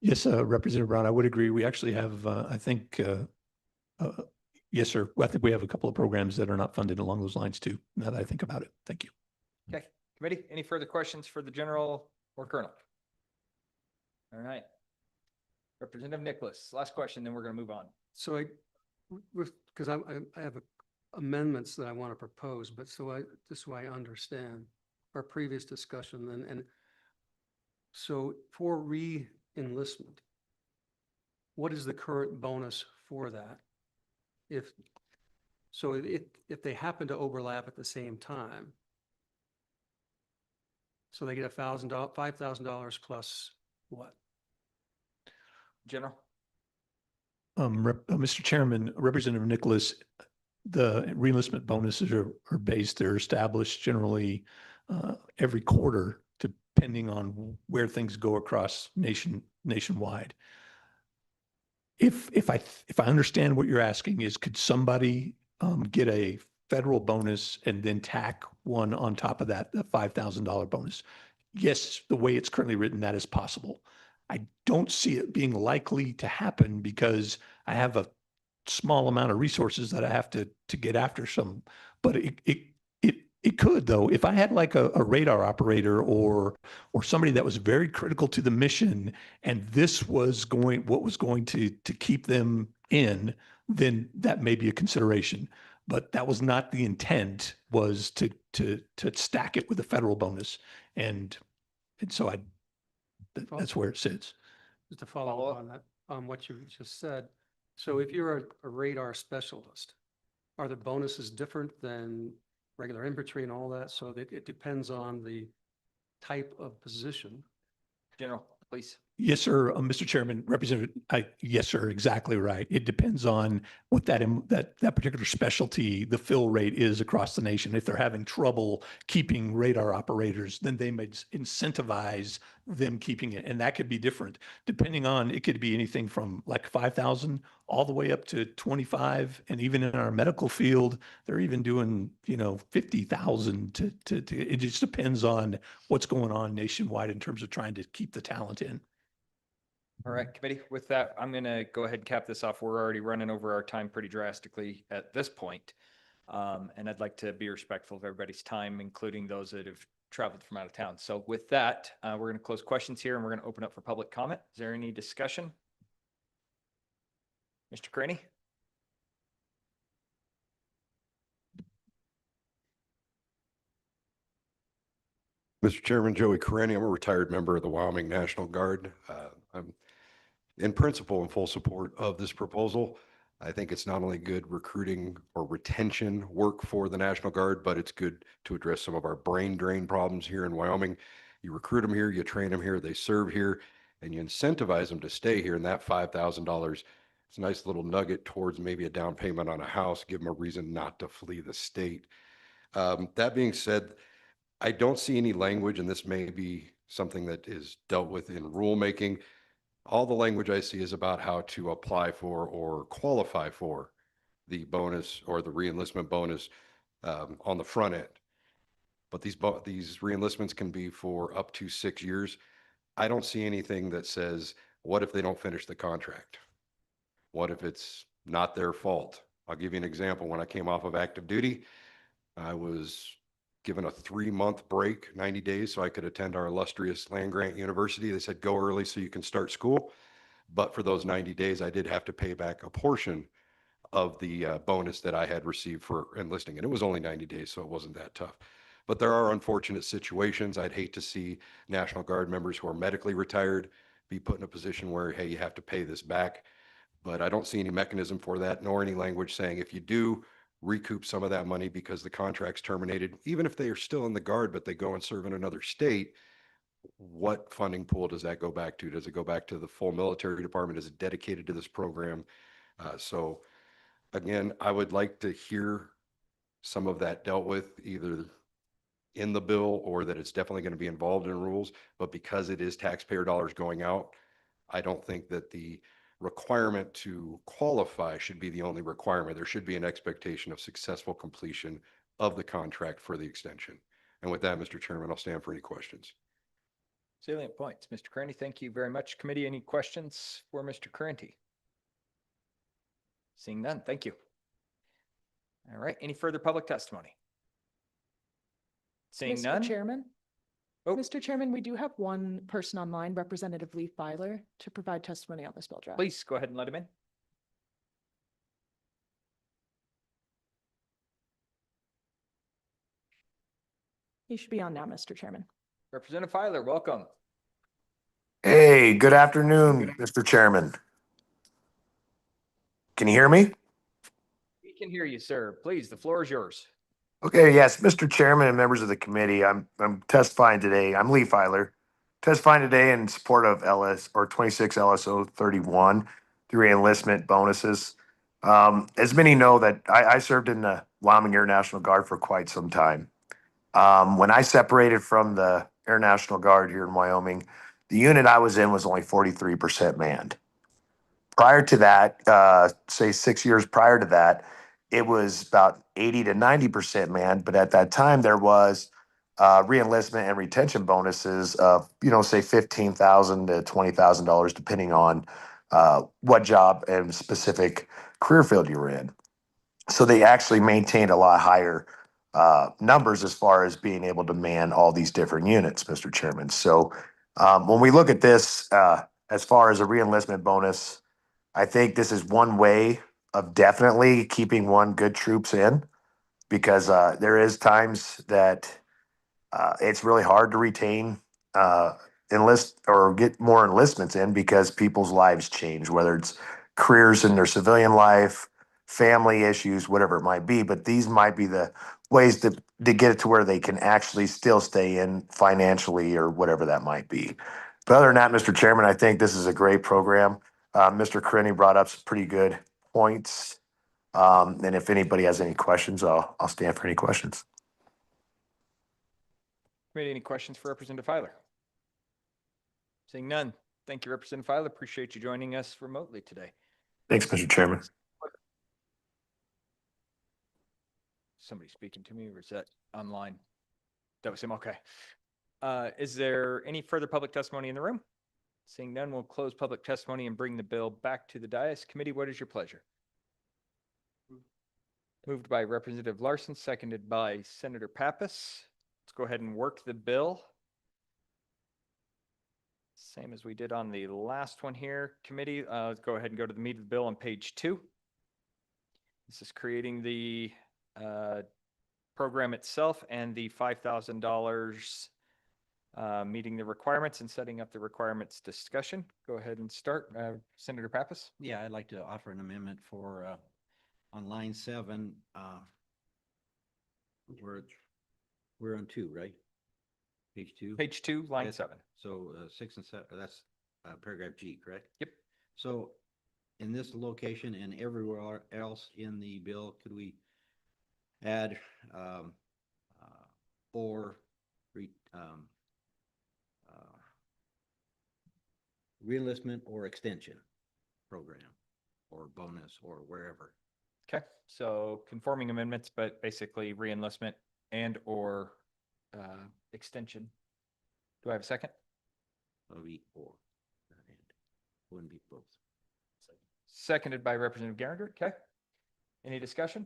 Yes, Representative Brown, I would agree. We actually have, I think, yes, sir. I think we have a couple of programs that are not funded along those lines too, now that I think about it. Thank you. Okay, committee, any further questions for the general or colonel? All right. Representative Nicholas, last question, then we're going to move on. So because I have amendments that I want to propose, but just so I understand our previous discussion and so for re-enlistment, what is the current bonus for that? If they happen to overlap at the same time, so they get $5,000 plus what? General? Mr. Chairman, Representative Nicholas, the reenlistment bonuses are based, they're established generally every quarter, depending on where things go across nationwide. If I understand what you're asking is, could somebody get a federal bonus and then tack one on top of that, the $5,000 bonus? Yes, the way it's currently written, that is possible. I don't see it being likely to happen because I have a small amount of resources that I have to get after some, but it could though. If I had like a radar operator or somebody that was very critical to the mission and this was what was going to keep them in, then that may be a consideration. But that was not the intent, was to stack it with a federal bonus. And so that's where it sits. Just to follow up on that, on what you just said. So if you're a radar specialist, are the bonuses different than regular infantry and all that? So that it depends on the type of position. General, please. Yes, sir. Mr. Chairman, Representative, yes, sir. Exactly right. It depends on what that particular specialty, the fill rate is across the nation. If they're having trouble keeping radar operators, then they may incentivize them keeping it. And that could be different depending on, it could be anything from like 5,000 all the way up to 25. And even in our medical field, they're even doing, 50,000 it just depends on what's going on nationwide in terms of trying to keep the talent in. All right, committee, with that, I'm going to go ahead and cap this off. We're already running over our time pretty drastically at this point. And I'd like to be respectful of everybody's time, including those that have traveled from out of town. So with that, we're going to close questions here and we're going to open up for public comment. Is there any discussion? Mr. Craney? Mr. Chairman, Joey Careni, I'm a retired member of the Wyoming National Guard. I'm in principle in full support of this proposal. I think it's not only good recruiting or retention work for the National Guard, but it's good to address some of our brain drain problems here in Wyoming. You recruit them here, you train them here, they serve here, and you incentivize them to stay here. And that $5,000 is a nice little nugget towards maybe a down payment on a house, give them a reason not to flee the state. That being said, I don't see any language, and this may be something that is dealt with in rulemaking. All the language I see is about how to apply for or qualify for the bonus or the reenlistment bonus on the front end. But these reenlistments can be for up to 6 years. I don't see anything that says, what if they don't finish the contract? What if it's not their fault? I'll give you an example. When I came off of active duty, I was given a 3-month break, 90 days, so I could attend our illustrious land grant university. They said, go early so you can start school. But for those 90 days, I did have to pay back a portion of the bonus that I had received for enlisting. And it was only 90 days, so it wasn't that tough. But there are unfortunate situations. I'd hate to see National Guard members who are medically retired be put in a position where, hey, you have to pay this back. But I don't see any mechanism for that, nor any language saying if you do recoup some of that money because the contract's terminated, even if they are still in the Guard, but they go and serve in another state, what funding pool does that go back to? Does it go back to the full military department? Is it dedicated to this program? So again, I would like to hear some of that dealt with either in the bill or that it's definitely going to be involved in rules. But because it is taxpayer dollars going out, I don't think that the requirement to qualify should be the only requirement. There should be an expectation of successful completion of the contract for the extension. And with that, Mr. Chairman, I'll stand for any questions. Salient points. Mr. Kearney, thank you very much. Committee, any questions for Mr. Kearney? Seeing none, thank you. All right, any further public testimony? Seeing Mr. none? Chairman? Oh. Mr. Chairman, we do have one person online, Representative Lee Filer, to provide testimony on this bill draft. Please go ahead and let him in. He should be on now, Mr. Chairman. Representative Filer, welcome. Hey, good afternoon, Mr. Chairman. Can you hear me? We can hear you, sir. Please, the floor is yours. Okay, yes, Mr. Chairman and members of the committee, I'm testifying today. I'm Lee Filer, testifying today in support of 26 LSO 31, the re-enlistment bonuses. As many know that I served in the Wyoming Air National Guard for quite some time. When I separated from the Air National Guard here in Wyoming, the unit I was in was only 43% manned. Prior to that, say 6 years prior to that, it was about 80 to 90% manned. But at that time, there was re-enlistment and retention bonuses of, say $15,000 to $20,000, depending on what job and specific career field you were in. So they actually maintained a lot higher numbers as far as being able to man all these different units, Mr. Chairman. So when we look at this, as far as a re-enlistment bonus, I think this is one way of definitely keeping good troops in, because there is times that it's really hard to retain, enlist or get more enlistments in because people's lives change, whether it's careers in their civilian life, family issues, whatever it might be. But these might be the ways to get it to where they can actually still stay in financially or whatever that might be. But other than that, Mr. Chairman, I think this is a great program. Mr. Kearney brought up some pretty good points. And if anybody has any questions, I'll stand for any questions. Committee, any questions for Representative Filer? Seeing none. Thank you, Representative Filer. Appreciate you joining us remotely today. Thanks, Mr. Chairman. Somebody speaking to me, or is that online? That was him. Okay. Is there any further public testimony in the room? Seeing none, we'll close public testimony and bring the bill back to the dais. Committee, what is your pleasure? Moved by Representative Larson, seconded by Senator Pappas. Let's go ahead and work the bill. Same as we did on the last one here. Committee, let's go ahead and go to the meat of the bill on page 2. This is creating the program itself and the $5,000 meeting the requirements and setting up the requirements discussion. Go ahead and start. Senator Pappas. Yeah, I'd like to offer an amendment for on line 7. We're on 2, right? Page 2. Page 2, line Yes. 7. So 6 and 7, that's paragraph G, correct? Yep. So in this location and everywhere else in the bill, could we add or re-enlistment or extension program or bonus or wherever? Okay, so conforming amendments, but basically re-enlistment and or extension. Do I have a second? It'll be or, not and. Wouldn't be both. Seconded by Representative Geringer. Okay. Any discussion?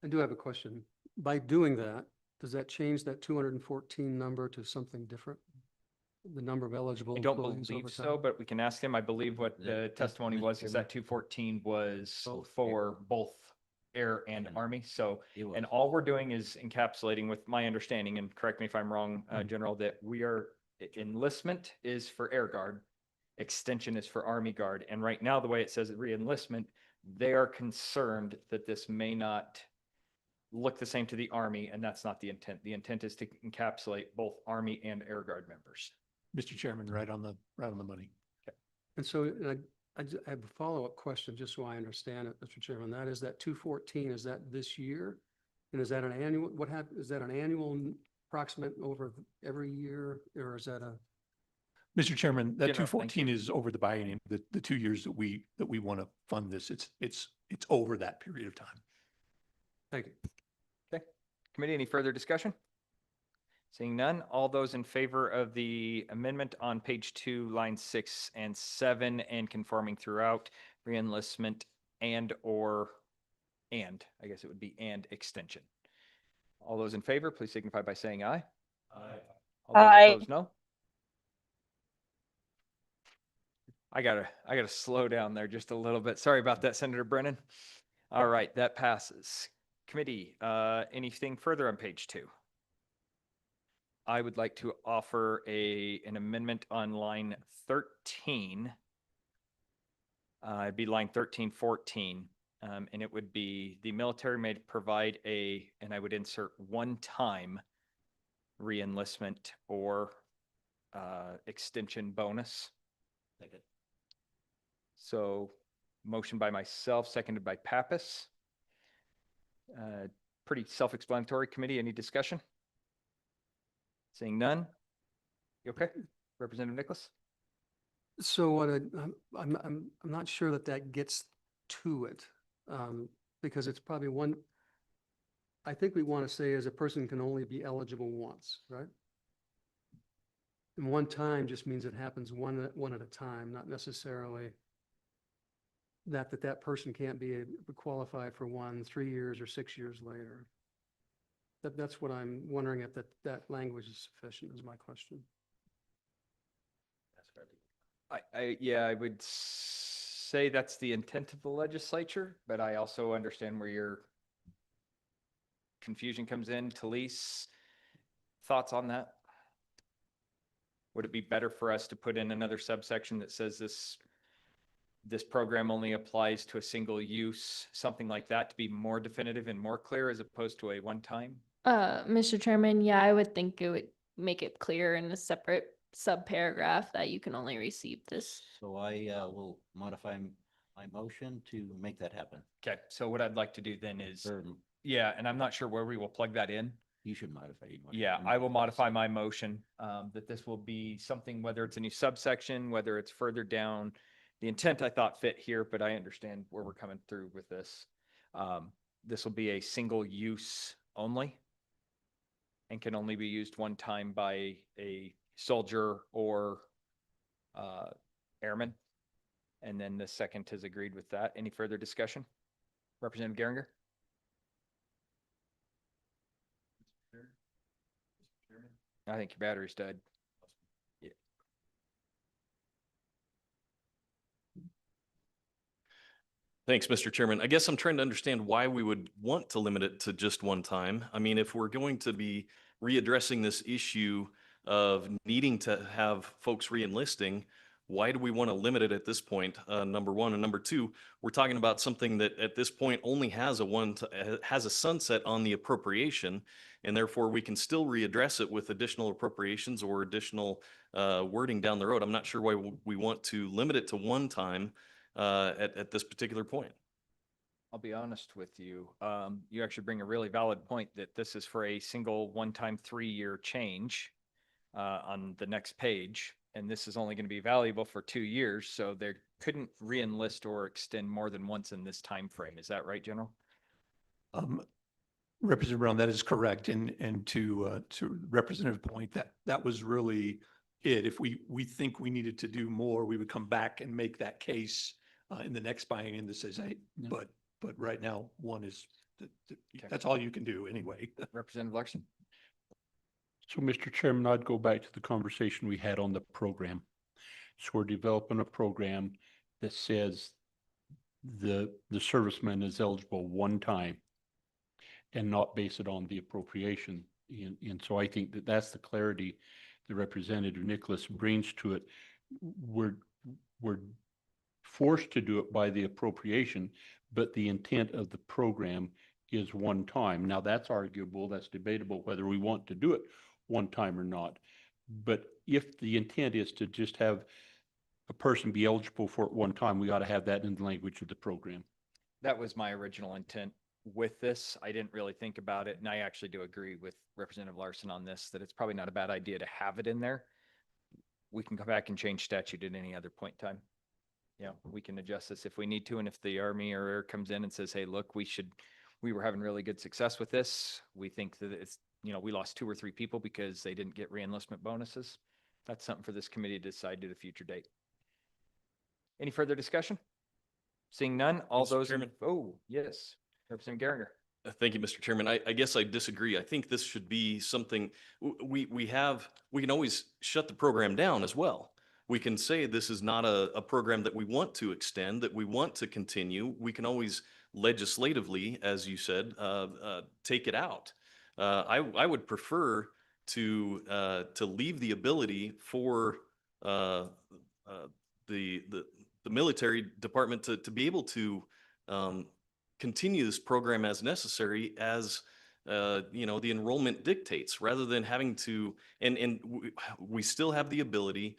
I do have a question. By doing that, does that change that 214 number to something different? the number of eligible I don't employees over believe so, time? but we can ask him. I believe what the testimony Mr. was is Chairman? that 214 was Both air. for both air and And army. So, It was. and all we're doing is encapsulating with my understanding, and correct me if I'm wrong, General, that we are, enlistment is for air guard, extension is for army guard. And right now, the way it says re-enlistment, they are concerned that this may not look the same to the army, and that's not the intent. The intent is to encapsulate both army and air guard members. Mr. Chairman, right on the money. And so I have a follow-up question, just so I understand it, Mr. Chairman. That is that 214, is that this year? And is that an annual, is that an annual approximate over every year, or is that a? Mr. Chairman, that General, thank 214 is over the biennium, the 2 years that we want to fund this. It's over that period of time. Thank you. Okay. Committee, any further discussion? Seeing none, all those in favor of the amendment on page 2, line 6 and 7, and conforming throughout, re-enlistment and I guess it would be and extension. All those in favor, please signify by saying aye. Aye. All those opposed, no. I gotta slow down there just a little bit. Sorry about that, Senator Brennan. All right, that passes. Committee, anything further on page 2? I would like to offer an amendment on line 13. It'd be line 1314. And it would be the military may provide and I would insert one-time re-enlistment or extension bonus. Second. So motion by myself, seconded by Pappas. Pretty self-explanatory. Committee, any discussion? Seeing none? You okay? Representative Nicholas? So what I'm not sure that gets to it, because it's probably one, I think we want to say is a person can only be eligible once, right? And one time just means it happens one at a time, not necessarily that person can't be qualified for 3 years or 6 years later. That's what I'm wondering, if that language is sufficient, is my question. I would say that's the intent of the legislature, but I also understand where your confusion comes in. Talise, thoughts on that? Would it be better for us to put in another subsection that says this program only applies to a single use, something like that, to be more definitive and more clear as opposed to a one-time? Mr. Chairman, yeah, I would think it would make it clear in a separate subparagraph that you can only receive this. So I will modify my motion to make that happen. Okay, so what I'd like to do then is, Or yeah, and I'm not sure where we will plug that in. you should modify your motion. Yeah, I will modify my motion, that this will be something, whether it's a new subsection, whether it's further down. The intent I thought fit here, but I understand where we're coming through with this. This will be a single use only and can only be used one time by a soldier or airman. And then the second has agreed with that. Any further discussion? Representative Geringer? I think your battery's dead. Yeah. Thanks, Mr. Chairman. I guess I'm trying to understand why we would want to limit it to just one time. I mean, if we're going to be readdressing this issue of needing to have folks re-enlisting, why do we want to limit it at this point? Number one. And number two, we're talking about something that at this point only has a sunset on the appropriation, and therefore we can still readdress it with additional appropriations or additional wording down the road. I'm not sure why we want to limit it to one time at this particular point. I'll be honest with you. You actually bring a really valid point that this is for a single one-time 3-year change on the next page. And this is only going to be valuable for 2 years. So they couldn't re-enlist or extend more than once in this time frame. Is that right, General? Representative Brown, that is correct. And to Representative point, that was really it. If we think we needed to do more, we would come back and make that case in the next biennium that says, hey, but right now one is, that's all you can do anyway. Representative Larson? So, Mr. Chairman, I'd go back to the conversation we had on the program. So we're developing a program that says the serviceman is eligible one time and not base it on the appropriation. And so I think that that's the clarity that Representative Nicholas brings to it. We're forced to do it by the appropriation, but the intent of the program is one time. Now, that's arguable, that's debatable whether we want to do it one time or not. But if the intent is to just have a person be eligible for it one time, we ought to have that in the language of the program. That was my original intent with this. I didn't really think about it. And I actually do agree with Representative Larson on this, that it's probably not a bad idea to have it in there. We can come back and change statute at any other point in time. Yeah, we can adjust this if we need to. And if the Army or Air comes in and says, hey, look, we were having really good success with this. We think that it's, we lost 2 or 3 people because they didn't get re-enlistment bonuses. That's something for this committee to decide at a future date. Any further discussion? Seeing none, all Mr. those. Chairman. Oh, yes. Representative Geringer. Thank you, Mr. Chairman. I guess I disagree. I think this should be something we can always shut the program down as well. We can say this is not a program that we want to extend, that we want to continue. We can always legislatively, as you said, take it out. I would prefer to leave the ability for the military department to be able to continue this program as necessary as the enrollment dictates, rather than having to, and we still have the ability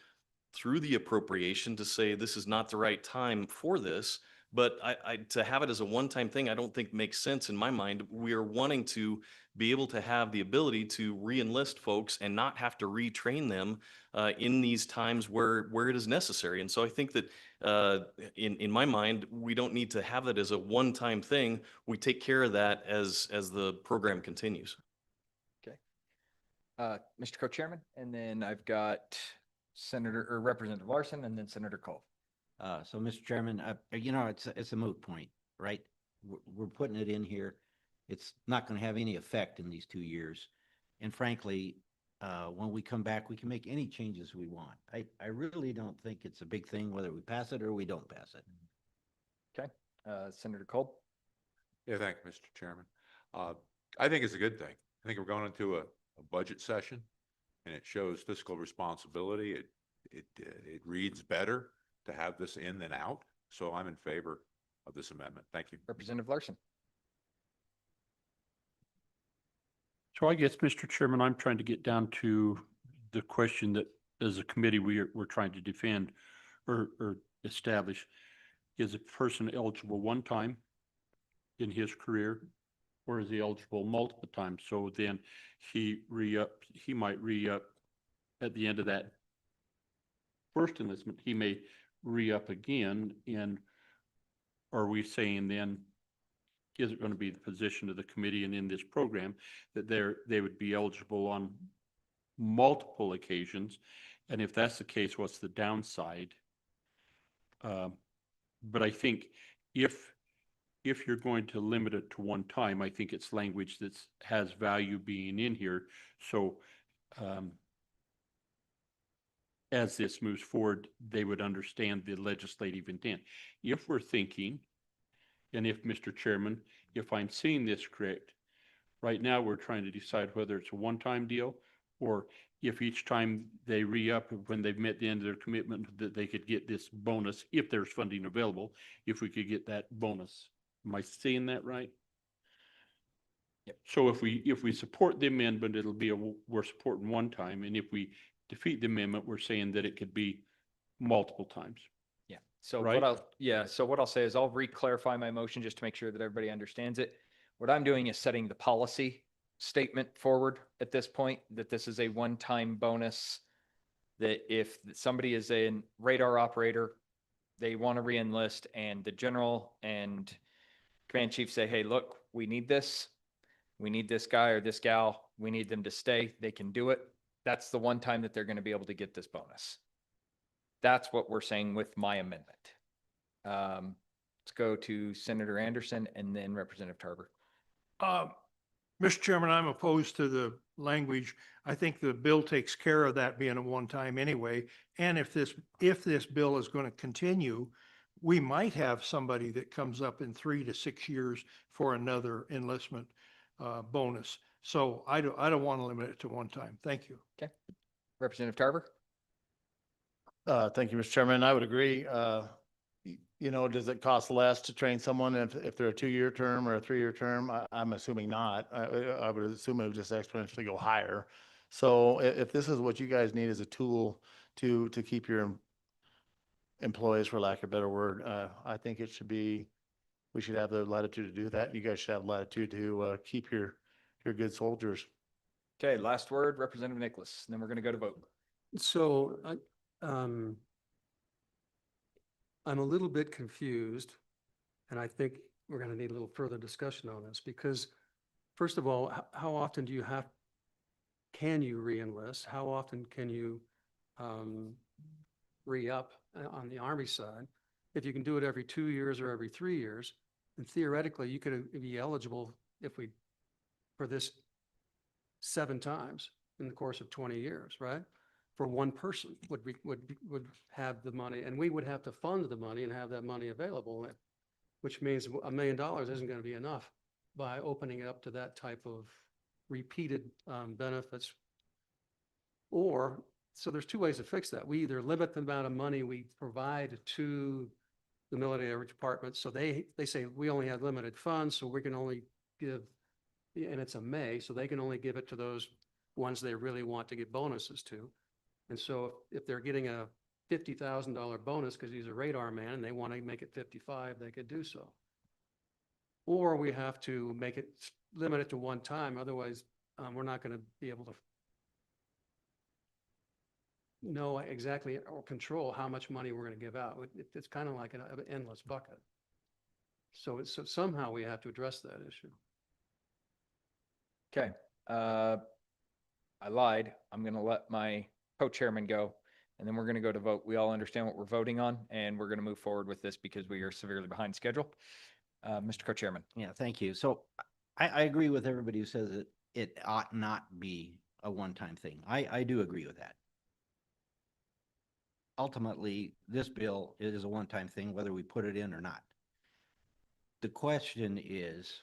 through the appropriation to say this is not the right time for this. But to have it as a one-time thing, I don't think makes sense in my mind. We are wanting to be able to have the ability to re-enlist folks and not have to retrain them in these times where it is necessary. And so I think that in my mind, we don't need to have it as a one-time thing. We take care of that as the program continues. Okay. Mr. Co-Chairman, and then I've got Senator or Representative Larson and then Senator Cole. So, Mr. Chairman, it's a moot point, right? We're putting it in here. It's not going to have any effect in these 2 years. And frankly, when we come back, we can make any changes we want. I really don't think it's a big thing whether we pass it or we don't pass it. Okay. Senator Cole. Yeah, thank you, Mr. Chairman. I think it's a good thing. I think we're going into a budget session and it shows fiscal responsibility. It reads better to have this in than out. So I'm in favor of this amendment. Thank you. Representative Larson. So I guess, Mr. Chairman, I'm trying to get down to the question that as a committee we're trying to defend or establish. Is a person eligible one time in his career, or is he eligible multiple times? So then he might re-up at the end of that first enlistment. He may re-up again. And are we saying then, is it going to be the position of the committee and in this program that they would be eligible on multiple occasions? And if that's the case, what's the downside? But I think if you're going to limit it to one time, I think it's language that has value being in here. So as this moves forward, they would understand the legislative intent. If we're thinking, and if, Mr. Chairman, if I'm seeing this correct, right now we're trying to decide whether it's a one-time deal or if each time they re-up when they've met the end of their commitment that they could get this bonus, if there's funding available, if we could get that bonus. Am I saying that right? Yep. So if we support the amendment, it'll be we're supporting one time. And if we defeat the amendment, we're saying that it could be multiple times. Yeah. So Right? what I'll say is I'll re-clarify my motion just to make sure that everybody understands it. What I'm doing is setting the policy statement forward at this point, that this is a one-time bonus, that if somebody is a radar operator, they want to re-enlist and the general and command chief say, hey, look, we need this guy or this gal, we need them to stay, they can do it. That's the one time that they're going to be able to get this bonus. That's what we're saying with my amendment. Let's go to Senator Anderson and then Representative Tarver. Mr. Chairman, I'm opposed to the language. I think the bill takes care of that being a one-time anyway. And if this bill is going to continue, we might have somebody that comes up in 3 to 6 years for another enlistment bonus. So I don't want to limit it to one time. Thank you. Okay. Representative Tarver? Thank you, Mr. Chairman. I would agree. You know, does it cost less to train someone if they're a 2-year term or a 3-year term? I'm assuming not. I would assume it would just exponentially go higher. So if this is what you guys need as a tool to keep your employees, for lack of a better word, I think it should be, we should have the latitude to do that. You guys should have latitude to keep your good soldiers. Okay, last word, Representative Nicholas, and then we're going to go to vote. So I'm a little bit confused, and I think we're going to need a little further discussion on this because, first of all, how often can you re-enlist? How often can you re-up on the Army side? If you can do it every 2 years or every 3 years, then theoretically you could be eligible for this 7 times in the course of 20 years, right? For one person would have the money, and we would have to fund the money and have that money available, which means $1 million isn't going to be enough by opening it up to that type of repeated benefits. So there's 2 ways to fix that. We either limit the amount of money we provide to the military department, so they say we only have limited funds, so we can only give, and it's a May, so they can only give it to those ones they really want to give bonuses to. And so if they're getting a $50,000 bonus because he's a radar man and they want to make it 55, they could do so. Or we have to limit it to one time. Otherwise, we're not going to be able to know exactly or control how much money we're going to give out. It's kind of like an endless bucket. So somehow we have to address that issue. Okay. I lied. I'm going to let my co-chairman go, and then we're going to go to vote. We all understand what we're voting on, and we're going to move forward with this because we are severely behind schedule. Mr. Co-chairman. Yeah, thank you. So I agree with everybody who says that it ought not be a one-time thing. I do agree with that. Ultimately, this bill is a one-time thing, whether we put it in or not. The question is,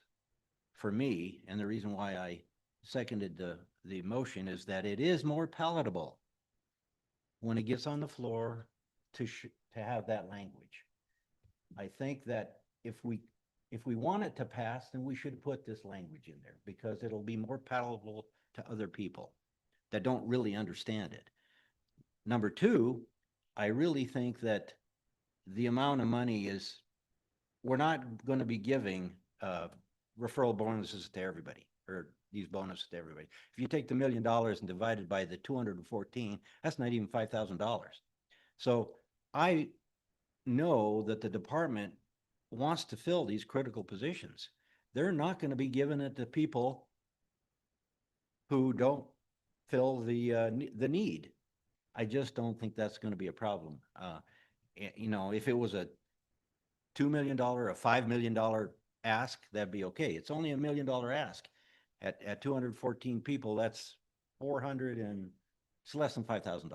for me, and the reason why I seconded the motion is that it is more palatable when it gets on the floor to have that language. I think that if we want it to pass, then we should put this language in there because it'll be more palatable to other people that don't really understand it. Number 2, I really think that the amount of money we're not going to be giving referral bonuses to everybody, or these bonuses to everybody. If you take the $1 million and divide it by the 214, that's not even $5,000. So I know that the department wants to fill these critical positions. They're not going to be giving it to people who don't fill the need. I just don't think that's going to be a problem. You know, if it was a $2 million, a $5 million ask, that'd be okay. It's only $1 million ask. At 214 people, that's 400 and it's less than $5,000.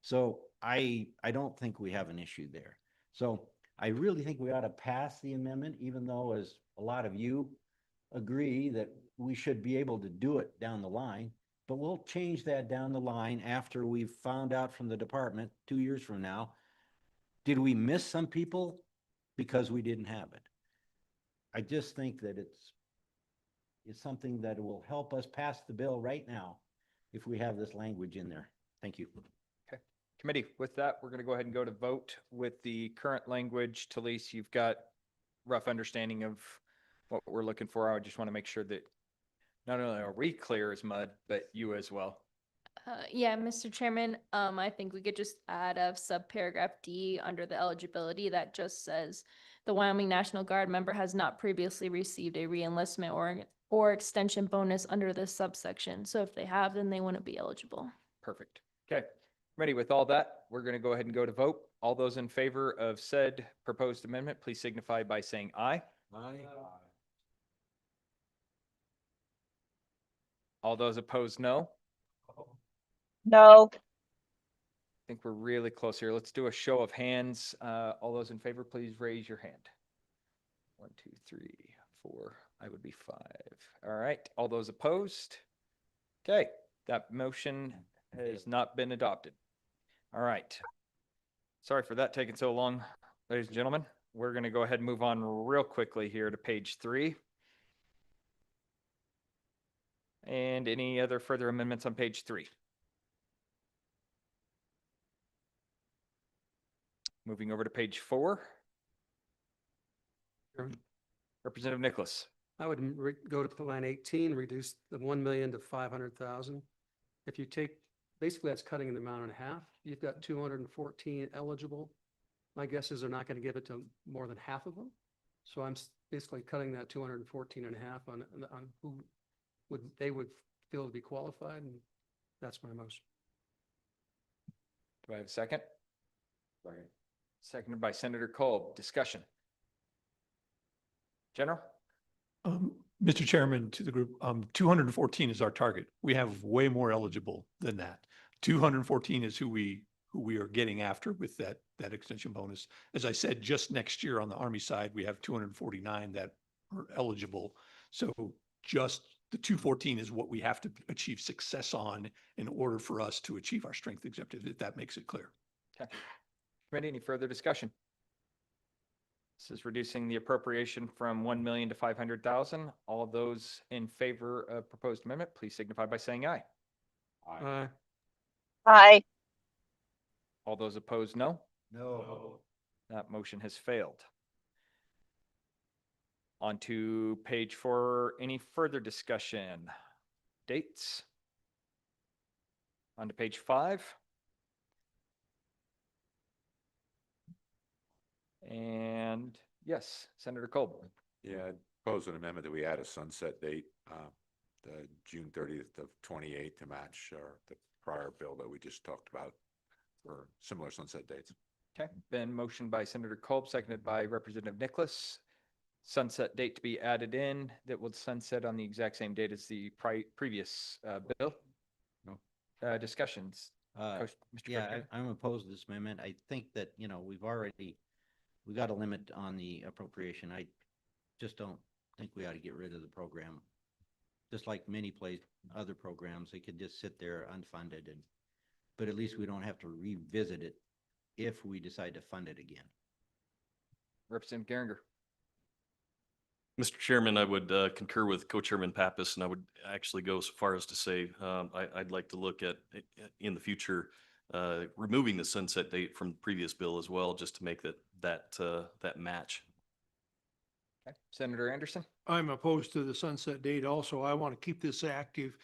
So I don't think we have an issue there. So I really think we ought to pass the amendment, even though, as a lot of you agree, that we should be able to do it down the line. But we'll change that down the line after we've found out from the department 2 years from now. Did we miss some people because we didn't have it? I just think that it's something that will help us pass the bill right now if we have this language in there. Thank you. Okay. Committee, with that, we're going to go ahead and go to vote with the current language. Talise, you've got rough understanding of what we're looking for. I just want to make sure that not only are we clear as mud, but you as well. Yeah, Mr. Chairman, I think we could just add a subparagraph D under the eligibility that just says the Wyoming National Guard member has not previously received a re-enlistment or extension bonus under this subsection. So if they have, then they wouldn't be eligible. Perfect. Okay. Ready with all that, we're going to go ahead and go to vote. All those in favor of said proposed amendment, please signify by saying aye. Aye. All those opposed, no. No. I think we're really close here. Let's do a show of hands. All those in favor, please raise your hand. 1, 2, 3, 4. I would be 5. All right. All those opposed? Okay, that motion has not been adopted. All right. Sorry for that taking so long, ladies and gentlemen. We're going to go ahead and move on real quickly here to page 3. And any other further amendments on page 3? Moving over to page 4. Representative Nicholas. I would go to line 18, reduce the 1 million to 500,000. If you take, basically that's cutting the amount in half. You've got 214 eligible. My guess is they're not going to give it to more than half of them. So I'm basically cutting that 214 and a half on who they would feel to be qualified, and that's my motion. Do I have a second? Second. Seconded by Senator Kolb. Discussion. General? Mr. Chairman, to the group, 214 is our target. We have way more eligible than that. 214 is who we are getting after with that extension bonus. As I said, just next year on the Army side, we have 249 that are eligible. So just the 214 is what we have to achieve success on in order for us to achieve our strength exempted, if that makes it clear. Okay. Committee, any further discussion? This is reducing the appropriation from 1 million to 500,000. All those in favor of proposed amendment, please signify by saying aye. Aye. Aye. All those opposed, no. No. That motion has failed. On to page 4. Any further discussion? Dates? On to page 5. And yes, Senator Kolb. Yeah, I'd propose an amendment that we add a sunset date, the June 30th of 28 to match the prior bill that we just talked about for similar sunset dates. Okay, been motioned by Senator Kolb, seconded by Representative Nicholas. Sunset date to be added in that would sunset on the exact same date as the previous bill. No. Discussions. Mr. Yeah, President. I'm opposed to this amendment. I think that, we got a limit on the appropriation. I just don't think we ought to get rid of the program. Just like many other programs, they could just sit there unfunded, but at least we don't have to revisit it if we decide to fund it again. Representative Geringer. Mr. Chairman, I would concur with Co-Chairman Pappas, and I would actually go so far as to say I'd like to look at, in the future, removing the sunset date from the previous bill as well, just to make that match. Okay. Senator Anderson. I'm opposed to the sunset date also. I want to keep this active.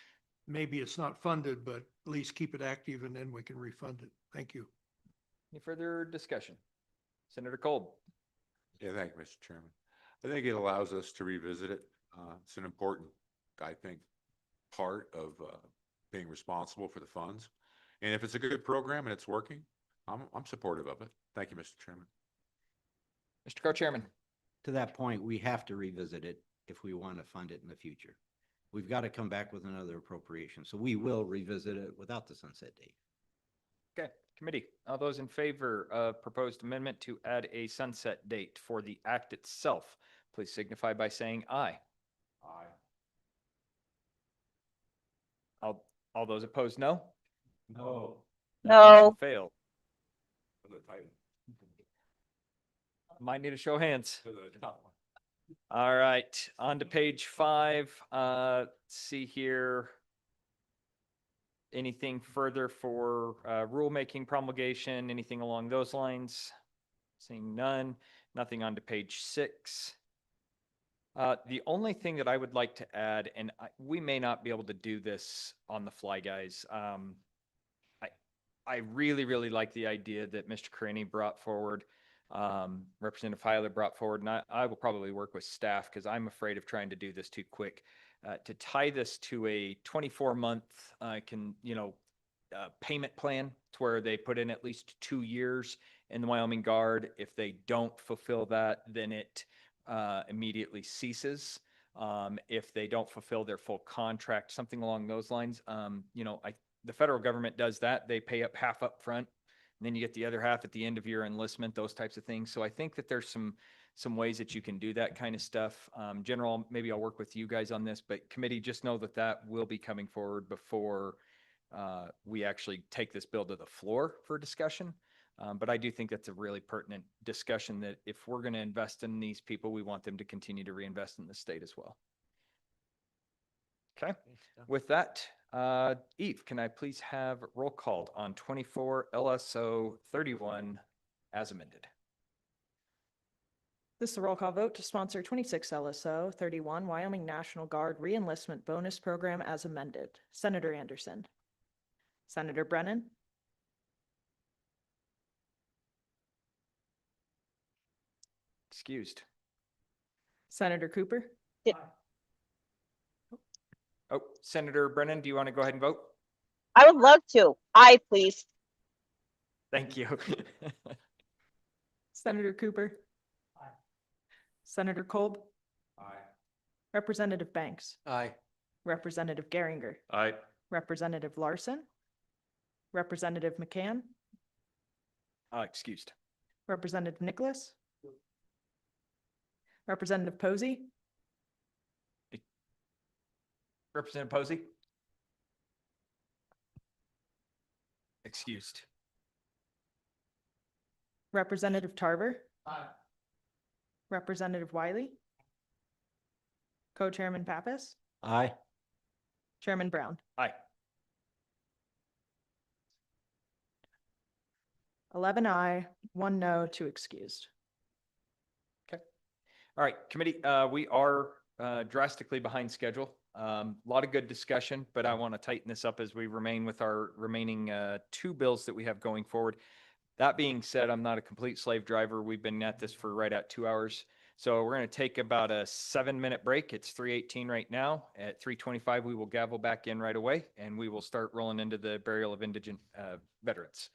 Maybe it's not funded, but at least keep it active and then we can refund it. Thank you. Any further discussion? Senator Kolb. Yeah, thank you, Mr. Chairman. I think it allows us to revisit it. It's an important, I think, part of being responsible for the funds. And if it's a good program and it's working, I'm supportive of it. Thank you, Mr. Chairman. Mr. Co-Chairman. To that point, we have to revisit it if we want to fund it in the future. We've got to come back with another appropriation. So we will revisit it without the sunset date. Okay, committee, all those in favor of proposed amendment to add a sunset date for the act itself, please signify by saying aye. Aye. All those opposed, no? No. That motion No. failed. Might need a show of hands. All right, on to page 5. See here. Anything further for rulemaking promulgation, anything along those lines? Seeing none, nothing on to page 6. The only thing that I would like to add, and we may not be able to do this on the fly, guys. I really, really like the idea that Mr. Carini brought forward, Representative Heiler brought forward, and I will probably work with staff because I'm afraid of trying to do this too quick. To tie this to a 24-month payment plan to where they put in at least 2 years in the Wyoming Guard. If they don't fulfill that, then it immediately ceases. if they don't fulfill their full contract, something along those lines. The federal government does that. They pay up half up front, and then you get the other half at the end of your enlistment, those types of things. So I think that there's some ways that you can do that kind of stuff. General, maybe I'll work with you guys on this, but committee, just know that that will be coming forward before we actually take this bill to the floor for discussion. But I do think that's a really pertinent discussion, that if we're going to invest in these people, we want them to continue to reinvest in the state as well. Okay. With that, Eve, can I please have roll called on 24 LSO 31 as amended? This is a roll call vote to sponsor 26 LSO 31 Wyoming National Guard Re-enlistment Bonus Program as amended. Senator Anderson. Senator Brennan. Excused. Senator Cooper. Oh, Senator Brennan, do you want to go ahead and vote? I would love to. Aye, please. Thank you. Senator Cooper. Senator Kolb. Representative Banks. Aye. Representative Geringer. Aye. Representative Larson. Representative McCann. Excused. Representative Nicholas. Representative Posey. Representative Posey? Excused. Representative Tarver. Representative Wiley. Co-Chairman Pappas. Aye. Chairman Brown. Aye. 11 aye, 1 no, 2 excused. Okay. All right, committee, we are drastically behind schedule. A lot of good discussion, but I want to tighten this up as we remain with our remaining 2 bills that we have going forward. That being said, I'm not a complete slave driver. We've been at this for right at 2 hours. So we're going to take about a 7-minute break. It's 3:18 right now. At 3:25, we will gavel back in right away, and we will start rolling into the burial of indigent veterans.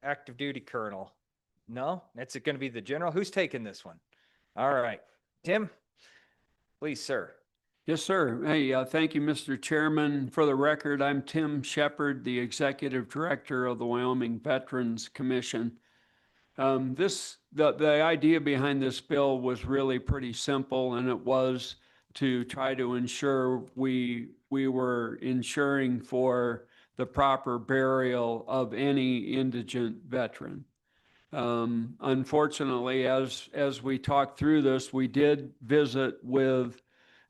active duty colonel? No, it's going to be the general. Who's taking this one? All right, Tim, please, sir. Yes, sir. Hey, thank you, Mr. Chairman. For the record, I'm Tim Shepard, the Executive Director of the Wyoming Veterans Commission. The idea behind this bill was really pretty simple, and it was to try to ensure we were ensuring for the proper burial of any indigent veteran. Unfortunately, as we talked through this, we did visit with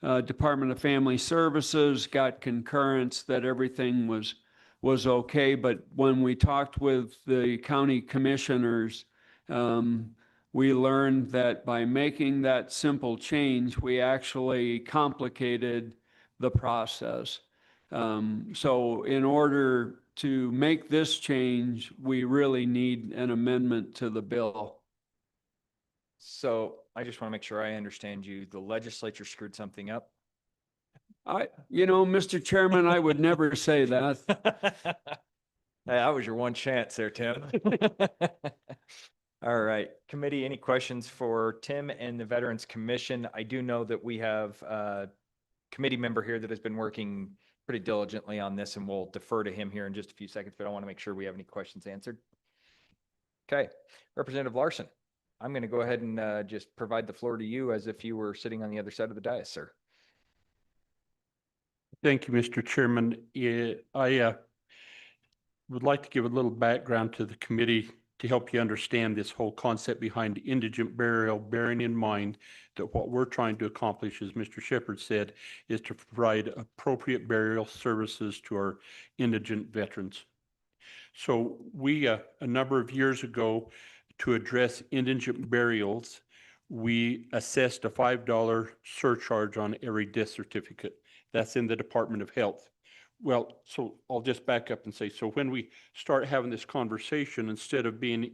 Department of Family Services, got concurrence that everything was okay. But when we talked with the county commissioners, we learned that by making that simple change, we actually complicated the process. So in order to make this change, we really need an amendment to the bill. So I just want to make sure I understand you. The legislature screwed something up. Mr. Chairman, I would never say that. Hey, that was your one chance there, Tim. All right, committee, any questions for Tim and the Veterans Commission? I do know that we have a committee member here that has been working pretty diligently on this, and we'll defer to him here in just a few seconds, but I want to make sure we have any questions answered. Okay, Representative Larson, I'm going to go ahead and just provide the floor to you as if you were sitting on the other side of the dais, sir. Thank you, Mr. Chairman. I would like to give a little background to the committee to help you understand this whole concept behind indigent burial, bearing in mind that what we're trying to accomplish, as Mr. Shepard said, is to provide appropriate burial services to our indigent veterans. So we, a number of years ago, to address indigent burials, we assessed a $5 surcharge on every death certificate. That's in the Department of Health. Well, so I'll just back up and say, so when we start having this conversation, instead of being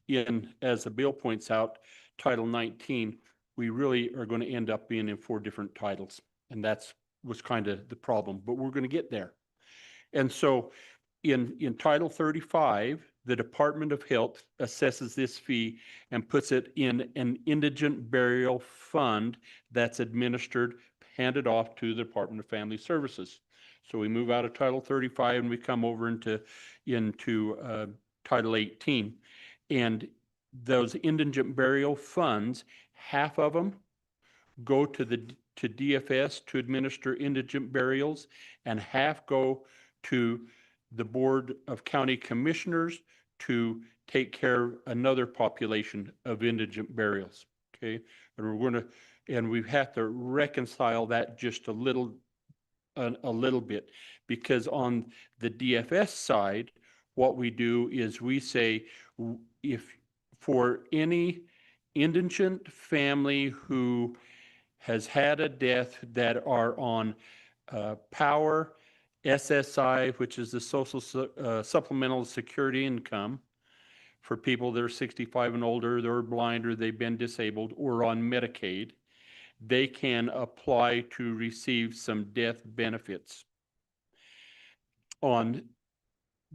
in, as the bill points out, Title 19, we really are going to end up being in 4 different titles. And that's was kind of the problem, but we're going to get there. And so in Title 35, the Department of Health assesses this fee and puts it in an indigent burial fund that's administered, handed off to the Department of Family Services. So we move out of Title 35 and we come over into Title 18. And those indigent burial funds, half of them go to DFS to administer indigent burials, and half go to the Board of County Commissioners to take care of another population of indigent burials. Okay, and we have to reconcile that just a little bit, because on the DFS side, what we do is we say, if for any indigent family who has had a death that are on POWER, SSI, which is the Social Supplemental Security Income for people that are 65 and older, they're blind or they've been disabled, or on Medicaid, they can apply to receive some death benefits. On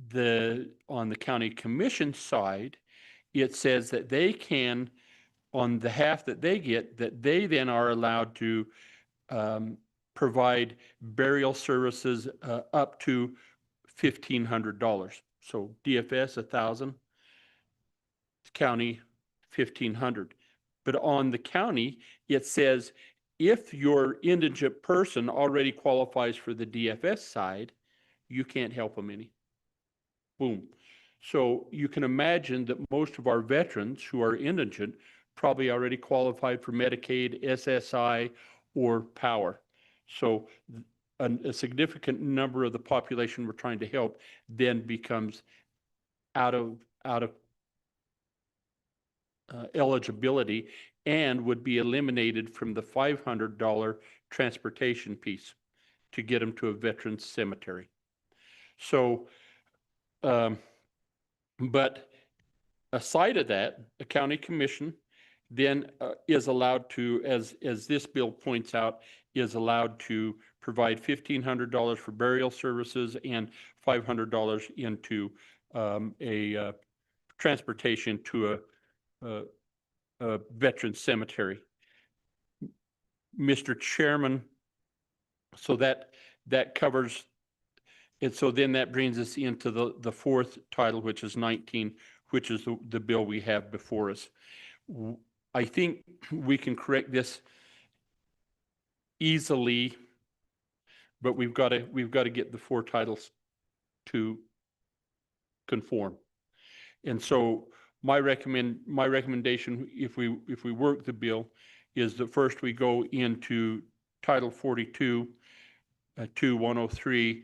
the county commission side, it says that they can, on the half that they get, that they then are allowed to provide burial services up to $1,500. So DFS $1,000, county $1,500. But on the county, it says if your indigent person already qualifies for the DFS side, you can't help them any. Boom. So you can imagine that most of our veterans who are indigent probably already qualified for Medicaid, SSI, or POWER. So a significant number of the population we're trying to help then becomes out of eligibility and would be eliminated from the $500 transportation piece to get them to a veterans cemetery. So, but aside of that, the county commission then is allowed to, as this bill points out, is allowed to provide $1,500 for burial services and $500 into a transportation to a veteran cemetery. Mr. Chairman, so that covers, and so then that brings us into the fourth title, which is 19, which is the bill we have before us. I think we can correct this easily, but we've got to get the four titles to conform. And so my recommendation, if we work the bill, is that first we go into Title 42 to 103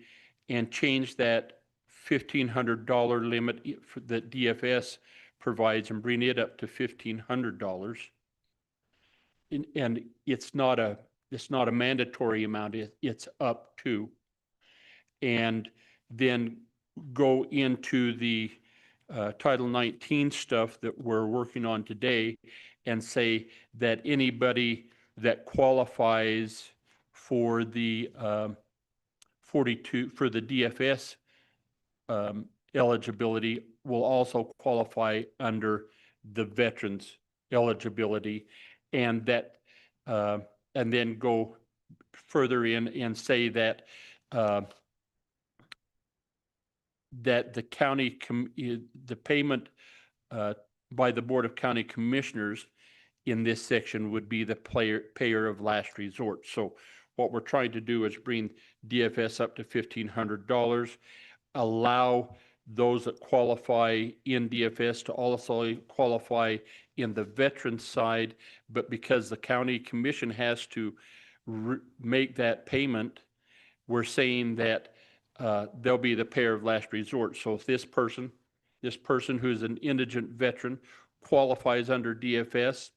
and change that $1,500 limit that DFS provides and bring it up to $1,500. And it's not a mandatory amount, it's up to. And then go into the Title 19 stuff that we're working on today and say that anybody that qualifies for the 42, for the DFS eligibility will also qualify under the veterans eligibility, and that and then go further in and say that that the county the payment by the Board of County Commissioners in this section would be the payer of last resort. So what we're trying to do is bring DFS up to $1,500, allow those that qualify in DFS to also qualify in the veteran side, but because the county commission has to make that payment, we're saying that they'll be the payer of last resort. So if this person who's an indigent veteran qualifies under DFS,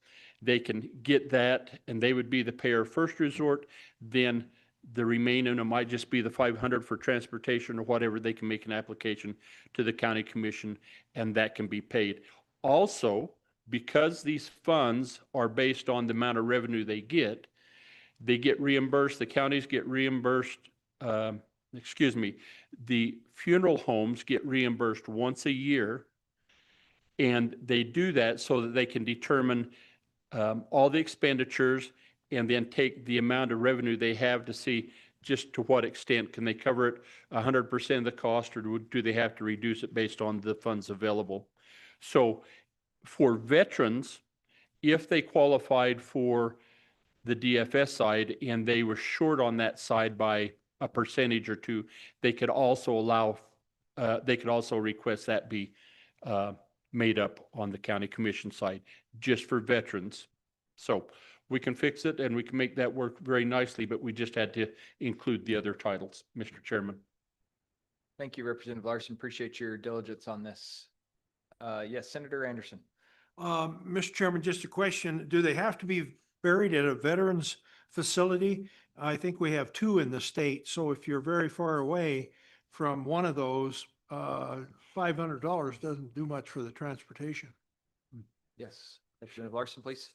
they can get that and they would be the payer of first resort. Then the remaining, it might just be the $500 for transportation or whatever. They can make an application to the county commission and that can be paid. Also, because these funds are based on the amount of revenue they get reimbursed, the counties get reimbursed, the funeral homes get reimbursed once a year. And they do that so that they can determine all the expenditures and then take the amount of revenue they have to see just to what extent can they cover it 100% of the cost, or do they have to reduce it based on the funds available. So for veterans, if they qualified for the DFS side and they were short on that side by a percentage or two, they could also request that be made up on the county commission side just for veterans. So we can fix it and we can make that work very nicely, but we just had to include the other titles, Mr. Chairman. Thank you, Representative Larson. Appreciate your diligence on this. Yes, Senator Anderson. Mr. Chairman, just a question. Do they have to be buried at a veterans facility? I think we have two in the state. So if you're very far away from one of those, $500 doesn't do much for the transportation. Yes, Representative Larson, please.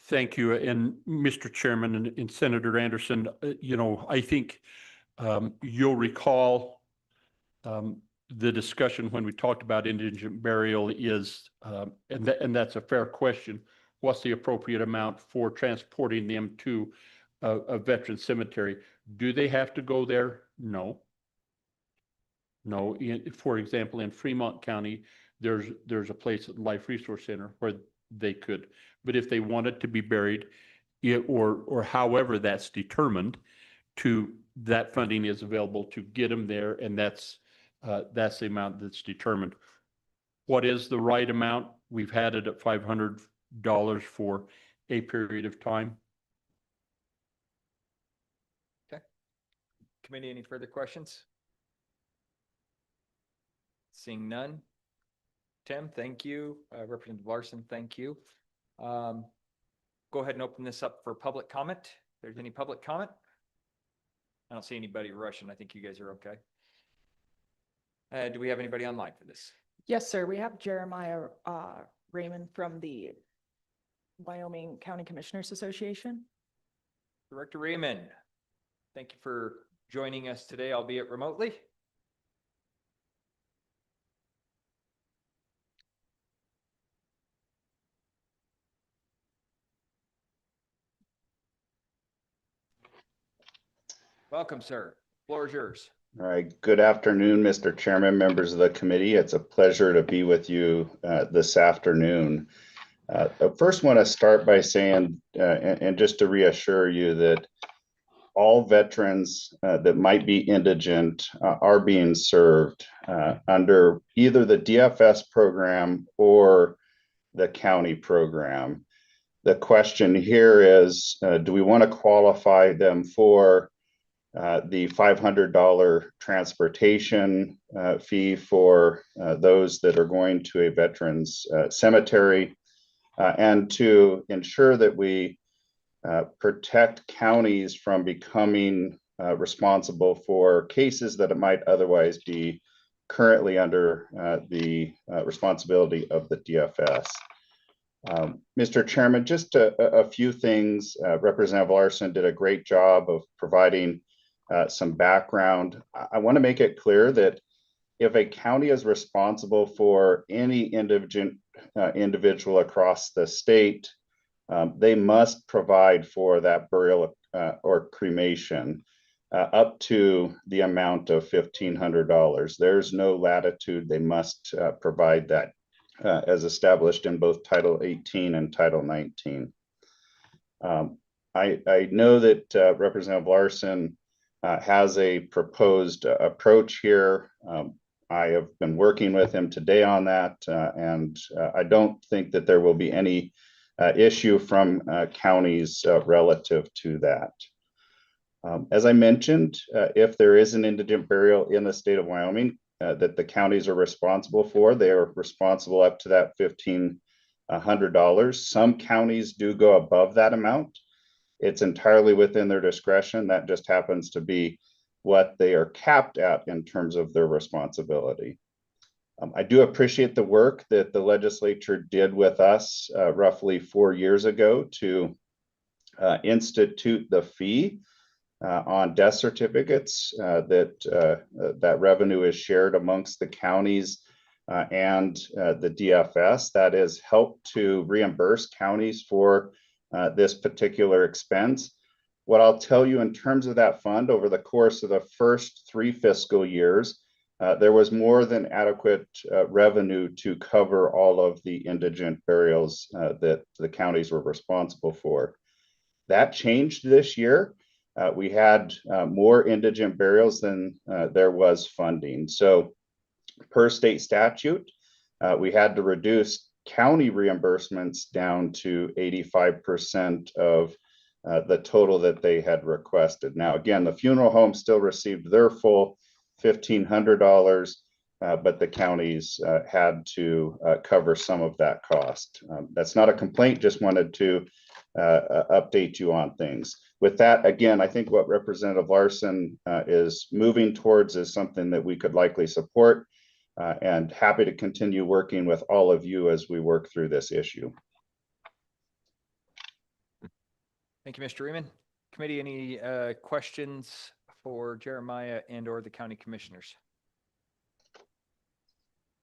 Thank you. And Mr. Chairman and Senator Anderson, I think you'll recall the discussion when we talked about indigent burial is, and that's a fair question, what's the appropriate amount for transporting them to a veteran cemetery? Do they have to go there? No. No. For example, in Fremont County, there's a place at Life Resource Center where they could, but if they wanted to be buried, or however that's determined, that funding is available to get them there, and that's the amount that's determined. What is the right amount? We've had it at $500 for a period of time. Okay. Committee, any further questions? Seeing none. Tim, thank you. Representative Larson, thank you. Go ahead and open this up for public comment. If there's any public comment. I don't see anybody rushing. I think you guys are okay. Do we have anybody online for this? Yes, sir. We have Jeremiah Raymond from the Wyoming County Commissioners Association. Director Raymond, thank you for joining us today, albeit remotely. Welcome, sir. Floor is yours. All right. Good afternoon, Mr. Chairman, members of the committee. It's a pleasure to be with you this afternoon. I first want to start by saying, and just to reassure you that all veterans that might be indigent are being served under either the DFS program or the county program. The question here is, do we want to qualify them for the $500 transportation fee for those that are going to a veterans cemetery, and to ensure that we protect counties from becoming responsible for cases that it might otherwise be currently under the responsibility of the DFS. Mr. Chairman, just a few things. Representative Larson did a great job of providing some background. I want to make it clear that if a county is responsible for any indigent individual across the state, they must provide for that burial or cremation up to the amount of $1,500. There's no latitude. They must provide that as established in both Title 18 and Title 19. I know that Representative Larson has a proposed approach here. I have been working with him today on that, and I don't think that there will be any issue from counties relative to that. As I mentioned, if there is an indigent burial in the state of Wyoming that the counties are responsible for, they are responsible up to that $1,500. Some counties do go above that amount. It's entirely within their discretion. That just happens to be what they are capped at in terms of their responsibility. I do appreciate the work that the legislature did with us roughly 4 years ago to institute the fee on death certificates, that revenue is shared amongst the counties and the DFS. That has helped to reimburse counties for this particular expense. What I'll tell you in terms of that fund, over the course of the first 3 fiscal years, there was more than adequate revenue to cover all of the indigent burials that the counties were responsible for. That changed this year. We had more indigent burials than there was funding. So per state statute, we had to reduce county reimbursements down to 85% of the total that they had requested. Now, again, the funeral home still received their full $1,500, but the counties had to cover some of that cost. That's not a complaint, just wanted to update you on things. With that, again, I think what Representative Larson is moving towards is something that we could likely support, and happy to continue working with all of you as we work through this issue. Thank you, Mr. Reeman. Committee, any questions for Jeremiah and or the county commissioners?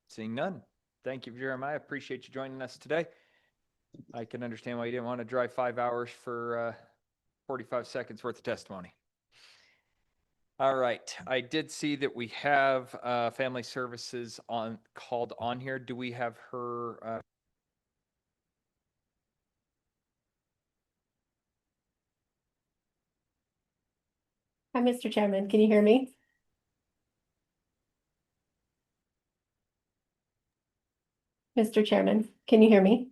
Seeing none. Thank you, Jeremiah. Appreciate you joining us today. I can understand why you didn't want to drive 5 hours for 45 seconds worth of testimony. All right. I did see that we have Family Services called on here. Do we have her? Hi, Mr. Chairman. Can you hear me? Mr. Chairman, can you hear me?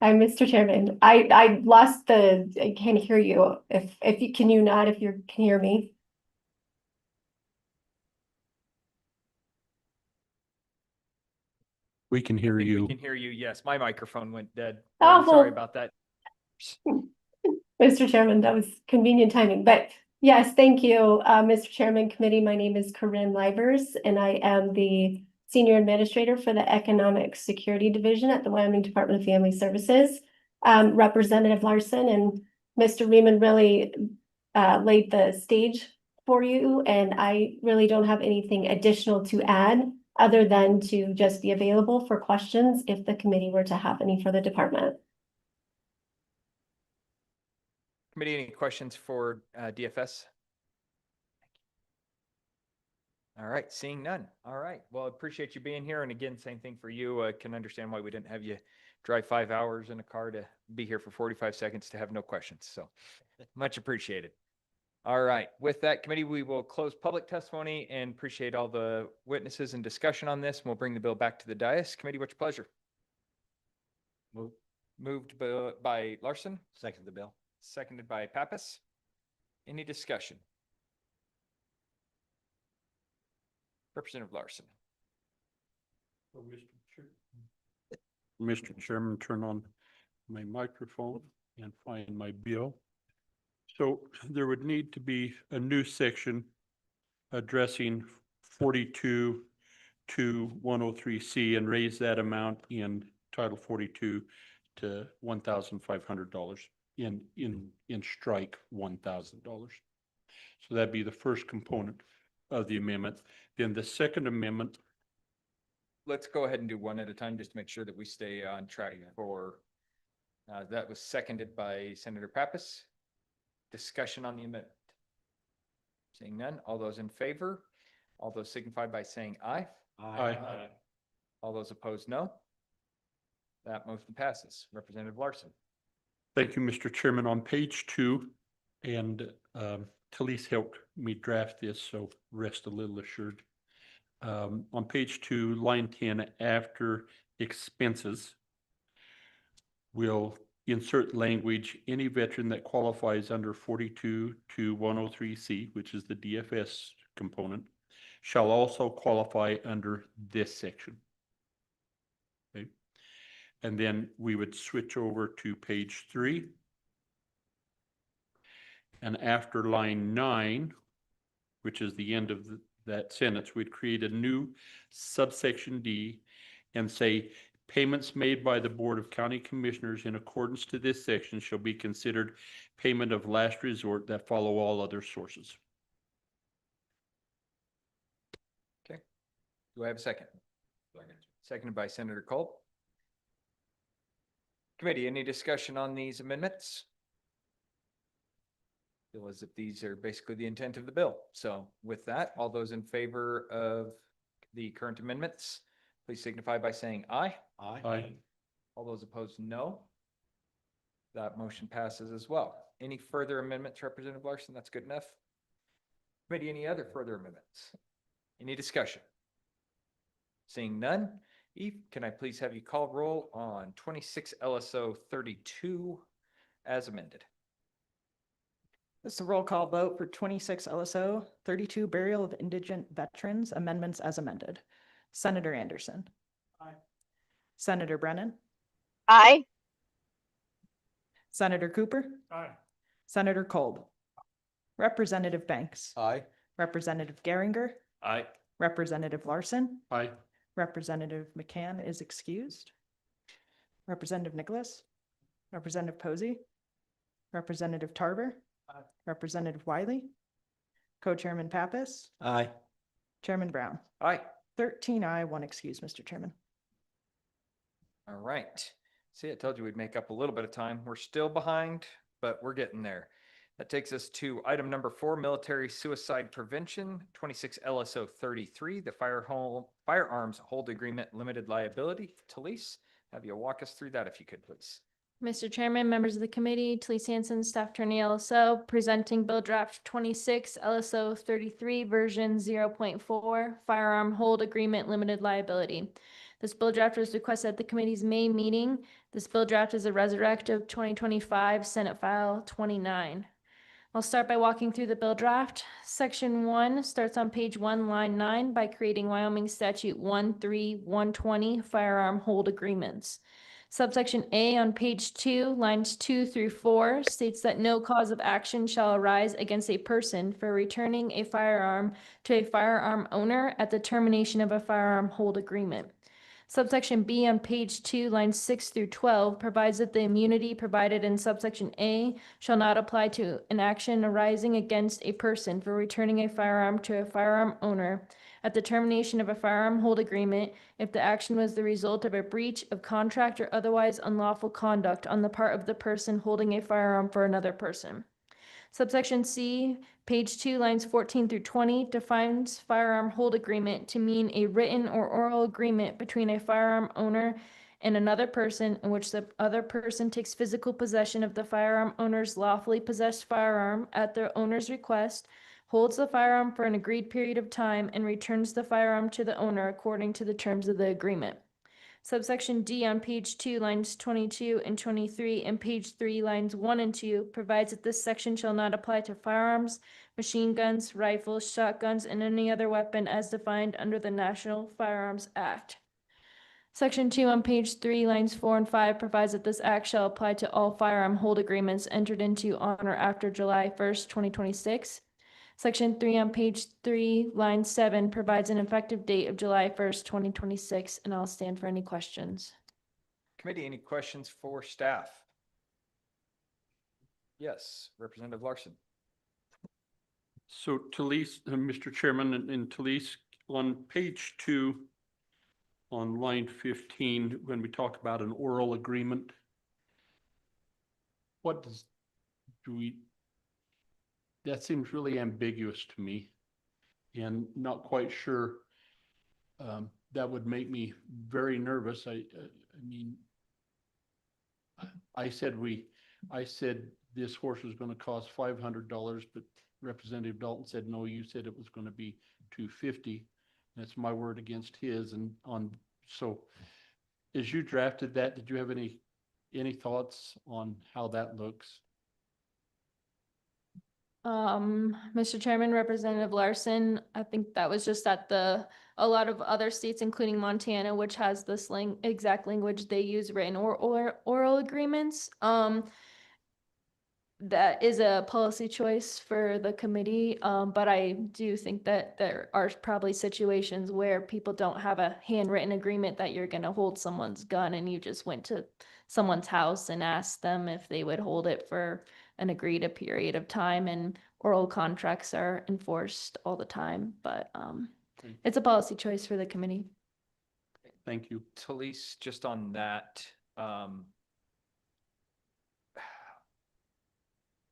Hi, Mr. Chairman. I lost I can't hear you. If you can you not if you can hear me? We can hear you. We can hear you. Yes, my microphone went dead. Oh, Sorry well. about that. Mr. Chairman, that was convenient timing, but yes, thank you, Mr. Chairman, committee. My name is Corinne Livers, and I am the Senior Administrator for the Economic Security Division at the Wyoming Department of Family Services. Representative Larson and Mr. Reeman really laid the stage for you, and I really don't have anything additional to add other than to just be available for questions if the committee were to have any for the department. Committee, any questions for DFS? All right, seeing none. All right, well, I appreciate you being here. And again, same thing for you. I can understand why we didn't have you drive 5 hours in a car to be here for 45 seconds to have no questions. So much appreciated. All right, with that, committee, we will close public testimony and appreciate all the witnesses and discussion on this. And we'll bring the bill back to the dais. Committee, what's your pleasure? Moved by Larson, Second the bill. seconded by Pappas. Any discussion? Representative Larson. Mr. Chairman, turn on my microphone and find my bill. So there would need to be a new section addressing 42 to 103C and raise that amount in Title 42 to $1,500 in strike $1,000. So that'd be the first component of the amendment. Then the second amendment. Let's go ahead and do one at a time just to make sure that we stay on track for, that was seconded by Senator Pappas. Discussion on the amendment. Seeing none, all those in favor, all those signify by saying aye. Aye. All those opposed, no. That motion passes. Representative Larson. Thank you, Mr. Chairman. On page 2, and Talise helped me draft this, so rest a little assured. On page 2, line 10, after expenses, we'll insert language, any veteran that qualifies under 42 to 103C, which is the DFS component, shall also qualify under this section. Okay. And then we would switch over to page 3. And after line 9, which is the end of that sentence, we'd create a new subsection D and say, payments made by the Board of County Commissioners in accordance to this section shall be considered payment of last resort that follow all other sources. Okay. Do I have a second? Seconded by Senator Culp. Committee, any discussion on these amendments? Feel as if these are basically the intent of the bill. So with that, all those in favor of the current amendments, please signify by saying aye. Aye. All those opposed, no. That motion passes as well. Any further amendments, Representative Larson? That's good enough. Committee, any other further amendments? Any discussion? Seeing none. Eve, can I please have you call roll on 26 LSO 32 as amended? This is a roll call vote for 26 LSO 32 burial of indigent veterans amendments as amended. Senator Anderson. Aye. Senator Brennan. Aye. Senator Cooper. Aye. Senator Kolb. Representative Banks. Aye. Representative Geringer. Aye. Representative Larson. Aye. Representative McCann is excused. Representative Nicholas. Representative Posey. Representative Tarver. Aye. Representative Wiley. Co-Chairman Pappas. Aye. Chairman Brown. Aye. 13 aye, 1 excuse, Mr. Chairman. All right. See, I told you we'd make up a little bit of time. We're still behind, but we're getting there. That takes us to item number 4, military suicide prevention, 26 LSO 33, the firearms hold agreement limited liability. Talise, have you walk us through that if you could, please. Mr. Chairman, members of the committee, Talise Hansen, Staff Attorney LSO, presenting Bill Draft 26 LSO 33 version 0.4 Firearm Hold Agreement Limited Liability. This bill draft was requested at the committee's May meeting. This bill draft is a resurrect of 2025 Senate File 29. I'll start by walking through the bill draft. Section 1 starts on page 1, line 9 by creating Wyoming Statute 13120 Firearm Hold Agreements. Subsection A on page 2, lines 2 through 4 states that no cause of action shall arise against a person for returning a firearm to a firearm owner at the termination of a firearm hold agreement. Subsection B on page 2, lines 6 through 12 provides that the immunity provided in subsection A shall not apply to an action arising against a person for returning a firearm to a firearm owner at the termination of a firearm hold agreement if the action was the result of a breach of contract or otherwise unlawful conduct on the part of the person holding a firearm for another person. Subsection C, page 2, lines 14 through 20, defines firearm hold agreement to mean a written or oral agreement between a firearm owner and another person in which the other person takes physical possession of the firearm owner's lawfully possessed firearm at the owner's request, holds the firearm for an agreed period of time, and returns the firearm to the owner according to the terms of the agreement. Subsection D on page 2, lines 22 and 23, and page 3, lines 1 and 2, provides that this section shall not apply to firearms, machine guns, rifles, shotguns, and any other weapon as defined under the National Firearms Act. Section 2 on page 3, lines 4 and 5, provides that this act shall apply to all firearm hold agreements entered into on or after July 1st, 2026. Section 3 on page 3, line 7, provides an effective date of July 1st, 2026, and I'll stand for any questions. Committee, any questions for staff? Yes, Representative Larson. So Talise, Mr. Chairman, and Talise, on page 2, on line 15, when we talk about an oral agreement, that seems really ambiguous to me and not quite sure. That would make me very nervous. I mean, I said this horse was going to cost $500, but Representative Dalton said, no, you said it was going to be $250. That's my word against his. And so as you drafted that, did you have any thoughts on how that looks? Mr. Chairman, Representative Larson, I think that was just at a lot of other states, including Montana, which has this exact language, they use written or oral agreements. That is a policy choice for the committee, but I do think that there are probably situations where people don't have a handwritten agreement that you're going to hold someone's gun and you just went to someone's house and asked them if they would hold it for an agreed a period of time, and oral contracts are enforced all the time, but it's a policy choice for the committee. Thank you. Talise, just on that,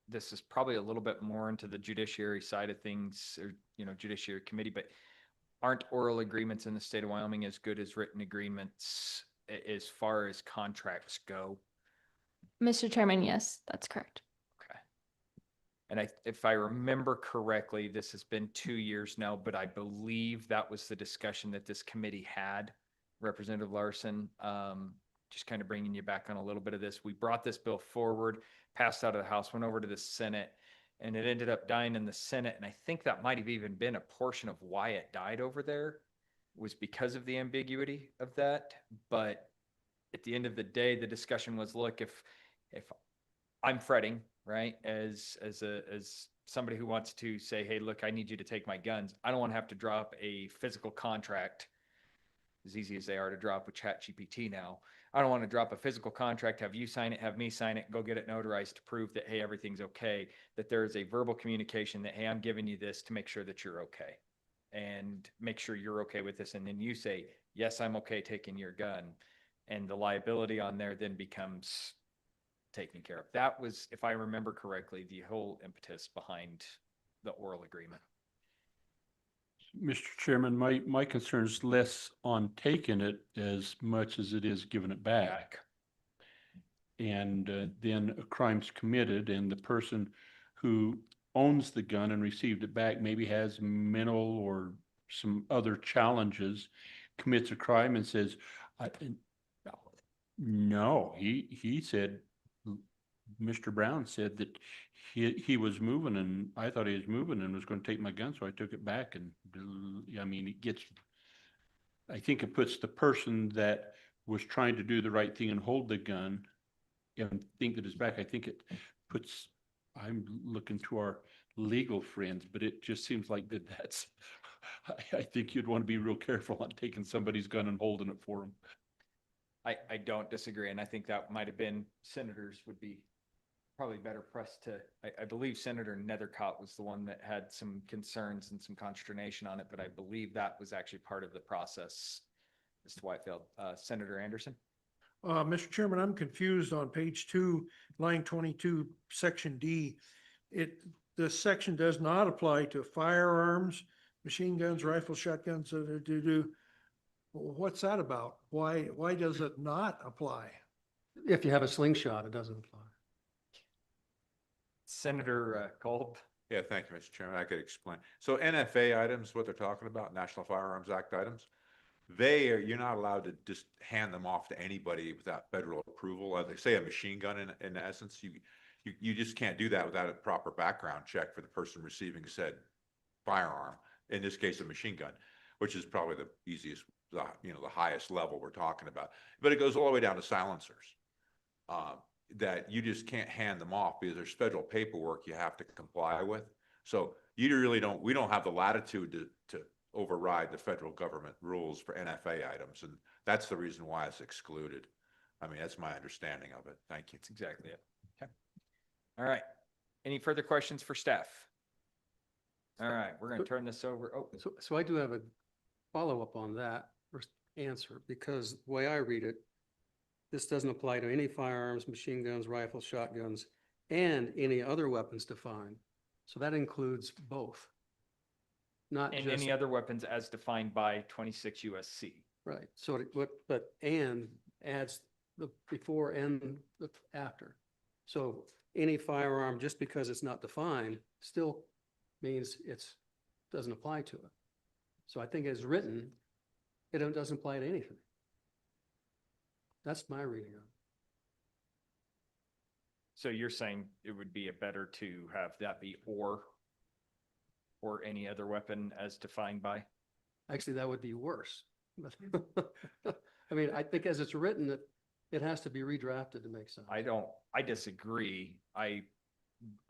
this is probably a little bit more into the judiciary side of things, or, judiciary committee, but aren't oral agreements in the state of Wyoming as good as written agreements as far as contracts go? Mr. Chairman, yes, that's correct. Okay. And if I remember correctly, this has been 2 years now, but I believe that was the discussion that this committee had, Representative Larson. Just kind of bringing you back on a little bit of this. We brought this bill forward, passed out of the House, went over to the Senate, and it ended up dying in the Senate. And I think that might have even been a portion of why it died over there, was because of the ambiguity of that. But at the end of the day, the discussion was, look, if I'm fretting, right, as somebody who wants to say, hey, look, I need you to take my guns, I don't want to have to drop a physical contract, as easy as they are to drop with ChatGPT now. I don't want to drop a physical contract, have you sign it, have me sign it, go get it notarized to prove that, hey, everything's okay, that there is a verbal communication that, hey, I'm giving you this to make sure that you're okay, and make sure you're okay with this. And then you say, yes, I'm okay taking your gun. And the liability on there then becomes taken care of. That was, if I remember correctly, the whole impetus behind the oral agreement. Mr. Chairman, my concern is less on taking it as much as it is giving it back. And then a crime's committed, and the person who owns the gun and received it back maybe has mental or some other challenges, commits a crime and says, no, he said, Mr. Brown said that he was moving, and I thought he was moving and was going to take my gun, so I took it back. And I mean, I think it puts the person that was trying to do the right thing and hold the gun and think that it's back. I think it puts, I'm looking to our legal friends, but it just seems like that's I think you'd want to be real careful on taking somebody's gun and holding it for them. I don't disagree, and I think that might have been, senators would be probably better pressed to, I believe Senator Nethercott was the one that had some concerns and some consternation on it, but I believe that was actually part of the process as to why it failed. Senator Anderson? Mr. Chairman, I'm confused on page 2, line 22, section D. This section does not apply to firearms, machine guns, rifles, shotguns. What's that about? Why does it not apply? If you have a slingshot, it doesn't apply. Senator Kolb? Yeah, thank you, Mr. Chairman. I could explain. So NFA items, what they're talking about, National Firearms Act items, you're not allowed to just hand them off to anybody without federal approval. They say a machine gun in essence, you just can't do that without a proper background check for the person receiving said firearm. In this case, a machine gun, which is probably the easiest, the highest level we're talking about. But it goes all the way down to silencers. That you just can't hand them off because there's federal paperwork you have to comply with. So we don't have the latitude to override the federal government rules for NFA items. And that's the reason why it's excluded. I mean, that's my understanding of it. Thank you. That's exactly it. Okay. All right. Any further questions for staff? All right, we're going to turn this over. Oh, So I do have a follow-up on that answer, because the way I read it, this doesn't apply to any firearms, machine guns, rifles, shotguns, and any other weapons defined. So that includes both. Not and just, any other weapons as defined by 26 USC. right. So and adds the before and the after. So any firearm, just because it's not defined, still means doesn't apply to it. So I think as written, it doesn't apply to anything. That's my reading of it. So you're saying it would be better to have that be or any other weapon as defined by? Actually, that would be worse. I mean, I think as it's written, it has to be redrafted to make sense. I disagree. I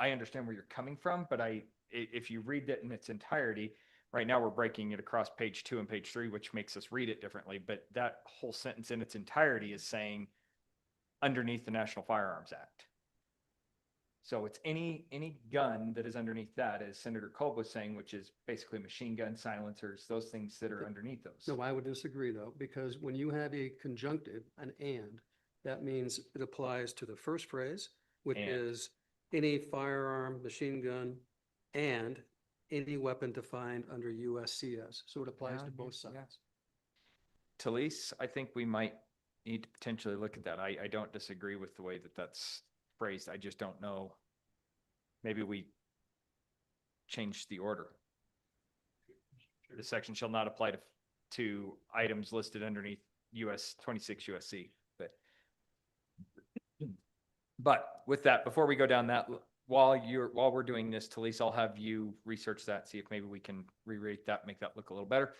understand where you're coming from, but if you read it in its entirety, right now we're breaking it across page 2 and page 3, which makes us read it differently. But that whole sentence in its entirety is saying underneath the National Firearms Act. So it's any gun that is underneath that, as Senator Kolb was saying, which is basically machine gun, silencers, those things that are underneath those. No, I would disagree though, because when you have a conjunctive, an and, that means it applies to the first phrase, which is any firearm, machine gun, and any weapon defined under USCS. So it applies to both sides. Talise, I think we might need to potentially look at that. I don't disagree with the way that that's phrased. I just don't know. Maybe we change the order. The section shall not apply to items listed underneath 26 USC. But with that, before we go down that, while we're doing this, Talise, I'll have you research that, see if maybe we can re-rate that, make that look a little better.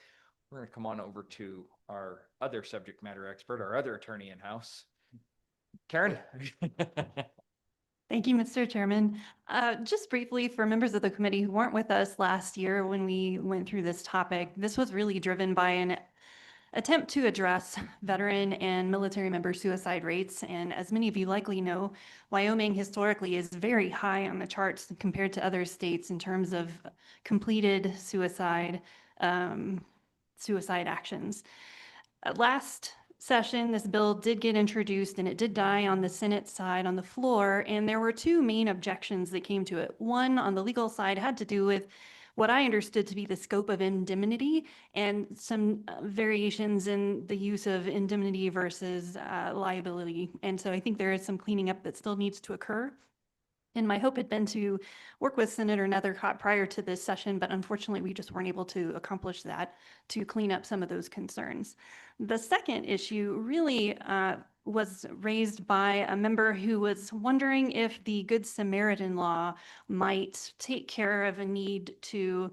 We're going to come on over to our other subject matter expert, our other attorney in-house, Karen. Thank you, Mr. Chairman. Just briefly, for members of the committee who weren't with us last year when we went through this topic, this was really driven by an attempt to address veteran and military member suicide rates. And as many of you likely know, Wyoming historically is very high on the charts compared to other states in terms of completed suicide actions. Last session, this bill did get introduced and it did die on the Senate side on the floor. And there were two main objections that came to it. One on the legal side had to do with what I understood to be the scope of indemnity and some variations in the use of indemnity versus liability. And so I think there is some cleaning up that still needs to occur. And my hope had been to work with Senator Nethercott prior to this session, but unfortunately we just weren't able to accomplish that to clean up some of those concerns. The second issue really was raised by a member who was wondering if the Good Samaritan law might take care of a need to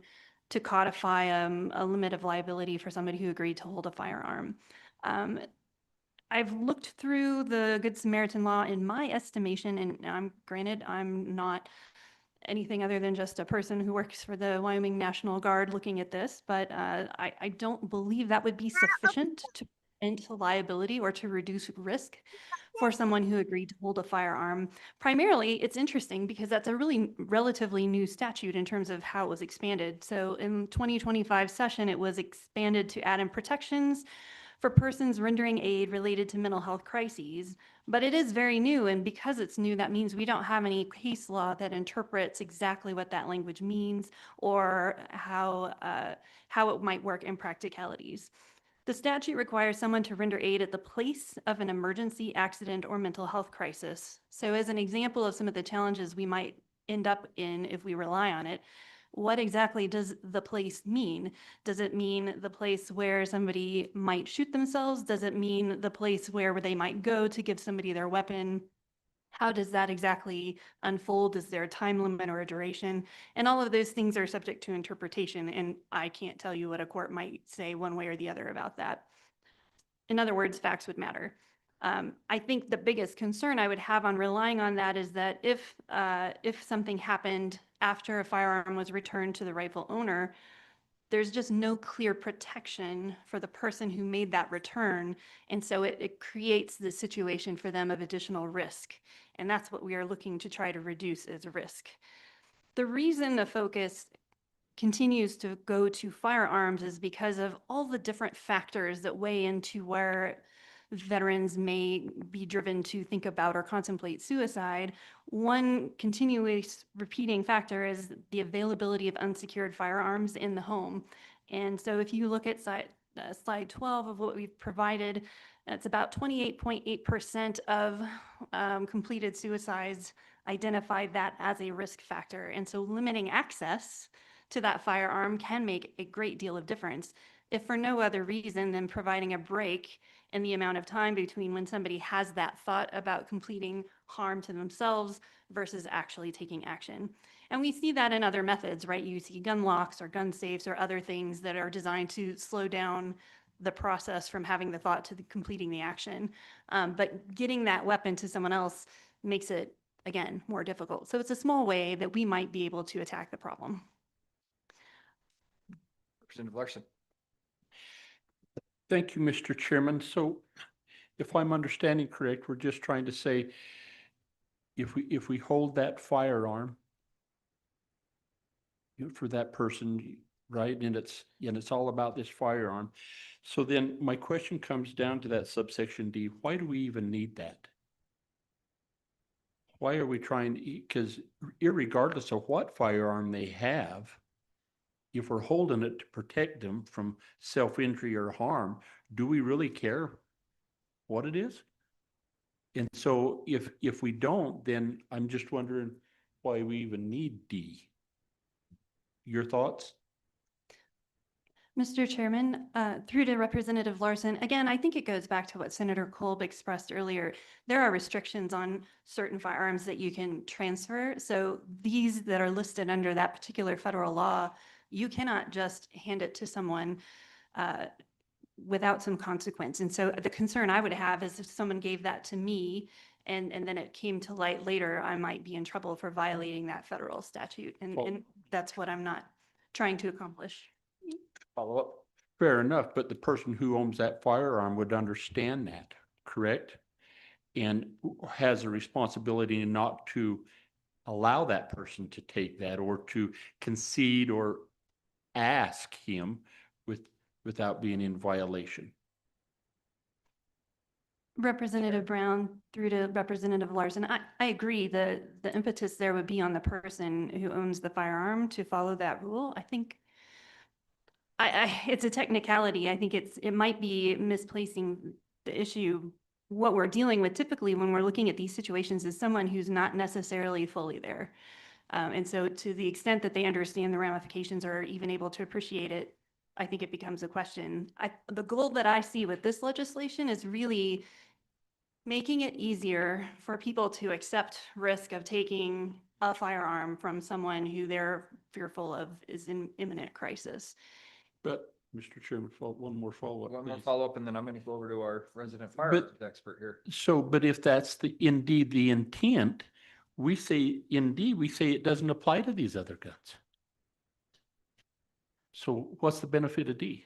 codify a limit of liability for somebody who agreed to hold a firearm. I've looked through the Good Samaritan law in my estimation, and granted, I'm not anything other than just a person who works for the Wyoming National Guard looking at this, but I don't believe that would be sufficient to prevent liability or to reduce risk for someone who agreed to hold a firearm. Primarily, it's interesting because that's a really relatively new statute in terms of how it was expanded. So in 2025 session, it was expanded to add in protections for persons rendering aid related to mental health crises. But it is very new, and because it's new, that means we don't have any case law that interprets exactly what that language means or how it might work in practicalities. The statute requires someone to render aid at the place of an emergency, accident, or mental health crisis. So as an example of some of the challenges we might end up in if we rely on it, what exactly does the place mean? Does it mean the place where somebody might shoot themselves? Does it mean the place where they might go to give somebody their weapon? How does that exactly unfold? Is there a time limit or a duration? And all of those things are subject to interpretation, and I can't tell you what a court might say one way or the other about that. In other words, facts would matter. I think the biggest concern I would have on relying on that is that if something happened after a firearm was returned to the rightful owner, there's just no clear protection for the person who made that return. And so it creates the situation for them of additional risk. And that's what we are looking to try to reduce as risk. The reason the focus continues to go to firearms is because of all the different factors that weigh into where veterans may be driven to think about or contemplate suicide. One continuous repeating factor is the availability of unsecured firearms in the home. And so if you look at slide 12 of what we've provided, it's about 28.8% of completed suicides identified that as a risk factor. And so limiting access to that firearm can make a great deal of difference, if for no other reason than providing a break in the amount of time between when somebody has that thought about completing harm to themselves versus actually taking action. And we see that in other methods, right? You see gun locks or gun safes or other things that are designed to slow down the process from having the thought to completing the action. But getting that weapon to someone else makes it, again, more difficult. So it's a small way that we might be able to attack the problem. Representative Larson. Thank you, Mr. Chairman. So if I'm understanding correct, we're just trying to say, if we hold that firearm for that person, right, and it's all about this firearm. So then my question comes down to that subsection D. Why do we even need that? Why are we trying to, because irregardless of what firearm they have, if we're holding it to protect them from self-injury or harm, do we really care what it is? And so if we don't, then I'm just wondering why we even need D. Your thoughts? Mr. Chairman, through to Representative Larson, again, I think it goes back to what Senator Kolb expressed earlier. There are restrictions on certain firearms that you can transfer. So these that are listed under that particular federal law, you cannot just hand it to someone without some consequence. And so the concern I would have is if someone gave that to me and then it came to light later, I might be in trouble for violating that federal statute. And that's what I'm not trying to accomplish. Follow up. Fair enough, but the person who owns that firearm would understand that, correct? And has a responsibility not to allow that person to take that or to concede or ask him without being in violation. Representative Brown, through to Representative Larson, I agree the impetus there would be on the person who owns the firearm to follow that rule. I think it's a technicality. I think it might be misplacing the issue. What we're dealing with typically when we're looking at these situations is someone who's not necessarily fully there. And so to the extent that they understand the ramifications or are even able to appreciate it, I think it becomes a question. The goal that I see with this legislation is really making it easier for people to accept risk of taking a firearm from someone who they're fearful of is in imminent crisis. But Mr. Chairman, one more follow-up. One more follow-up, and then I'm going to go over to our resident firearms expert here. So, but if that's indeed the intent, we say, in D, we say it doesn't apply to these other guns. So what's the benefit of D?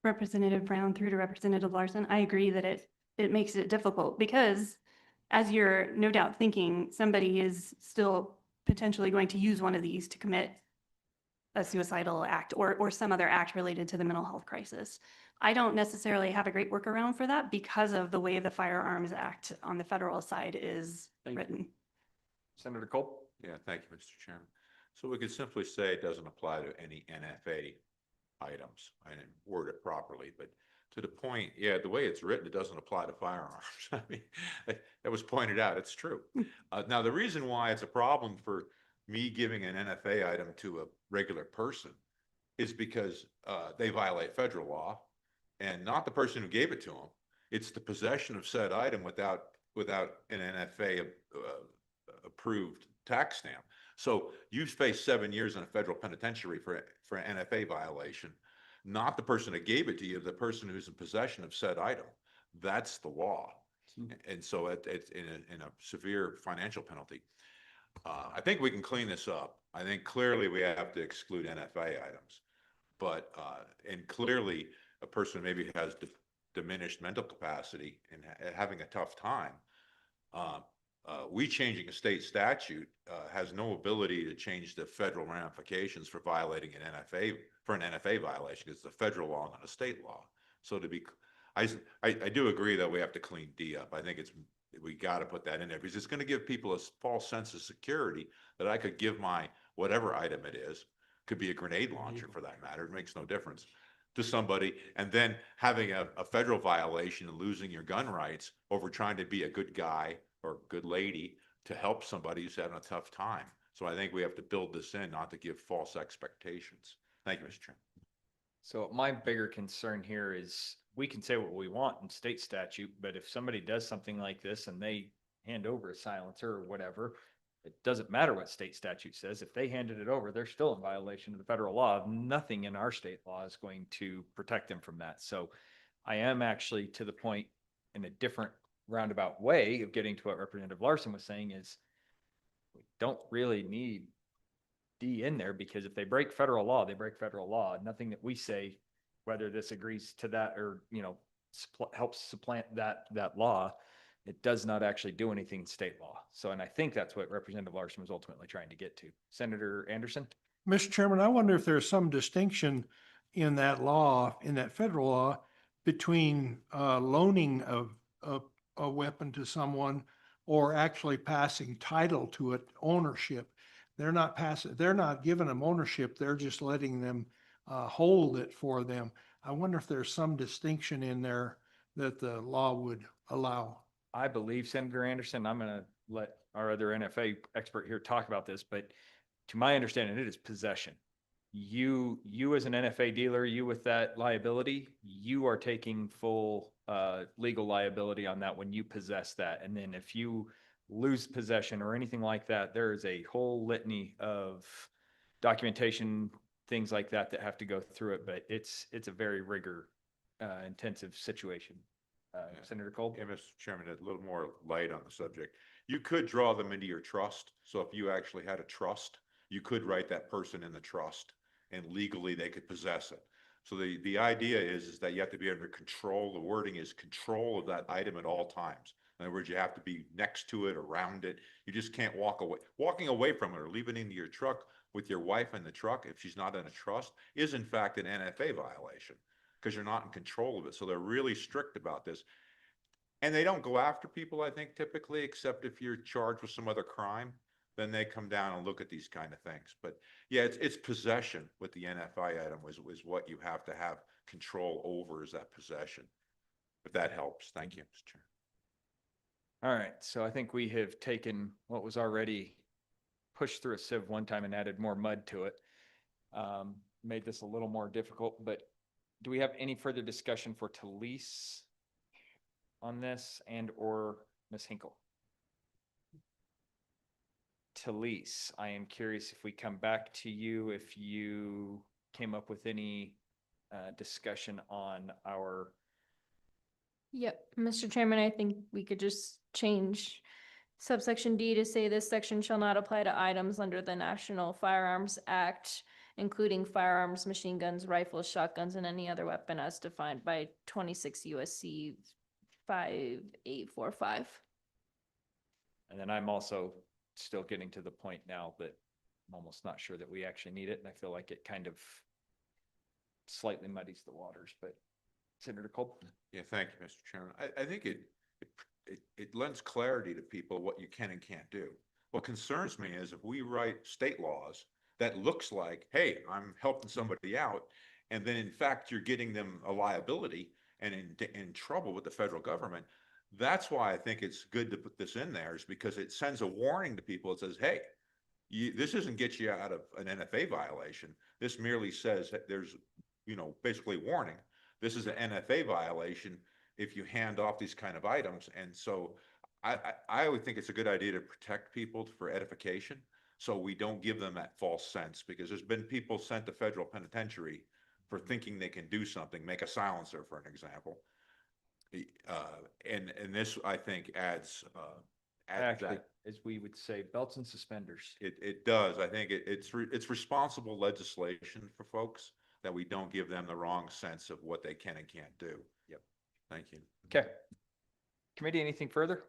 Representative Brown through to Representative Larson, I agree that it makes it difficult because as you're no doubt thinking, somebody is still potentially going to use one of these to commit a suicidal act or some other act related to the mental health crisis. I don't necessarily have a great workaround for that because of the way the Firearms Act on the federal side is written. Senator Cole? Yeah, thank you, Mr. Chairman. So we could simply say it doesn't apply to any NFA items. I didn't word it properly, but to the point, yeah, the way it's written, it doesn't apply to firearms. I mean, that was pointed out. It's true. Now, the reason why it's a problem for me giving an NFA item to a regular person is because they violate federal law, and not the person who gave it to them. It's the possession of said item without an NFA approved tax stamp. So you face 7 years in a federal penitentiary for an NFA violation, not the person that gave it to you, the person who's in possession of said item. That's the law. And so it's in a severe financial penalty. I think we can clean this up. I think clearly we have to exclude NFA items, but and clearly a person maybe has diminished mental capacity and having a tough time. We changing a state statute has no ability to change the federal ramifications for violating an NFA violation. It's a federal law, not a state law. So I do agree that we have to clean D up. I think we got to put that in there because it's going to give people a false sense of security that I could give my whatever item it is, could be a grenade launcher for that matter. It makes no difference to somebody, and then having a federal violation and losing your gun rights over trying to be a good guy or good lady to help somebody who's having a tough time. So I think we have to build this in, not to give false expectations. Thank you, Mr. Chairman. So my bigger concern here is we can say what we want in state statute, but if somebody does something like this and they hand over a silencer or whatever, it doesn't matter what state statute says. If they handed it over, they're still in violation of the federal law. Nothing in our state law is going to protect them from that. So I am actually to the point in a different roundabout way of getting to what Representative Larson was saying is we don't really need D in there because if they break federal law, they break federal law. Nothing that we say, whether this agrees to that or, helps supplant that law, it does not actually do anything in state law. So, and I think that's what Representative Larson was ultimately trying to get to. Senator Anderson? Mr. Chairman, I wonder if there's some distinction in that law, in that federal law, between loaning a weapon to someone or actually passing title to it, ownership. They're not giving them ownership. They're just letting them hold it for them. I wonder if there's some distinction in there that the law would allow. I believe, Senator Anderson, I'm going to let our other NFA expert here talk about this, but to my understanding, it is possession. You as an NFA dealer, you with that liability, you are taking full legal liability on that when you possess that. And then if you lose possession or anything like that, there is a whole litany of documentation, things like that have to go through it. But it's a very intensive situation. Senator Cole? Yeah, Mr. Chairman, a little more light on the subject. You could draw them into your trust. So if you actually had a trust, you could write that person in the trust and legally they could possess it. So the idea is that you have to be under control. The wording is control of that item at all times. In other words, you have to be next to it, around it. You just can't walk away. Walking away from it or leaving it into your truck with your wife in the truck, if she's not in a trust, is in fact an NFA violation because you're not in control of it. So they're really strict about this. And they don't go after people, I think, typically, except if you're charged with some other crime, then they come down and look at these kind of things. But yeah, it's possession with the NFI item was what you have to have control over, is that possession. If that helps. Thank you, Mr. Chair. All right. So I think we have taken what was already pushed through a sieve one time and added more mud to it. Made this a little more difficult, but do we have any further discussion for Talise on this and or Ms. Hinkle? Talise, I am curious if we come back to you, if you came up with any discussion on our. Yep, Mr. Chairman, I think we could just change subsection D to say this section shall not apply to items under the National Firearms Act, including firearms, machine guns, rifles, shotguns, and any other weapon as defined by 26 USC 5845. And then I'm also still getting to the point now that I'm almost not sure that we actually need it. And I feel like it kind of slightly muddies the waters, but Senator Cole. Yeah, thank you, Mr. Chairman. I think it lends clarity to people what you can and can't do. What concerns me is if we write state laws that looks like, hey, I'm helping somebody out, and then in fact, you're getting them a liability and in trouble with the federal government. That's why I think it's good to put this in there, is because it sends a warning to people. It says, hey, this doesn't get you out of an NFA violation. This merely says that there's, basically warning. This is an NFA violation if you hand off these kind of items. And so I would think it's a good idea to protect people for edification, so we don't give them that false sense, because there's been people sent to federal penitentiary for thinking they can do something, make a silencer, for an example. And this, I think, adds Actually, that. as we would say, belts and suspenders. It does. I think it's responsible legislation for folks, that we don't give them the wrong sense of what they can and can't do. Yep. Thank you. Okay. Committee, anything further?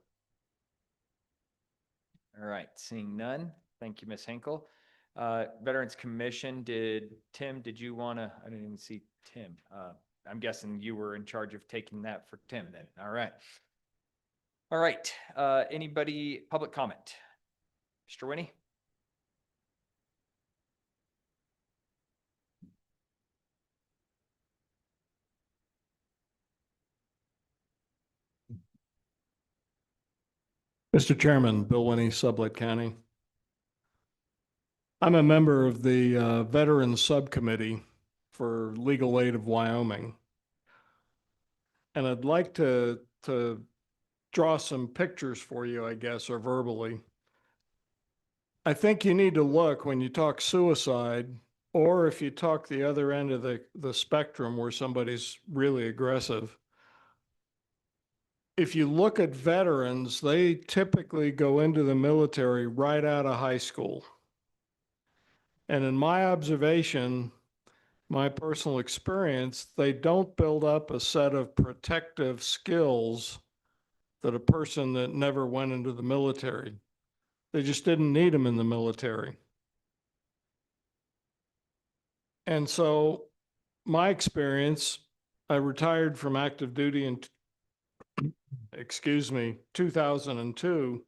All right, seeing none. Thank you, Ms. Hinkle. Veterans Commission, did you want to, I didn't even see Tim. I'm guessing you were in charge of taking that for Tim then. All right. All right. Anybody, public comment? Mr. Winnie? Mr. Chairman, Bill Winnie, Sublette County. I'm a member of the Veterans Subcommittee for Legal Aid of Wyoming. And I'd like to draw some pictures for you, I guess, or verbally. I think you need to look when you talk suicide, or if you talk the other end of the spectrum where somebody's really aggressive. If you look at veterans, they typically go into the military right out of high school. And in my observation, my personal experience, they don't build up a set of protective skills that a person that never went into the military. They just didn't need them in the military. And so my experience, I retired from active duty in 2002.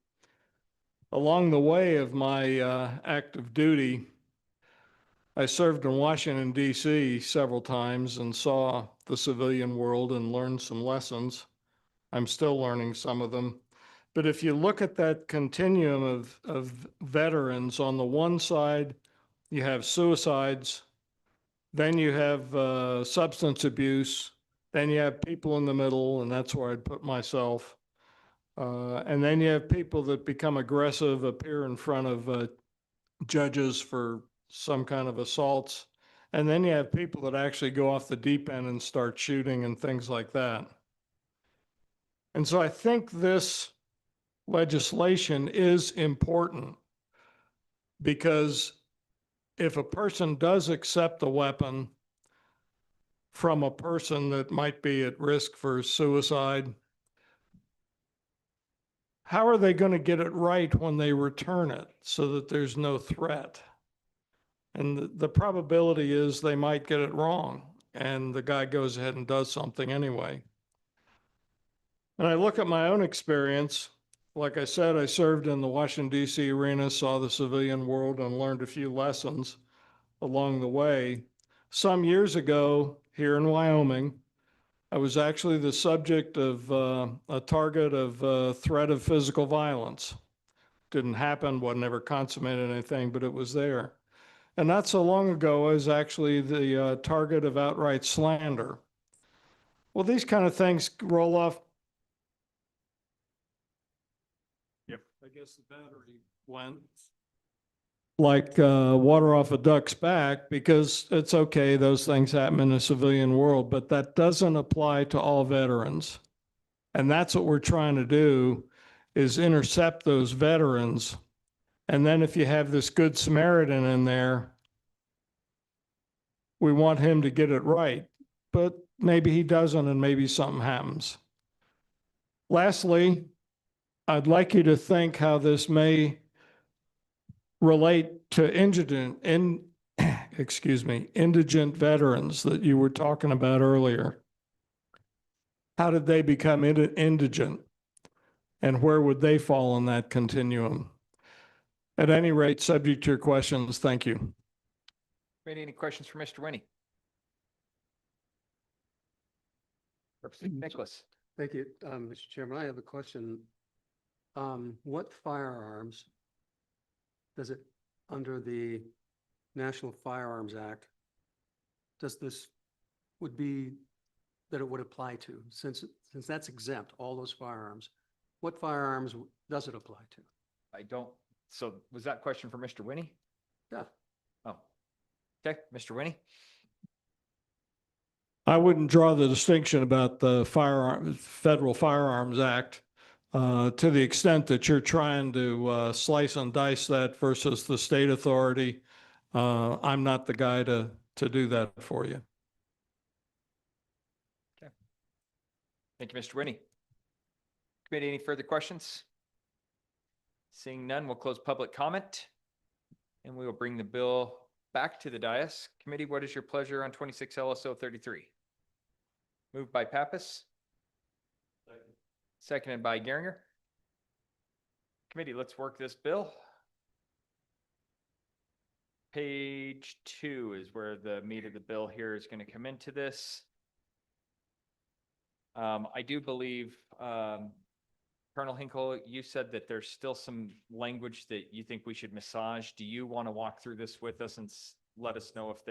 Along the way of my active duty, I served in Washington, D.C. several times and saw the civilian world and learned some lessons. I'm still learning some of them. But if you look at that continuum of veterans, on the one side, you have suicides, then you have substance abuse, then you have people in the middle, and that's where I'd put myself. And then you have people that become aggressive, appear in front of judges for some kind of assaults. And then you have people that actually go off the deep end and start shooting and things like that. And so I think this legislation is important, because if a person does accept a weapon from a person that might be at risk for suicide, how are they going to get it right when they return it so that there's no threat? And the probability is they might get it wrong, and the guy goes ahead and does something anyway. And I look at my own experience. Like I said, I served in the Washington, D.C. arena, saw the civilian world, and learned a few lessons along the way. Some years ago, here in Wyoming, I was actually the subject of a target of threat of physical violence. Didn't happen, wasn't ever consummated anything, but it was there. And not so long ago, I was actually the target of outright slander. Well, these kind of things roll off. Yep. I guess the battery went like water off a duck's back, because it's okay, those things happen in the civilian world, but that doesn't apply to all veterans. And that's what we're trying to do, is intercept those veterans. And then if you have this Good Samaritan in there, we want him to get it right, but maybe he doesn't and maybe something happens. Lastly, I'd like you to think how this may relate to indigent veterans that you were talking about earlier. How did they become indigent? And where would they fall in that continuum? At any rate, subject to your questions, thank you. Any questions for Mr. Winnie? Representative Nicholas. Thank you, Mr. Chairman. I have a question. What firearms does it, under the National Firearms Act, does this would be that it would apply to? Since that's exempt, all those firearms, what firearms does it apply to? I don't, so was that question for Mr. Winnie? Yeah. Oh, okay, Mr. Winnie. I wouldn't draw the distinction about the Federal Firearms Act to the extent that you're trying to slice and dice that versus the state authority. I'm not the guy to do that for you. Okay. Thank you, Mr. Winnie. Committee, any further questions? Seeing none, we'll close public comment and we will bring the bill back to the dais. Committee, what is your pleasure on 26 LSO 33? Moved by Pappas. Seconded by Geringer. Committee, let's work this bill. Page 2 is where the meat of the bill here is going to come into this. I do believe, Colonel Hinkle, you said that there's still some language that you think we should massage. Do you want to walk through this with us and let us know if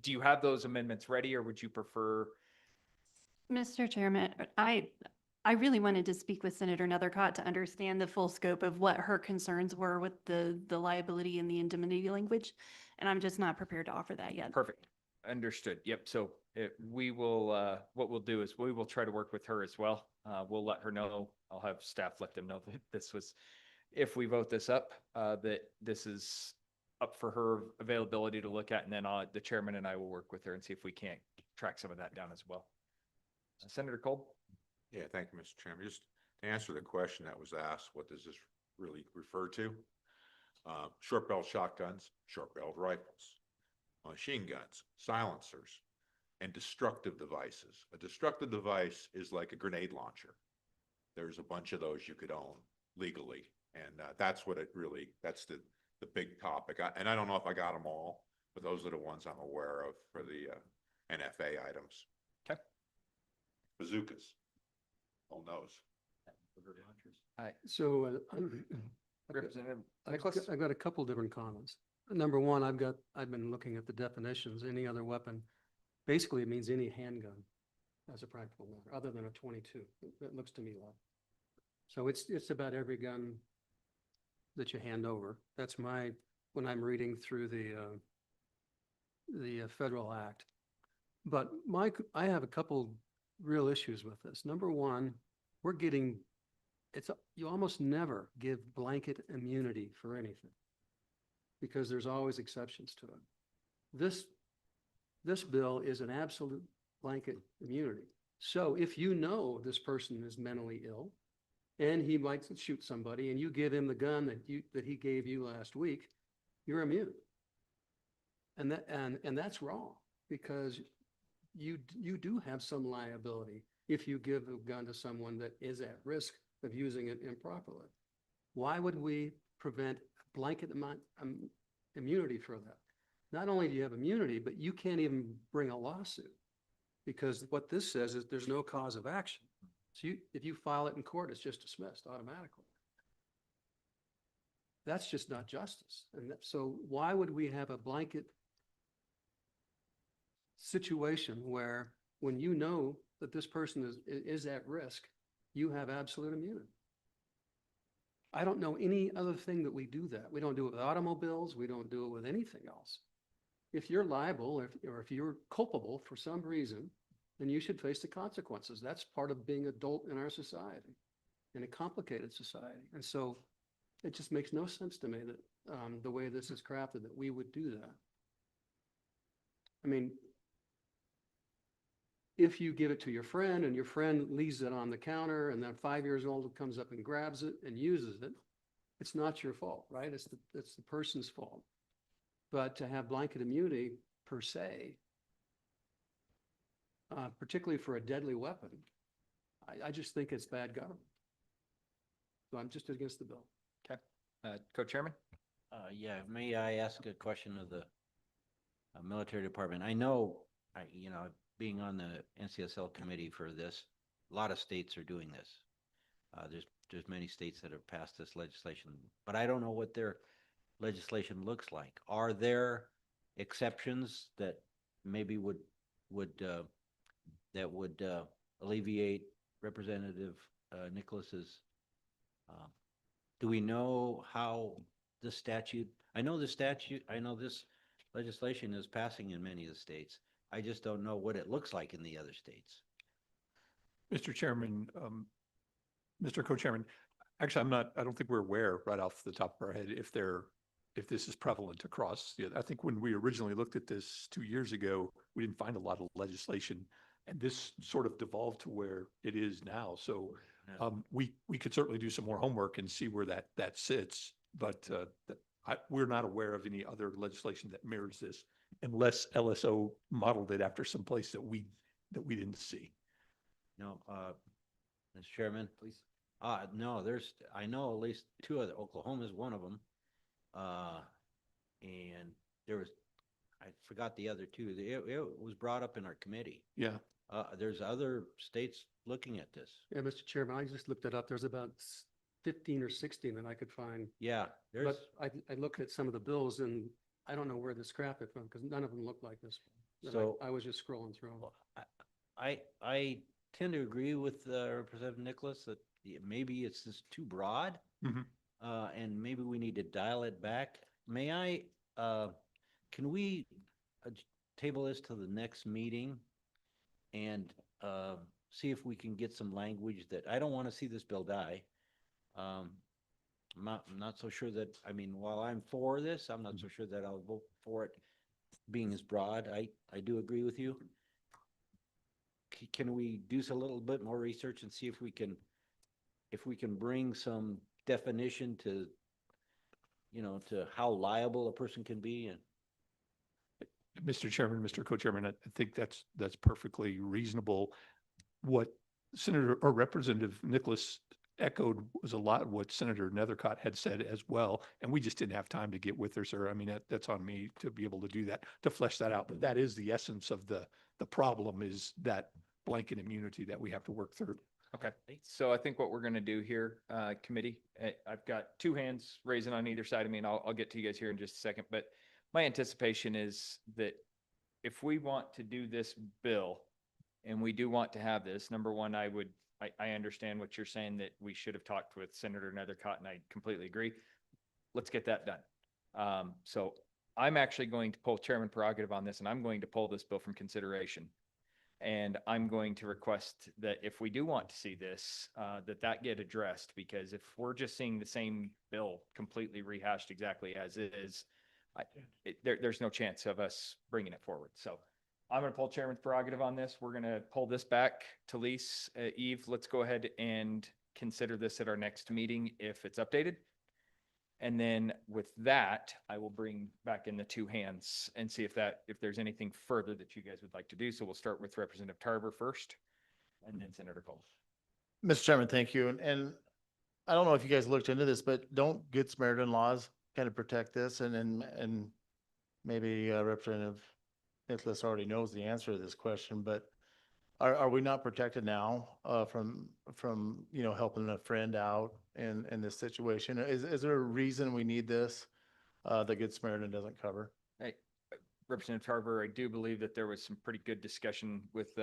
do you have those amendments ready or would you prefer? Mr. Chairman, I really wanted to speak with Senator Nethercott to understand the full scope of what her concerns were with the liability and the indemnity language, and I'm just not prepared to offer that yet. Perfect. Understood. Yep. So we will, what we'll do is we will try to work with her as well. We'll let her know. I'll have staff let them know that this was, if we vote this up, that this is up for her availability to look at, and then the chairman and I will work with her and see if we can't track some of that down as well. Senator Cole? Yeah, thank you, Mr. Chairman. Just to answer the question that was asked, what does this really refer to? Short-barreled shotguns, short-barreled rifles, machine guns, silencers, and destructive devices. A destructive device is like a grenade launcher. There's a bunch of those you could own legally, and that's what it really, that's the big topic. And I don't know if I got them all, but those are the ones I'm aware of for the NFA items. Okay. Bazookas. Who knows? So Representative I've Nicholas? got a couple different comments. Number one, I've been looking at the definitions. Any other weapon, basically it means any handgun as a practical matter, other than a 22. It looks to me like. So it's about every gun that you hand over. That's when I'm reading through the Federal Act. But I have a couple real issues with this. Number one, you almost never give blanket immunity for anything because there's always exceptions to it. This bill is an absolute blanket immunity. So if you know this person is mentally ill and he might shoot somebody and you give him the gun that he gave you last week, you're immune. And that's wrong because you do have some liability if you give a gun to someone that is at risk of using it improperly. Why would we prevent blanket immunity for that? Not only do you have immunity, but you can't even bring a lawsuit because what this says is there's no cause of action. So if you file it in court, it's just dismissed automatically. That's just not justice. And so why would we have a blanket situation where when you know that this person is at risk, you have absolute immunity? I don't know any other thing that we do that. We don't do it with automobiles. We don't do it with anything else. If you're liable or if you're culpable for some reason, then you should face the consequences. That's part of being adult in our society. in a complicated society. And so it just makes no sense to me that the way this is crafted, that we would do that. I mean, if you give it to your friend and your friend leaves it on the counter and then 5 years old comes up and grabs it and uses it, it's not your fault, right? It's the person's fault. But to have blanket immunity per se, particularly for a deadly weapon, I just think it's bad government. So I'm just against the bill. Okay. Co-chairman? Yeah, may I ask a question of the military department? I know, being on the NCSL committee for this, a lot of states are doing this. There's many states that have passed this legislation, but I don't know what their legislation looks like. Are there exceptions that maybe would alleviate Representative Nicholas's? Do we know how the statute? I know this legislation is passing in many of the states. I just don't know what it looks like in the other states. Mr. Chairman, Mr. Co-Chairman, actually, I don't think we're aware right off the top of our head if this is prevalent across. I think when we originally looked at this 2 years ago, we didn't find a lot of legislation, and this sort of devolved to where it is now. So we could certainly do some more homework and see where that sits, but we're not aware of any other legislation that mirrors this, unless LSO modeled it after some place that we didn't see. No, Mr. Chairman, please. No, I know at least two other. Oklahoma is one of them. And I forgot the other two. It was brought up in our committee. Yeah. There's other states looking at this. Yeah, Mr. Chairman, I just looked it up. There's about 15 or 16 that I could find. Yeah, But I looked at some of the bills and I don't know where this crap is from because none of them look like this. So I was just scrolling through them. I tend to agree with Representative Nicholas that maybe it's just too broad. And maybe we need to dial it back. Can we table this to the next meeting and see if we can get some language that, I don't want to see this bill die. I'm not so sure that, while I'm for this, I'm not so sure that I'll vote for it being as broad. I do agree with you. Can we do a little bit more research and see if we can bring some definition to how liable a person can be? And Mr. Chairman, Mr. Co-Chairman, I think that's perfectly reasonable. What Senator or Representative Nicholas echoed was a lot of what Senator Nethercott had said as well, and we just didn't have time to get with her, sir. That's on me to be able to do that, to flesh that out. But that is the essence of the problem, is that blanket immunity that we have to work through. Okay, so I think what we're going to do here, committee, I've got two hands raising on either side of me, and I'll get to you guys here in just a second. But my anticipation is that if we want to do this bill, and we do want to have this, number one, I understand what you're saying, that we should have talked with Senator Nethercott, and I completely agree. Let's get that done. So I'm actually going to pull chairman prerogative on this, and I'm going to pull this bill from consideration. And I'm going to request that if we do want to see this, that get addressed, because if we're just seeing the same bill completely rehashed exactly as it is, there's no chance of us bringing it forward. So I'm going to pull chairman's prerogative on this. We're going to pull this back to Lise. Eve, let's go ahead and consider this at our next meeting if it's updated. And then with that, I will bring back in the two hands and see if there's anything further that you guys would like to do. So we'll start with Representative Tarver first, and then Senator Cole. Mr. Chairman, thank you. And I don't know if you guys looked into this, but don't Good Samaritan laws kind of protect this? And maybe Representative Nicholas already knows the answer to this question, but are we not protected now from helping a friend out in this situation? Is there a reason we need this that Good Samaritan doesn't cover? Hey, Representative Tarver, I do believe that there was some pretty good discussion with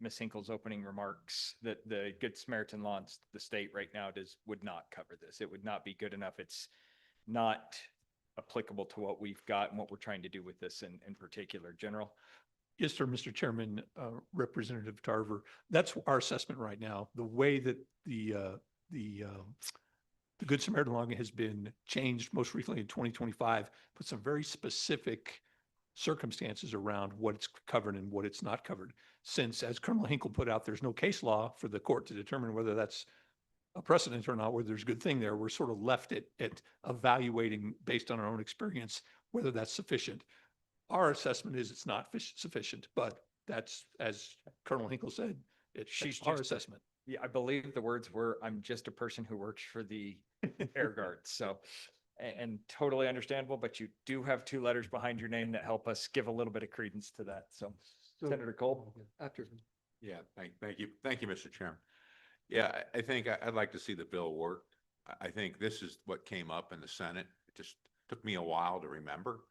Ms. Hinkle's opening remarks that the Good Samaritan law in the state right now would not cover this. It would not be good enough. It's not applicable to what we've got and what we're trying to do with this in particular. General? Yes, sir, Mr. Chairman, Representative Tarver, that's our assessment right now. The way that the the Good Samaritan law has been changed most recently in 2025, put some very specific circumstances around what it's covered and what it's not covered. Since, as Colonel Hinkle put out, there's no case law for the court to determine whether that's a precedent or not, whether there's a good thing there. We're sort of left at evaluating based on our own experience, whether that's sufficient. Our assessment is it's not sufficient, but that's, as Colonel Hinkle said, it's our assessment. Yeah, I believe the words were, "I'm just a person who works for the Air Guards." So, and totally understandable, but you do have 2 letters behind your name that help us give a little bit of credence to that. So Senator Cole. After. Yeah, thank you. Thank you, Mr. Chairman. Yeah, I think I'd like to see the bill work. I think this is what came up in the Senate. It just took me a while to remember.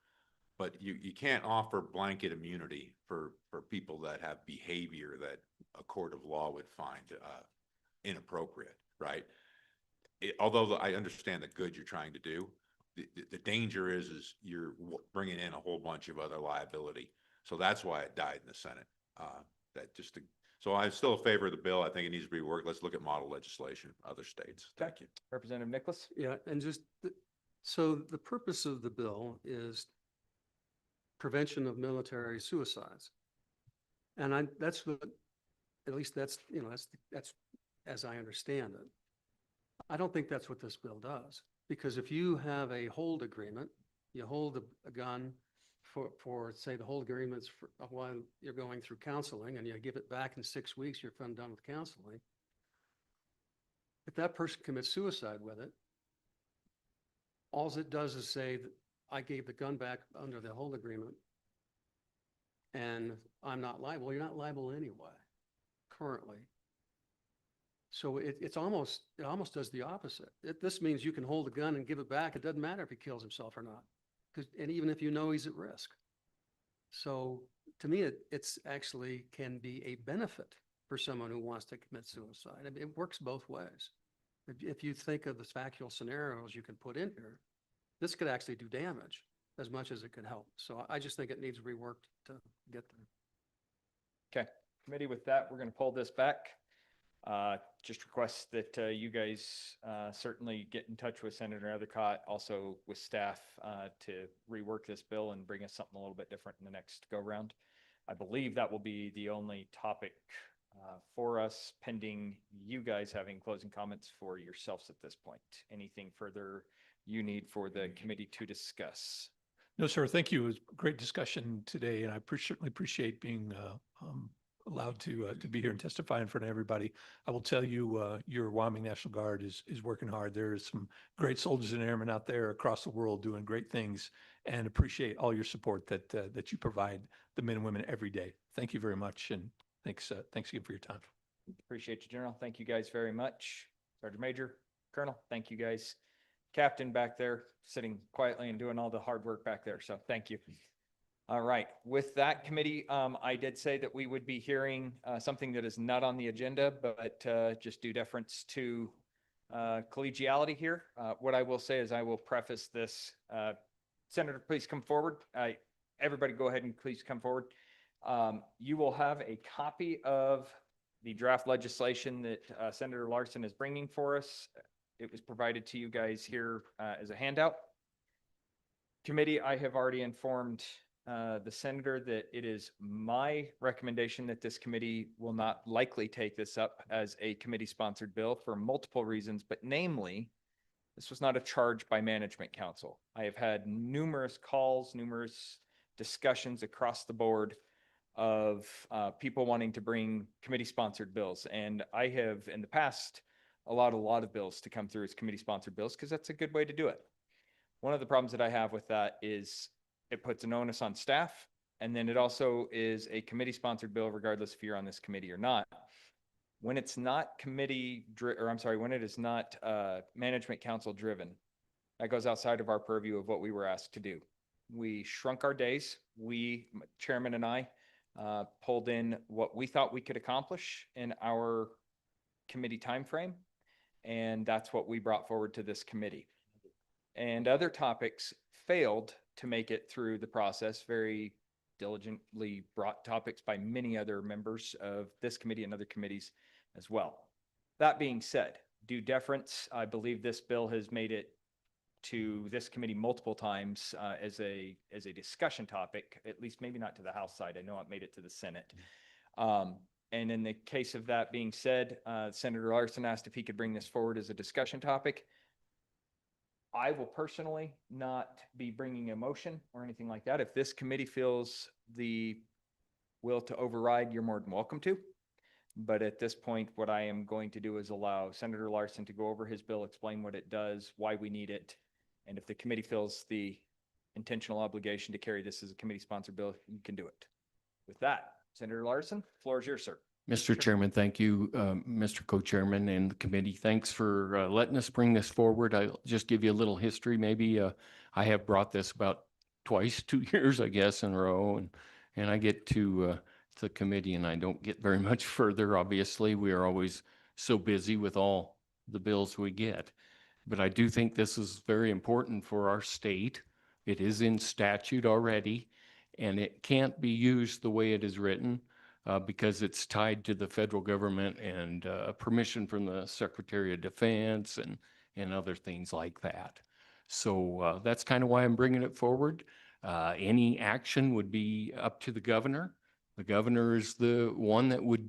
But you can't offer blanket immunity for people that have behavior that a court of law would find inappropriate, right? Although I understand the good you're trying to do, the danger is you're bringing in a whole bunch of other liability. So that's why it died in the Senate. So I'm still in favor of the bill. I think it needs to be worked. Let's look at model legislation, other states. Thank you. Representative Nicholas. Yeah, and so the purpose of the bill is prevention of military suicides. And that's what, at least that's, that's as I understand it. I don't think that's what this bill does, because if you have a hold agreement, you hold a gun for say the hold agreements for while you're going through counseling, and you give it back in 6 weeks, you're done with counseling. If that person commits suicide with it, all it does is say that I gave the gun back under the hold agreement and I'm not liable. You're not liable anyway, currently. So it almost does the opposite. This means you can hold a gun and give it back. It doesn't matter if he kills himself or not, and even if you know he's at risk. So to me, it's actually can be a benefit for someone who wants to commit suicide. I mean, it works both ways. If you think of the factual scenarios you can put in here, this could actually do damage as much as it could help. So I just think it needs reworked to get there. Okay, committee, with that, we're going to pull this back. Just request that you guys certainly get in touch with Senator Ethercott, also with staff to rework this bill and bring us something a little bit different in the next go round. I believe that will be the only topic for us, pending you guys having closing comments for yourselves at this point. Anything further you need for the committee to discuss? No, sir. Thank you. It was a great discussion today, and I certainly appreciate being allowed to be here and testify in front of everybody. I will tell you, your Wyoming National Guard is working hard. There is some great soldiers and airmen out there across the world doing great things, and appreciate all your support that you provide the men and women every day. Thank you very much, and thanks again for your time. Appreciate you, General. Thank you guys very much. Sergeant Major, Colonel, thank you guys. Captain back there sitting quietly and doing all the hard work back there. So thank you. All right. With that, committee, I did say that we would be hearing something that is not on the agenda, but just due deference to collegiality here. What I will say is I will preface this. Senator, please come forward. Everybody go ahead and please come forward. You will have a copy of the draft legislation that Senator Larson is bringing for us. It was provided to you guys here as a handout. Committee, I have already informed the senator that it is my recommendation that this committee will not likely take this up as a committee-sponsored bill for multiple reasons, but namely, this was not a charge by Management Council. I have had numerous calls, numerous discussions across the board of people wanting to bring committee-sponsored bills, and I have in the past allowed a lot of bills to come through as committee-sponsored bills because that's a good way to do it. One of the problems that I have with that is it puts an onus on staff, and then it also is a committee-sponsored bill regardless if you're on this committee or not. When it's not when it is not Management Council driven, that goes outside of our purview of what we were asked to do. We shrunk our days. We, Chairman and I, pulled in what we thought we could accomplish in our committee timeframe, and that's what we brought forward to this committee. And other topics failed to make it through the process, very diligently brought topics by many other members of this committee and other committees as well. That being said, due deference, I believe this bill has made it to this committee multiple times as a discussion topic, at least maybe not to the House side. I know it made it to the Senate. And in the case of that being said, Senator Larson asked if he could bring this forward as a discussion topic. I will personally not be bringing a motion or anything like that. If this committee feels the will to override, you're more than welcome to. But at this point, what I am going to do is allow Senator Larson to go over his bill, explain what it does, why we need it. And if the committee feels the intentional obligation to carry this as a committee-sponsored bill, you can do it. With that, Senator Larson, floor is yours, sir. Mr. Chairman, thank you, Mr. Co-Chairman and the committee. Thanks for letting us bring this forward. I'll just give you a little history. Maybe I have brought this about twice, 2 years, I guess, in a row. And I get to the committee and I don't get very much further. Obviously, we are always so busy with all the bills we get. But I do think this is very important for our state. It is in statute already, and it can't be used the way it is written. Because it's tied to the federal government and permission from the Secretary of Defense and other things like that. So that's kind of why I'm bringing it forward. Any action would be up to the governor. The governor is the one that would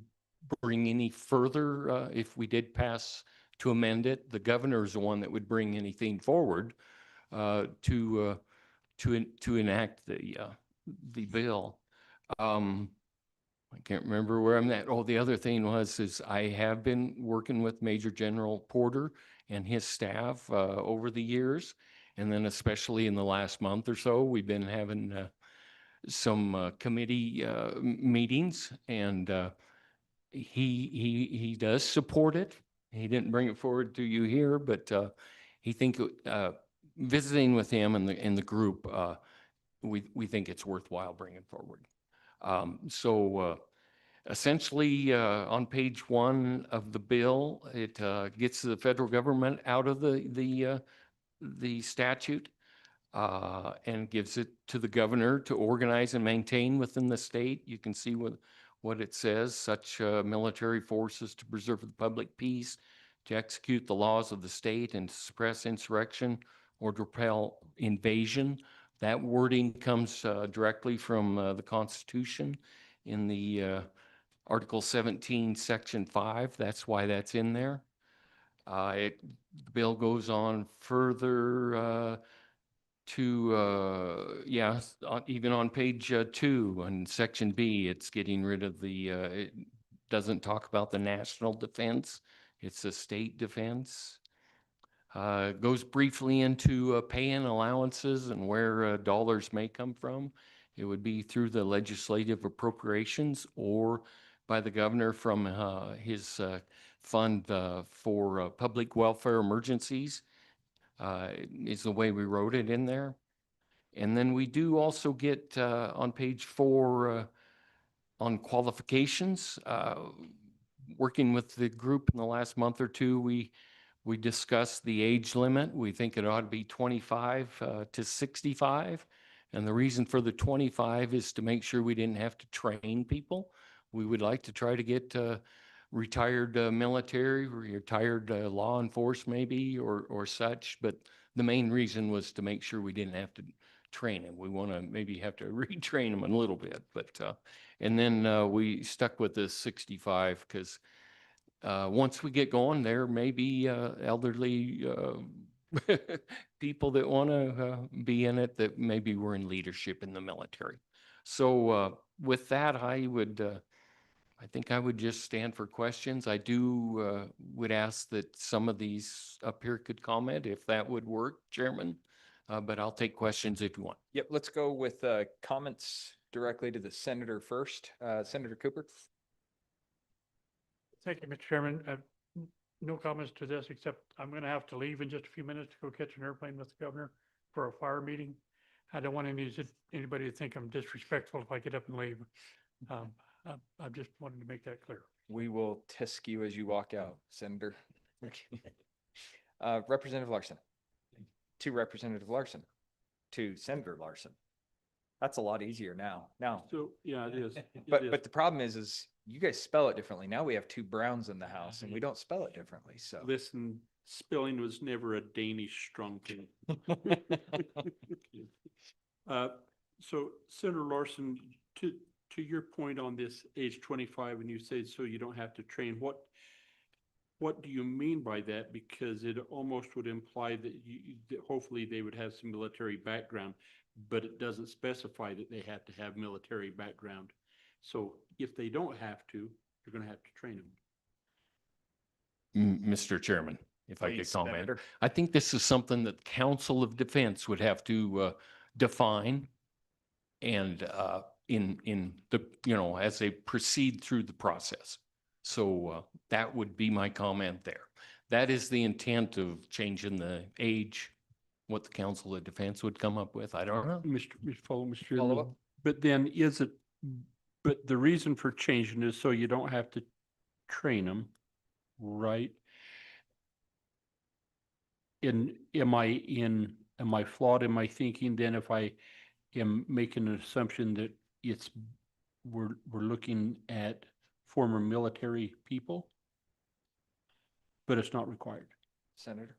bring any further, if we did pass to amend it, the governor is the one that would bring anything forward to enact the bill. I can't remember where I'm at. Oh, the other thing is I have been working with Major General Porter and his staff over the years. And then especially in the last month or so, we've been having some committee meetings, and he does support it. He didn't bring it forward to you here, but he think visiting with him and the group, we think it's worthwhile bringing forward. Essentially, on page 1 of the bill, it gets the federal government out of the statute and gives it to the governor to organize and maintain within the state. You can see what it says: such military forces to preserve the public peace, to execute the laws of the state, and to suppress insurrection or to repel invasion. That wording comes directly from the Constitution in the Article 17, Section 5. That's why that's in there. The bill goes on further even on page 2 on Section B, it's getting rid of it doesn't talk about the national defense. It's a state defense. Goes briefly into paying allowances and where dollars may come from. It would be through the legislative appropriations or by the governor from his fund for public welfare emergencies, is the way we wrote it in there. And then we do also get on page 4 on qualifications. Working with the group in the last month or two, we discussed the age limit. We think it ought to be 25 to 65. And the reason for the 25 is to make sure we didn't have to train people. We would like to try to get retired military, retired law enforcement maybe, or such. But the main reason was to make sure we didn't have to train them. We want to maybe have to retrain them a little bit. But and then we stuck with the 65 because once we get going, there may be elderly people that want to be in it that maybe were in leadership in the military. So with that, I think I would just stand for questions. I would ask that some of these up here could comment if that would work, Chairman. But I'll take questions if you want. Yep, let's go with comments directly to the senator first. Senator Cooper. Thank you, Mr. Chairman. No comments to this, except I'm going to have to leave in just a few minutes to go catch an airplane with the governor for a fire meeting. I don't want anybody to think I'm disrespectful if I get up and leave. I just wanted to make that clear. We will tisk you as you walk out, Senator. Representative Larson. To Representative Larson. To Senator Larson. That's a lot easier now. So, yeah, it is. It is. But the problem is you guys spell it differently. Now we have two Browns in the house and we don't spell it differently, so. Listen, spelling was never a Danish strong thing. So Senator Larson, to your point on this age 25, and you say, so you don't have to train, what do you mean by that? Because it almost would imply that that hopefully they would have some military background, but it doesn't specify that they have to have military background. So if they don't have to, you're going to have to train them. Mr. Chairman, if I could Please, comment, Senator. I think this is something that Council of Defense would have to define and in the, as they proceed through the process. So that would be my comment there. That is the intent of changing the age. What the Council of Defense would come up with, I don't know. Mr. Follow Chairman, up? but then but the reason for changing is so you don't have to train them, right? Am I flawed in my thinking then if I am making an assumption that we're looking at former military people, but it's not required? Senator?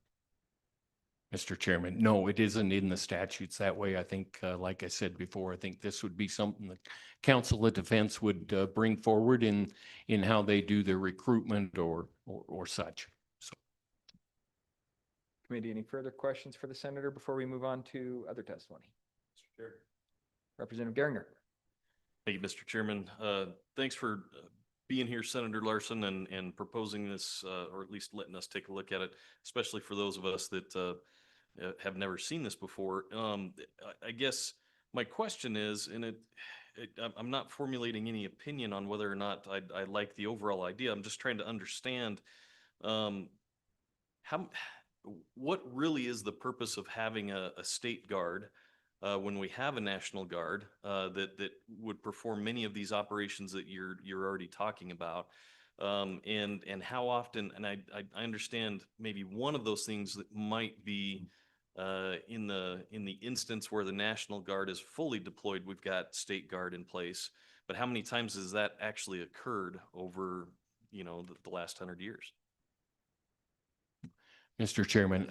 Mr. Chairman, no, it isn't in the statutes that way. I think, like I said before, I think this would be something that Council of Defense would bring forward in how they do their recruitment or such. So, Committee, any further questions for the senator before we move on to other testimony? Mr. Chair. Representative Geringer. Thank you, Mr. Chairman. Thanks for being here, Senator Larson, and proposing this, or at least letting us take a look at it, especially for those of us that have never seen this before. I guess my question is, and I'm not formulating any opinion on whether or not I like the overall idea. I'm just trying to understand what really is the purpose of having a state guard when we have a National Guard that would perform many of these operations that you're already talking about, and how often? And I understand maybe one of those things that might be in the instance where the National Guard is fully deployed, we've got State Guard in place. But how many times has that actually occurred over the last 100 years? Mr. Chairman,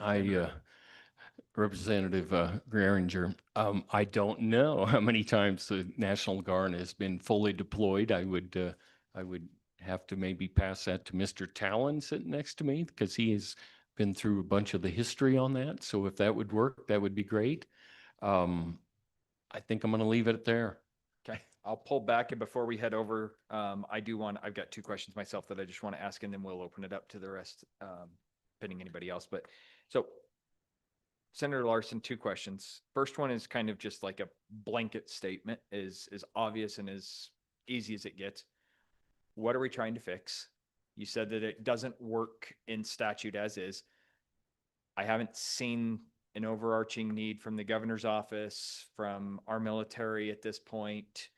Representative Geringer, I don't know how many times the National Guard has been fully deployed. I would have to maybe pass that to Mr. Talon sitting next to me because he has been through a bunch of the history on that. So if that would work, that would be great. I think I'm going to leave it there. Okay, I'll pull back, and before we head over, I've got two questions myself that I just want to ask, and then we'll open it up to the rest, pending anybody else. But so Senator Larson, two questions. First one is kind of just like a blanket statement, is obvious and as easy as it gets. What are we trying to fix? You said that it doesn't work in statute as is. I haven't seen an overarching need from the governor's office, from our military at this point.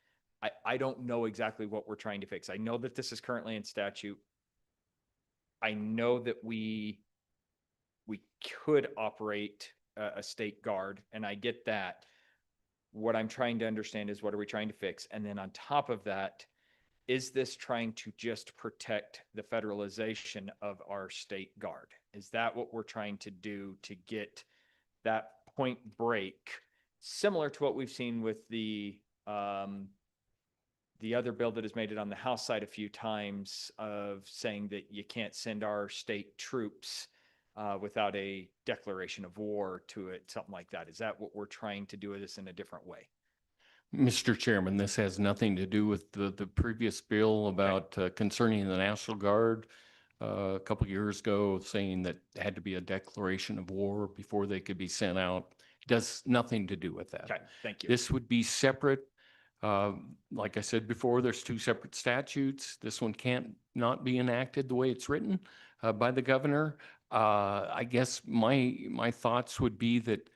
I don't know exactly what we're trying to fix. I know that this is currently in statute. I know that we could operate a state guard, and I get that. What I'm trying to understand is, what are we trying to fix? And then on top of that, is this trying to just protect the federalization of our state guard? Is that what we're trying to do to get that point break, similar to what we've seen with the other bill that has made it on the House side a few times, of saying that you can't send our state troops without a declaration of war to it, something like that? Is that what we're trying to do with this in a different way? Mr. Chairman, this has nothing to do with the previous bill about concerning the National Guard a couple years ago, saying that it had to be a declaration of war before they could be sent out. It does nothing to do with that. Okay, thank you. This would be separate. Like I said before, there's two separate statutes. This one can't not be enacted the way it's written by the governor. I guess my thoughts would be that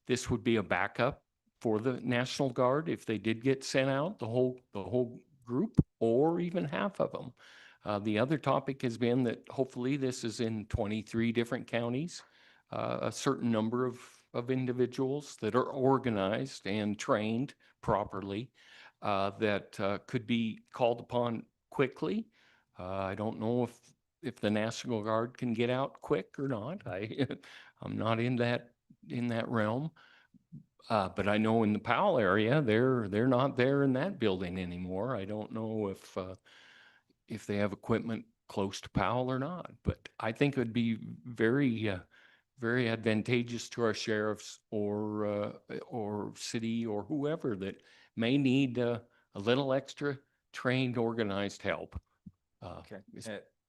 this would be a backup for the National Guard if they did get sent out, the whole group, or even half of them. The other topic has been that hopefully this is in 23 different counties. A certain number of of individuals that are organized and trained properly that could be called upon quickly. I don't know if the National Guard can get out quick or not. I'm not in that realm. But I know in the Powell area, they're not there in that building anymore. I don't know if they have equipment close to Powell or not. But I think it would be very advantageous to our sheriffs or city or whoever that may need a little extra trained, organized help. Okay.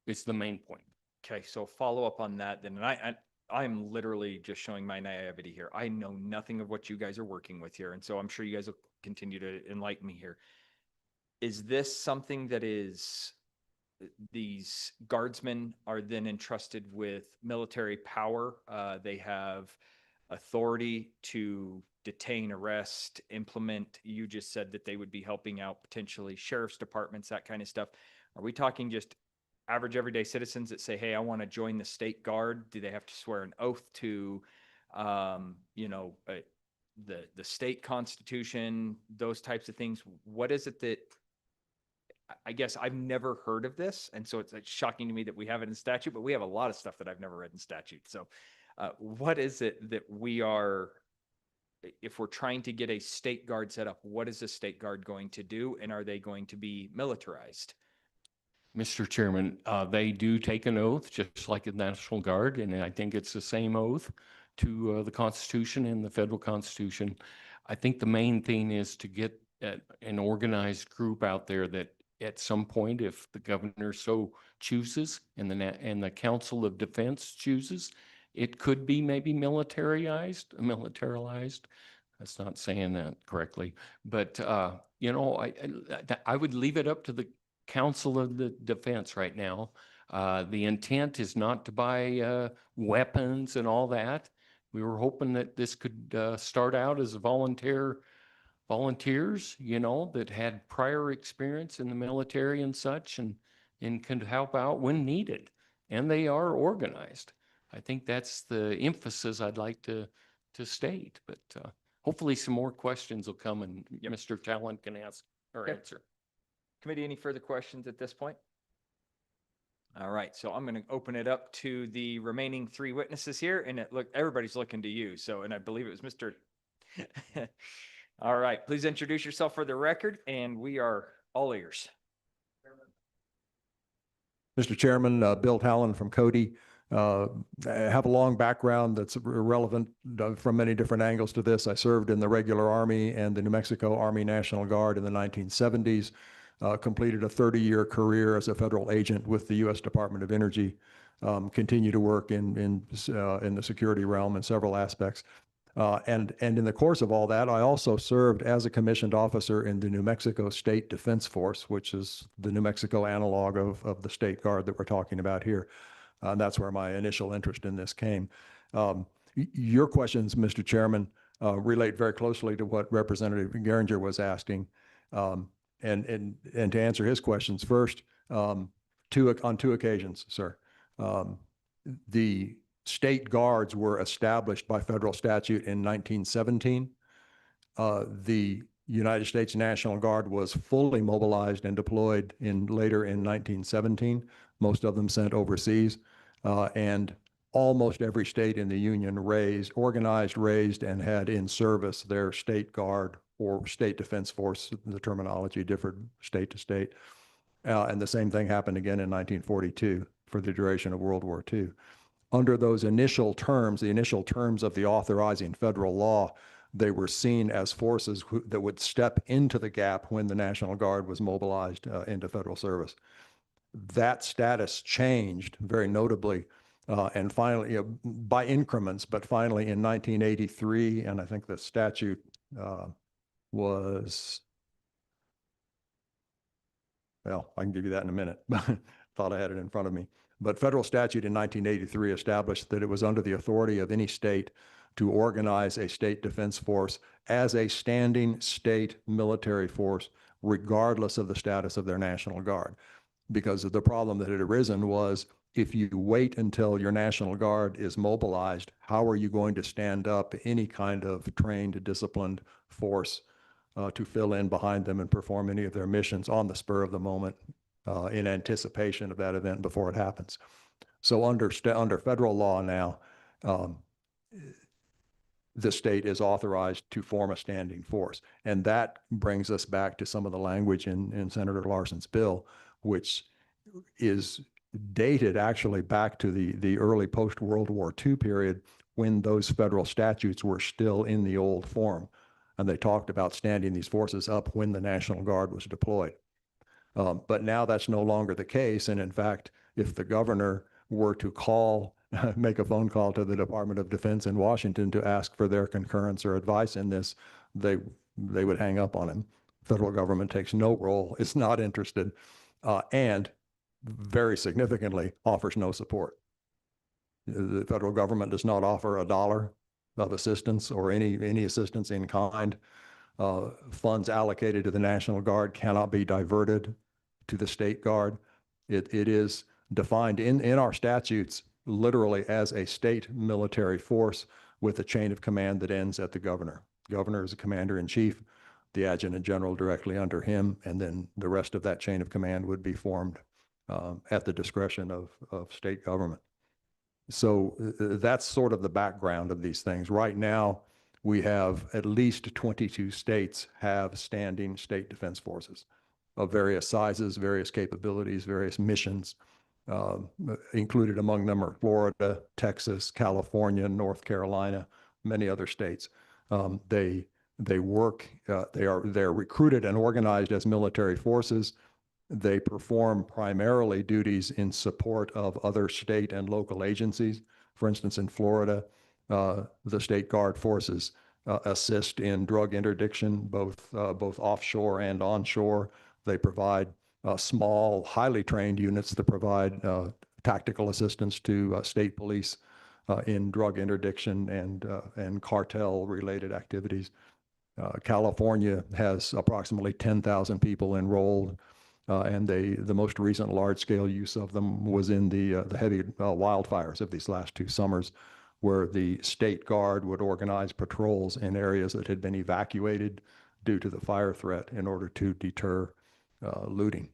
It's the main point. Okay, so follow up on that then. And I'm literally just showing my naivety here. I know nothing of what you guys are working with here. And so I'm sure you guys will continue to enlighten me here. Is this something that is these guardsmen are then entrusted with military power? They have authority to detain, arrest, implement. You just said that they would be helping out potentially sheriff's departments, that kind of stuff. Are we talking just average everyday citizens that say, hey, I want to join the state guard? Do they have to swear an oath to, the state constitution, those types of things? What is it that, I guess I've never heard of this. And so it's shocking to me that we have it in statute, but we have a lot of stuff that I've never read in statute. So what is it that we are, if we're trying to get a state guard set up, what is the state guard going to do? And are they going to be militarized? Mr. Chairman, they do take an oath, just like the National Guard, and I think it's the same oath to the Constitution and the federal Constitution. I think the main thing is to get an organized group out there that at some point, if the governor so chooses and the Council of Defense chooses, it could be maybe militarized. That's not saying that correctly, but I would leave it up to the Council of the Defense right now. The intent is not to buy weapons and all that. We were hoping that this could start out as volunteers, that had prior experience in the military and such, and can help out when needed. And they are organized. I think that's the emphasis I'd like to state. But hopefully some more questions will come and Mr. Talent can ask or answer. Committee, any further questions at this point? All right, so I'm going to open it up to the remaining three witnesses here, and everybody's looking to you. So, and I believe it was Mr. All right, please introduce yourself for the record, and we are all ears. Mr. Chairman, Bill Talon from Cody. I have a long background that's relevant from many different angles to this. I served in the regular Army and the New Mexico Army National Guard in the 1970s. Completed a 30-year career as a federal agent with the U.S. Department of Energy. Continue to work in the security realm in several aspects. And in the course of all that, I also served as a commissioned officer in the New Mexico State Defense Force, which is the New Mexico analog of the State Guard that we're talking about here. And that's where my initial interest in this came. Your questions, Mr. Chairman, relate very closely to what Representative Geringer was asking. And to answer his questions first, on two occasions, sir. The state guards were established by federal statute in 1917. The United States National Guard was fully mobilized and deployed later in 1917, most of them sent overseas. And almost every state in the Union organized, raised, and had in service their state guard or state defense force. The terminology differed state to state. And the same thing happened again in 1942 for the duration of World War II. Under those initial terms, the initial terms of the authorizing federal law, they were seen as forces that would step into the gap when the National Guard was mobilized into federal service. That status changed very notably and finally, by increments, but finally in 1983, and I think the statute was, well, I can give you that in a minute. Thought I had it in front of me. But federal statute in 1983 established that it was under the authority of any state to organize a state defense force as a standing state military force, regardless of the status of their National Guard. Because of the problem that had arisen was if you wait until your National Guard is mobilized, how are you going to stand up any kind of trained, disciplined force to fill in behind them and perform any of their missions on the spur of the moment in anticipation of that event before it happens? So under federal law now, the state is authorized to form a standing force. And that brings us back to some of the language in Senator Larson's bill, which is dated actually back to the early post-World War II period when those federal statutes were still in the old form. And they talked about standing these forces up when the National Guard was deployed. But now that's no longer the case. And in fact, if the governor were to make a phone call to the Department of Defense in Washington to ask for their concurrence or advice in this, they would hang up on him. Federal government takes no role, is not interested, and very significantly offers no support. The federal government does not offer a dollar of assistance or any assistance in kind. Funds allocated to the National Guard cannot be diverted to the State Guard. It is defined in our statutes literally as a state military force with a chain of command that ends at the governor. Governor is a commander-in-chief, the adjutant general directly under him, and then the rest of that chain of command would be formed at the discretion of state government. So that's sort of the background of these things. Right now, we have at least 22 states have standing state defense forces of various sizes, various capabilities, various missions. Included among them are Florida, Texas, California, North Carolina, many other states. They're recruited and organized as military forces. They perform primarily duties in support of other state and local agencies. For instance, in Florida, the State Guard forces assist in drug interdiction, both offshore and onshore. They provide small, highly trained units that provide tactical assistance to state police in drug interdiction and cartel-related activities. California has approximately 10,000 people enrolled, and the most recent large-scale use of them was in the heavy wildfires of these last 2 summers, where the State Guard would organize patrols in areas that had been evacuated due to the fire threat in order to deter looting.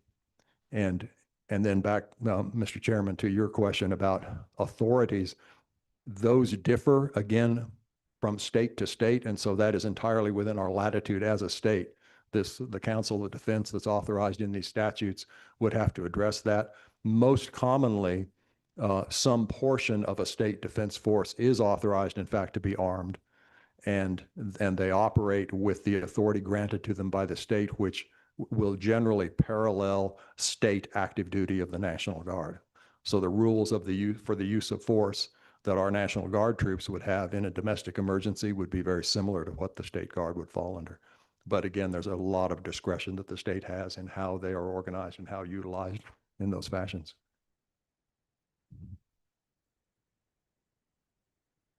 And then back, Mr. Chairman, to your question about authorities, those differ again from state to state, and so that is entirely within our latitude as a state. The Council of Defense that's authorized in these statutes would have to address that. Most commonly, some portion of a state defense force is authorized, in fact, to be armed, and they operate with the authority granted to them by the state, which will generally parallel state active duty of the National Guard. So the rules of for the use of force that our National Guard troops would have in a domestic emergency would be very similar to what the State Guard would fall under. But again, there's a lot of discretion that the state has in how they are organized and how utilized in those fashions.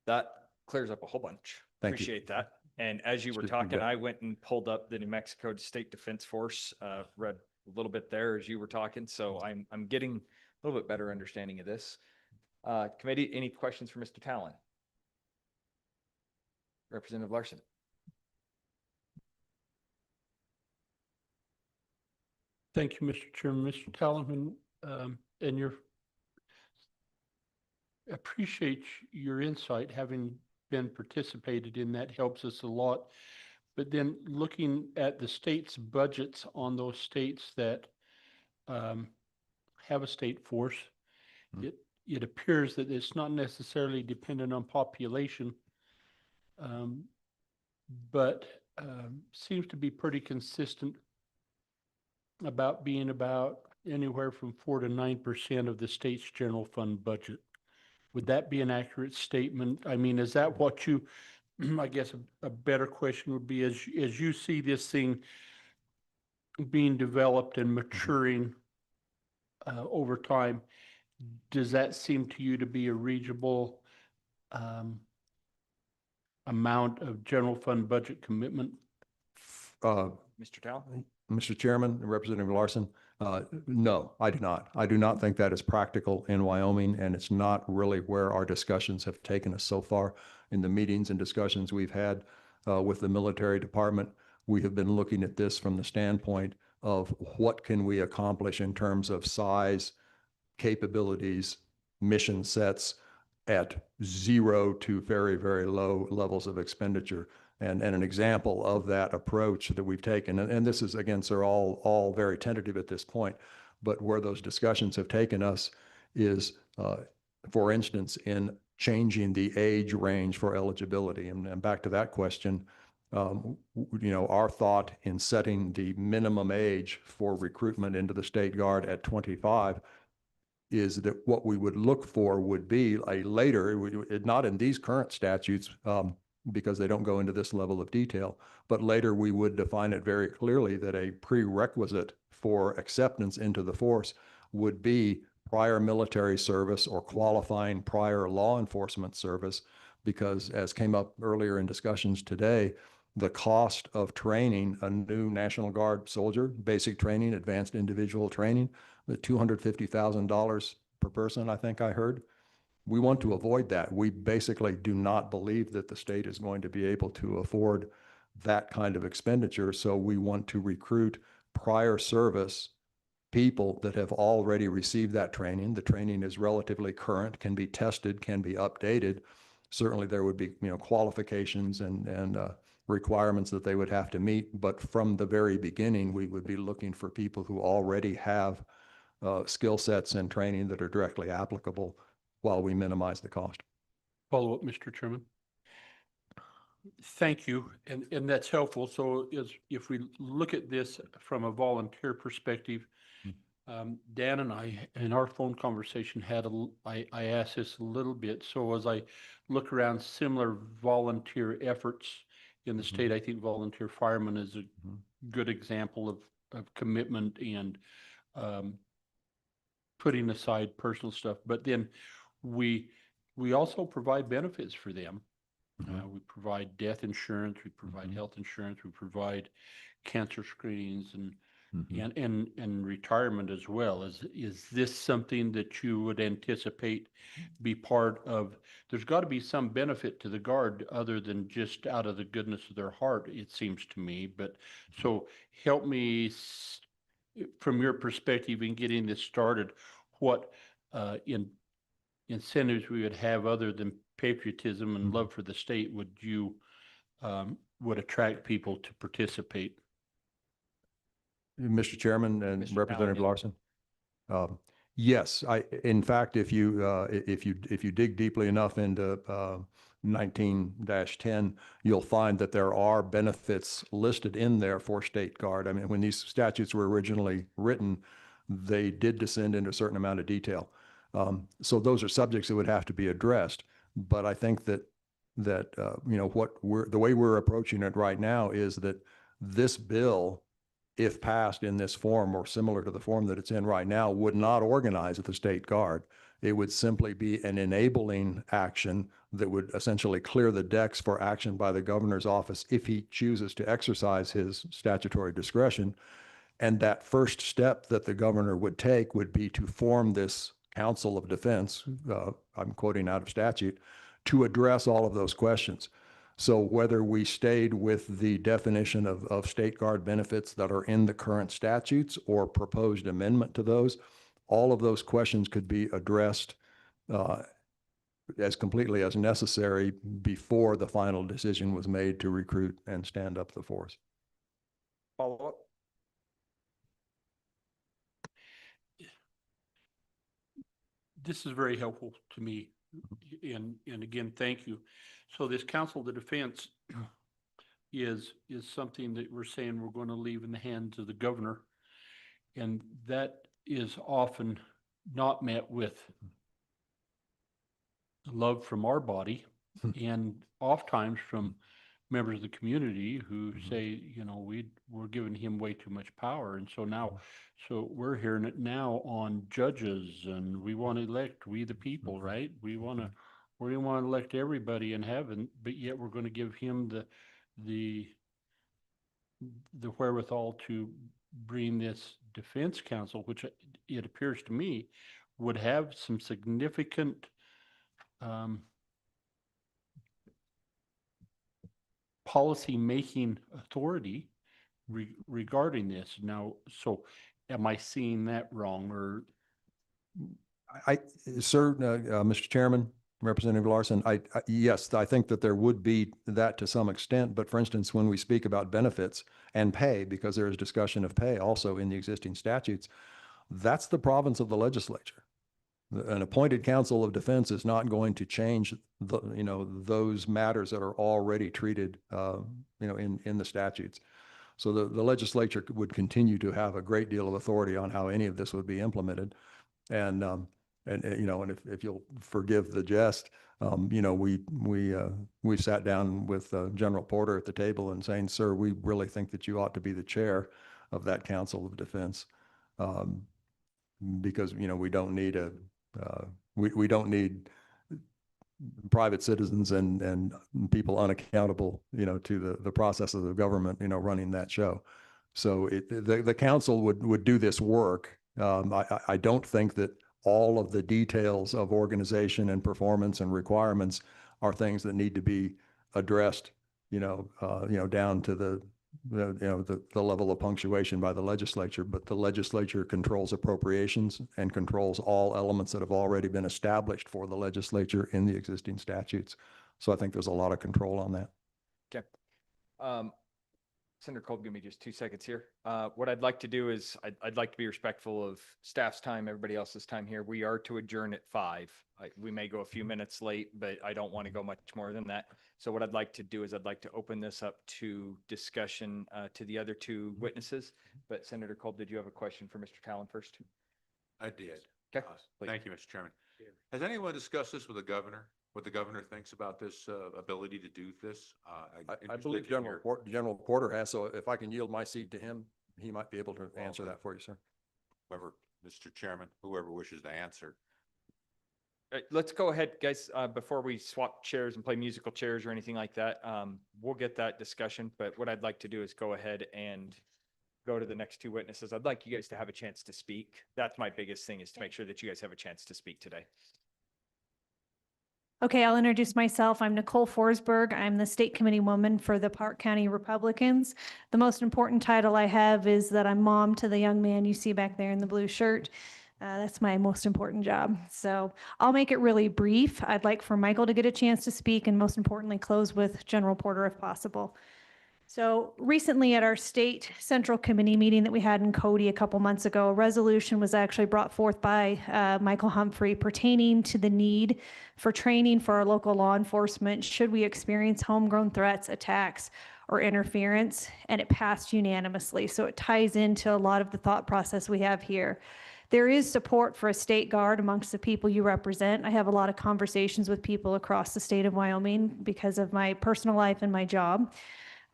That clears up a whole bunch. Thank you. Appreciate that. And as you were You talking, bet. I went and pulled up the New Mexico State Defense Force, read a little bit there as you were talking. So I'm getting a little bit better understanding of this. Committee, any questions for Mr. Talon? Representative Larson. Thank you, Mr. Chairman. Mr. Talman, and appreciate your insight, having been participated in that helps us a lot. But then looking at the state's budgets on those states that have a state force, it appears that it's not necessarily dependent on population, but seems to be pretty consistent about being about anywhere from 4 to 9% of the state's general fund budget. Would that be an accurate statement? I mean, is that what you, I guess a better question would be, as you see this thing being developed and maturing over time, does that seem to you to be a reasonable amount of general fund budget commitment? Mr. Talon? Mr. Chairman, Representative Larson, No, I do not. I do not think that is practical in Wyoming, and it's not really where our discussions have taken us so far. In the meetings and discussions we've had with the military department, we have been looking at this from the standpoint of what can we accomplish in terms of size, capabilities, mission sets at 0 to very, very low levels of expenditure. And an example of that approach that we've taken, and this is, again, sir, all very tentative at this point, but where those discussions have taken us is, for instance, in changing the age range for eligibility. And back to that question, our thought in setting the minimum age for recruitment into the State Guard at 25 is that what we would look for would be a later, not in these current statutes, because they don't go into this level of detail, but later we would define it very clearly that a prerequisite for acceptance into the force would be prior military service or qualifying prior law enforcement service, because as came up earlier in discussions today, the cost of training a new National Guard soldier, basic training, advanced individual training, the $250,000 per person, I think I heard. We want to avoid that. We basically do not believe that the state is going to be able to afford that kind of expenditure. So we want to recruit prior service people that have already received that training. The training is relatively current, can be tested, can be updated. Certainly there would be, qualifications and requirements that they would have to meet. But from the very beginning, we would be looking for people who already have skill sets and training that are directly applicable while we minimize the cost. Follow up, Mr. Chairman. Thank you. And that's helpful. So if we look at this from a volunteer perspective, Dan and I, in our phone conversation, I asked this a little bit. So as I look around similar volunteer efforts in the state, I think volunteer fireman is a good example of commitment and putting aside personal stuff. But then we also provide benefits for them. We provide death insurance, we provide health insurance, we provide cancer screenings and retirement as well. Is this something that you would anticipate be part of? There's got to be some benefit to the Guard other than just out of the goodness of their heart, it seems to me. But so help me from your perspective in getting this started, what incentives we would have other than patriotism and love for the state would attract people to participate? Mr. Chairman and Mr. Representative Paladin. Larson. Yes, in fact, if you dig deeply enough into 19-10, you'll find that there are benefits listed in there for State Guard. I mean, when these statutes were originally written, they did descend into a certain amount of detail. So those are subjects that would have to be addressed. But I think that the way we're approaching it right now is that this bill, if passed in this form or similar to the form that it's in right now, would not organize the State Guard. It would simply be an enabling action that would essentially clear the decks for action by the governor's office if he chooses to exercise his statutory discretion. And that first step that the governor would take would be to form this Council of Defense, I'm quoting out of statute, to address all of those questions. So whether we stayed with the definition of State Guard benefits that are in the current statutes or proposed amendment to those, all of those questions could be addressed as completely as necessary before the final decision was made to recruit and stand up the force. Follow up? This is very helpful to me. And again, thank you. So this Council of Defense is something that we're saying we're going to leave in the hands of the governor. And that is often not met with love from our body and oftentimes from members of the community who say, we're giving him way too much power. And so now, we're hearing it now on judges, and we want to elect we the people, right? We want to elect everybody in heaven, but yet we're going to give him the wherewithal to bring this Defense Council, which it appears to me would have some significant policy-making authority regarding this. Now, so am I seeing that wrong, or? Sir, Mr. Chairman, Representative Larson, yes, I think that there would be that to some extent. But for instance, when we speak about benefits and pay, because there is discussion of pay also in the existing statutes, that's the province of the legislature. An appointed council of defense is not going to change the, those matters that are already treated, in the statutes. So the legislature would continue to have a great deal of authority on how any of this would be implemented. And if you'll forgive the jest, we sat down with General Porter at the table and saying, sir, we really think that you ought to be the chair of that council of defense. Because, we don't need we don't need private citizens and people unaccountable, to the processes of government, running that show. So the council would do this work. I don't think that all of the details of organization and performance and requirements are things that need to be addressed, down to the level of punctuation by the legislature. But the legislature controls appropriations and controls all elements that have already been established for the legislature in the existing statutes. So I think there's a lot of control on that. Okay. Senator Cole, give me just 2 seconds here. What I'd like to do is I'd like to be respectful of staff's time, everybody else's time here. We are to adjourn at 5. We may go a few minutes late, but I don't want to go much more than that. So what I'd like to do is I'd like to open this up to discussion to the other 2 witnesses. But Senator Cole, did you have a question for Mr. Talon first? I did. Okay. Thank you, Mr. Chairman. Has anyone discussed this with the governor? What the governor thinks about this ability to do this? I believe General Porter has, so if I can yield my seat to him, he might be able to answer that for you, sir. Whoever, Mr. Chairman, whoever wishes to answer. Let's go ahead, guys, before we swap chairs and play musical chairs or anything like that. We'll get that discussion, but what I'd like to do is go ahead and go to the next 2 witnesses. I'd like you guys to have a chance to speak. That's my biggest thing, is to make sure that you guys have a chance to speak today. Okay, I'll introduce myself. I'm Nicole Forsberg. I'm the state committee woman for the Park County Republicans. The most important title I have is that I'm mom to the young man you see back there in the blue shirt. That's my most important job. So I'll make it really brief. I'd like for Michael to get a chance to speak, and most importantly, close with General Porter if possible. So recently at our state central committee meeting that we had in Cody a couple months ago, a resolution was actually brought forth by Michael Humphrey pertaining to the need for training for our local law enforcement should we experience homegrown threats, attacks, or interference, and it passed unanimously. So it ties into a lot of the thought process we have here. There is support for a state guard amongst the people you represent. I have a lot of conversations with people across the state of Wyoming because of my personal life and my job.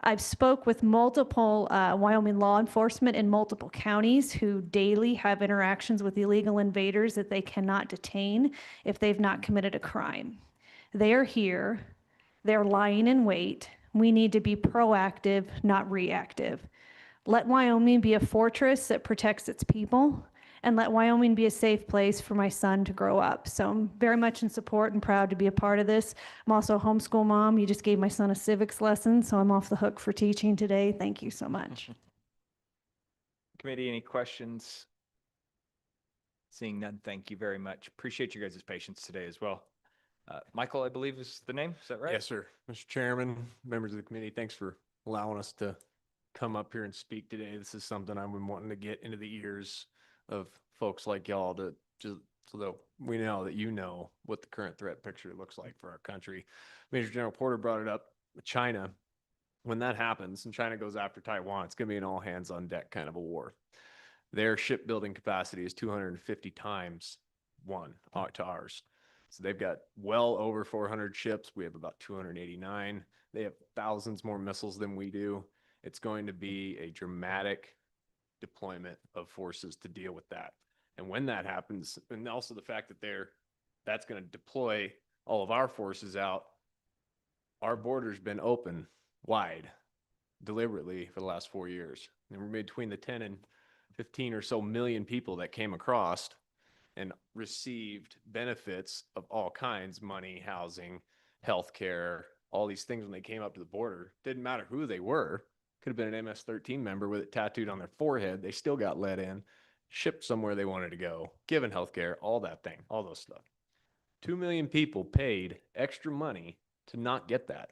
I've spoke with multiple Wyoming law enforcement in multiple counties who daily have interactions with illegal invaders that they cannot detain if they've not committed a crime. They are here. They're lying in wait. We need to be proactive, not reactive. Let Wyoming be a fortress that protects its people, and let Wyoming be a safe place for my son to grow up. So I'm very much in support and proud to be a part of this. I'm also a homeschool mom. You just gave my son a civics lesson, so I'm off the hook for teaching today. Thank you so much. Committee, any questions? Seeing none, thank you very much. Appreciate you guys' patience today as well. Michael, I believe is the name. Is that right? Yes, sir. Mr. Chairman, members of the committee, thanks for allowing us to come up here and speak today. This is something I've been wanting to get into the ears of folks like y'all to just so that we know that what the current threat picture looks like for our country. Major General Porter brought it up with China. When that happens and China goes after Taiwan, it's going to be an all hands on deck kind of a war. Their shipbuilding capacity is 250 times to ours. So they've got well over 400 ships. We have about 289. They have thousands more missiles than we do. It's going to be a dramatic deployment of forces to deal with that. And when that happens, and also the fact that that's going to deploy all of our forces out, our border's been open wide deliberately for the last 4 years. And we're between the 10 and 15 or so million people that came across and received benefits of all kinds, money, housing, healthcare, all these things when they came up to the border. Didn't matter who they were. Could have been an MS-13 member with it tattooed on their forehead. They still got let in, shipped somewhere they wanted to go, given healthcare, all that thing, all those stuff. 2 million people paid extra money to not get that.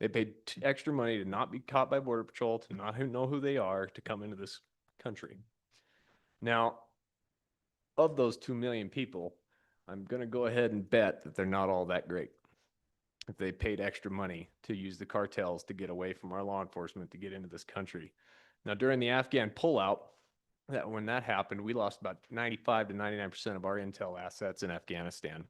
They paid extra money to not be caught by Border Patrol, to not know who they are, to come into this country. Now, of those 2 million people, I'm going to go ahead and bet that they're not all that great. If they paid extra money to use the cartels to get away from our law enforcement to get into this country. Now, during the Afghan pullout, when that happened, we lost about 95 to 99% of our intel assets in Afghanistan,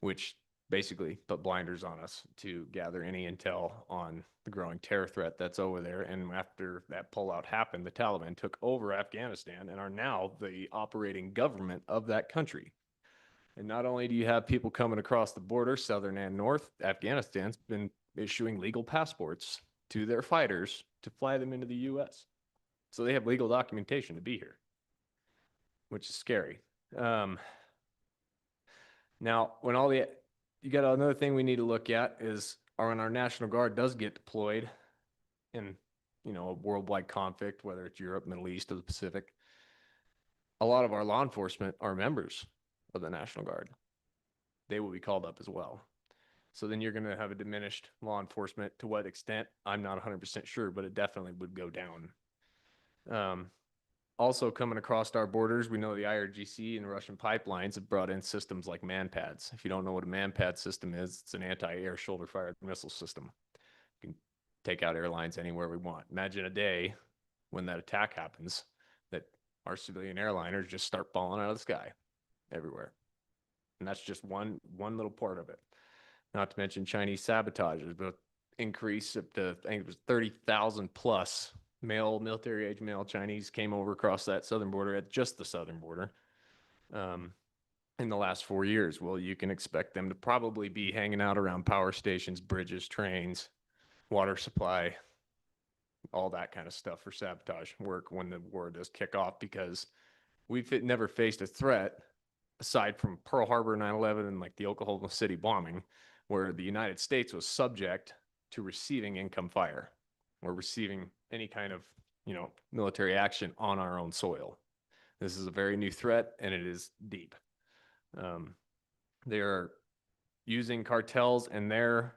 which basically put blinders on us to gather any intel on the growing terror threat that's over there. And after that pullout happened, the Taliban took over Afghanistan and are now the operating government of that country. And not only do you have people coming across the border, southern and north, Afghanistan's been issuing legal passports to their fighters to fly them into the U.S. So they have legal documentation to be here, which is scary. Now, you got another thing we need to look at is when our National Guard does get deployed in, a worldwide conflict, whether it's Europe, Middle East, or the Pacific, a lot of our law enforcement are members of the National Guard. They will be called up as well. So then you're going to have a diminished law enforcement. To what extent, I'm not 100% sure, but it definitely would go down. Also coming across our borders, we know the IRGC and Russian pipelines have brought in systems like MANPADS. If you don't know what a MANPAD system is, it's an anti-air shoulder-fired missile system. You can take out airlines anywhere we want. Imagine a day when that attack happens that our civilian airliners just start falling out of the sky everywhere. And that's just one little part of it. Not to mention Chinese sabotages, but increase up to, I think it was 30,000 plus military age male Chinese came over across that southern border at just the southern border in the last 4 years. Well, you can expect them to probably be hanging out around power stations, bridges, trains, water supply, all that kind of stuff for sabotage work when the war does kick off, because we've never faced a threat aside from Pearl Harbor, 9/11, and like the Oklahoma City bombing, where the United States was subject to receiving income fire or receiving any kind of, military action on our own soil. This is a very new threat, and it is deep. They are using cartels and their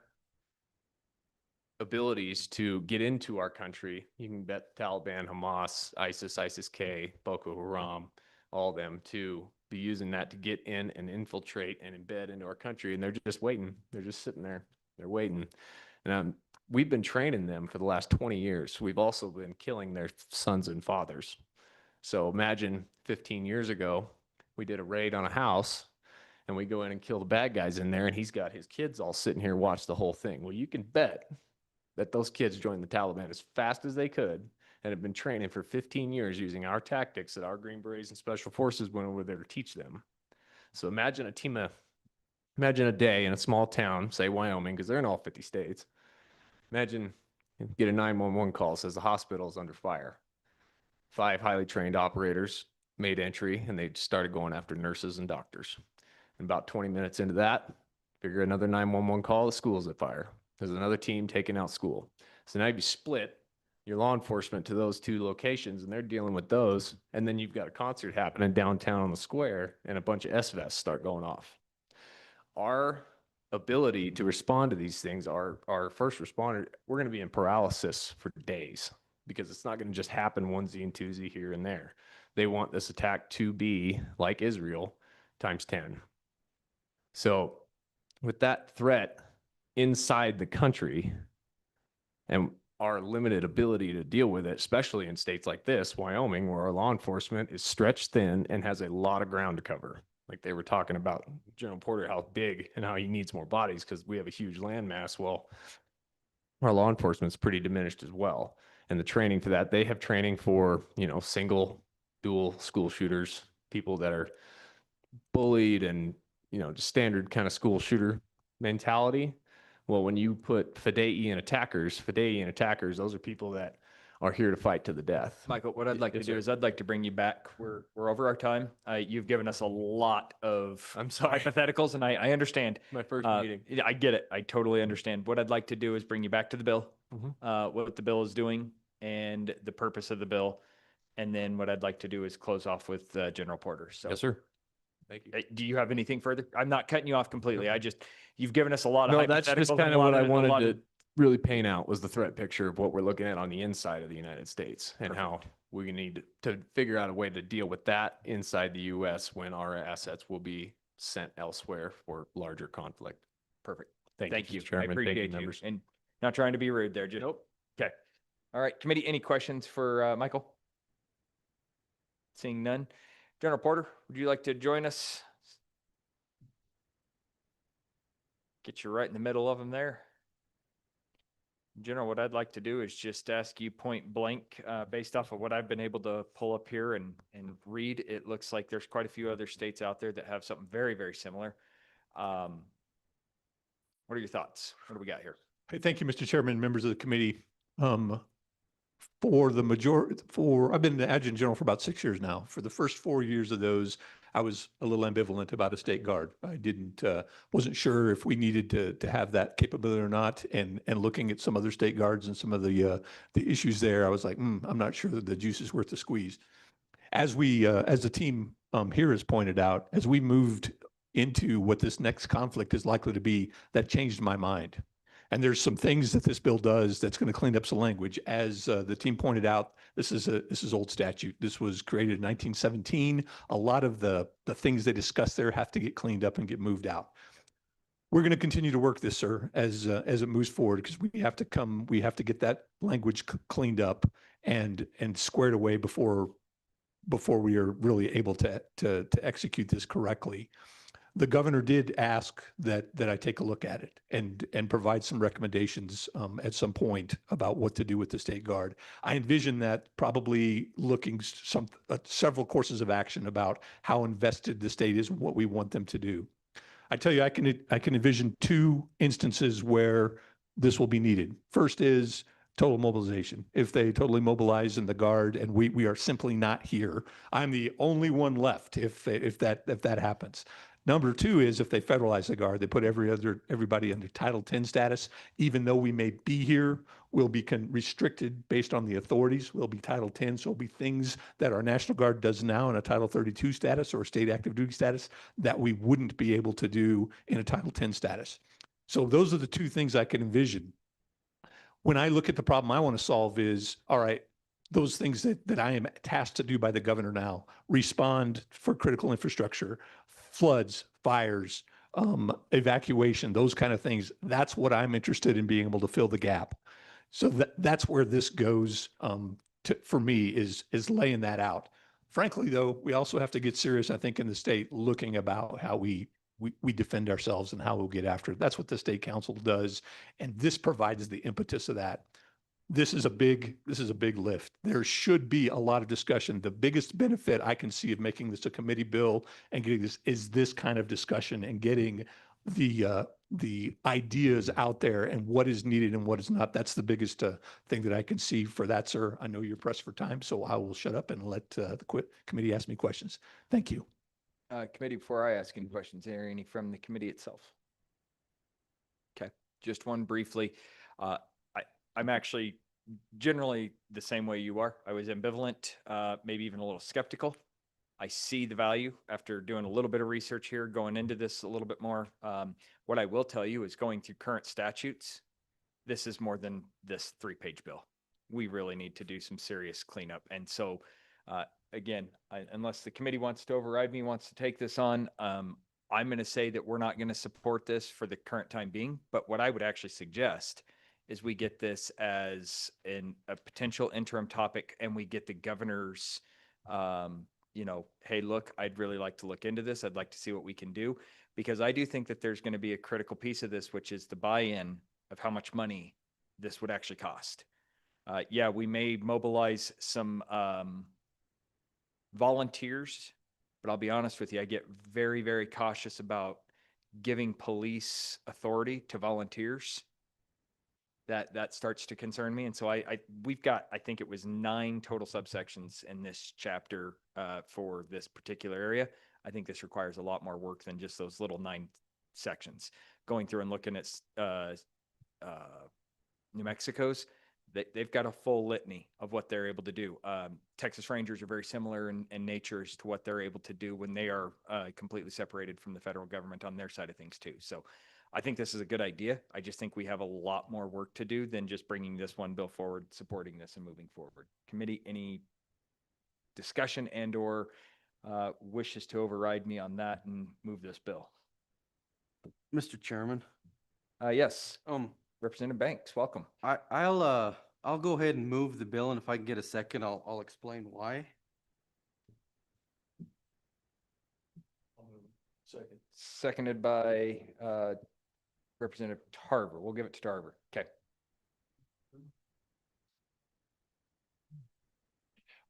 abilities to get into our country. You can bet Taliban, Hamas, ISIS, ISIS-K, Boko Haram, all of them to be using that to get in and infiltrate and embed into our country. And they're just waiting. They're just sitting there. They're waiting. And we've been training them for the last 20 years. We've also been killing their sons and fathers. So imagine 15 years ago, we did a raid on a house and we go in and kill the bad guys in there, and he's got his kids all sitting here watch the whole thing. Well, you can bet that those kids joined the Taliban as fast as they could and have been training for 15 years using our tactics that our Green Berets and Special Forces went over there to teach them. So imagine a day in a small town, say Wyoming, because they're in all 50 states. Imagine you get a 911 call, says the hospital is under fire. 5 highly trained operators made entry, and they started going after nurses and doctors. And about 20 minutes into that, figure another 911 call, the school's at fire. There's another team taking out school. So now you split your law enforcement to those 2 locations, and they're dealing with those. And then you've got a concert happening downtown on the square, and a bunch of SVESs start going off. Our ability to respond to these things, our first responder, we're going to be in paralysis for days, because it's not going to just happen onesie and twosie here and there. They want this attack to be like Israel times 10. So with that threat inside the country and our limited ability to deal with it, especially in states like this, Wyoming, where our law enforcement is stretched thin and has a lot of ground to cover. Like they were talking about General Porter, how big and how he needs more bodies because we have a huge land mass. Well, our law enforcement is pretty diminished as well. And the training for that, they have training for, single, dual school shooters, people that are bullied and, just standard kind of school shooter mentality. Well, when you put fidei and attackers, those are people that are here to fight to the death. Michael, what I'd like to Yes, do sir. is I'd like to bring you back. We're over our time. You've given us a lot of I'm sorry. hypotheticals, and I understand. My first meeting. Yeah, I get it. I totally understand. What I'd like to do is bring you back to the bill, Mhm. what the bill is doing and the purpose of the bill. And then what I'd like to do is close off with General Porter. So, Yes, sir. Thank you. do you have anything further? I'm not cutting you off completely. You've given us a lot of No, hypotheticals. that's just and kind a of lot what I a wanted lot to of- really paint out was the threat picture of what we're looking at on the inside of the United States and how Perfect. we need to figure out a way to deal with that inside the US when our assets will be sent elsewhere for larger conflict. Perfect. Thank Thank you. Mr. Chairman. I Thank you, appreciate you. members. And not trying to be rude there. Just, Nope. Okay. All right. Committee, any questions for Michael? Seeing none. General Porter, would you like to join us? Get you right in the middle of them there. General, what I'd like to do is just ask you point blank, based off of what I've been able to pull up here and read, it looks like there's quite a few other states out there that have something very, very similar. What are your thoughts? What do we got here? Hey, thank you, Mr. Chairman, members of the committee. I've been the adjutant general for about 6 years now. For the first 4 years of those, I was a little ambivalent about a state guard. I wasn't sure if we needed to have that capability or not. And looking at some other state guards and some of the issues there, I was like, I'm not sure that the juice is worth the squeeze. As the team here has pointed out, as we moved into what this next conflict is likely to be, that changed my mind. And there's some things that this bill does that's going to clean up some language. As the team pointed out, this is old statute. This was created in 1917. A lot of the things they discuss there have to get cleaned up and get moved out. We're going to continue to work this, sir, as it moves forward, because we have to get that language cleaned up and squared away before we are really able to execute this correctly. The governor did ask that I take a look at it and provide some recommendations at some point about what to do with the state guard. I envision that probably looking several courses of action about how invested the state is and what we want them to do. I tell you, I can envision two instances where this will be needed. First is total mobilization. If they totally mobilize in the guard and we are simply not here, I'm the only one left if that happens. Number two is if they federalize the guard, they put everybody under Title 10 status. Even though we may be here, we'll be restricted based on the authorities. We'll be Title 10, so it'll be things that our National Guard does now in a Title 32 status or state active duty status that we wouldn't be able to do in a Title 10 status. So those are the two things I can envision. When I look at the problem I want to solve is, all right, those things that I am tasked to do by the governor now, respond for critical infrastructure, floods, fires, evacuation, those kind of things. That's what I'm interested in being able to fill the gap. So that's where this goes for me is laying that out. Frankly, though, we also have to get serious, I think, in the state looking about how we defend ourselves and how we'll get after it. That's what the state council does. And this provides the impetus of that. This is a big lift. There should be a lot of discussion. The biggest benefit I can see of making this a committee bill and getting this is this kind of discussion and getting the ideas out there and what is needed and what is not. That's the biggest thing that I can see for that, sir. I know you're pressed for time, so I will shut up and let the committee ask me questions. Thank you. Committee, before I ask any questions, are there any from the committee itself? Okay, just one briefly. I'm actually generally the same way you are. I was ambivalent, maybe even a little skeptical. I see the value after doing a little bit of research here, going into this a little bit more. What I will tell you is going through current statutes, this is more than this 3-page bill. We really need to do some serious cleanup. And so, again, unless the committee wants to override me, wants to take this on, I'm going to say that we're not going to support this for the current time being. But what I would actually suggest is we get this as a potential interim topic and we get the governor's, hey, look, I'd really like to look into this. I'd like to see what we can do, because I do think that there's going to be a critical piece of this, which is the buy-in of how much money this would actually cost. Yeah, we may mobilize some volunteers, but I'll be honest with you, I get very, very cautious about giving police authority to volunteers. that starts to concern me. And so we've got, I think it was 9 total subsections in this chapter for this particular area. I think this requires a lot more work than just those little 9 sections. Going through and looking at New Mexico's, they've got a full litany of what they're able to do. Texas Rangers are very similar in nature as to what they're able to do when they are completely separated from the federal government on their side of things too. So I think this is a good idea. I just think we have a lot more work to do than just bringing this one bill forward, supporting this and moving forward. Committee, any discussion and or wishes to override me on that and move this bill? Mr. Chairman. Yes. Representative Banks, welcome. I'll go ahead and move the bill, and if I can get a second, I'll explain why. Second. Seconded by Representative Tarver. We'll give it to Tarver. Okay.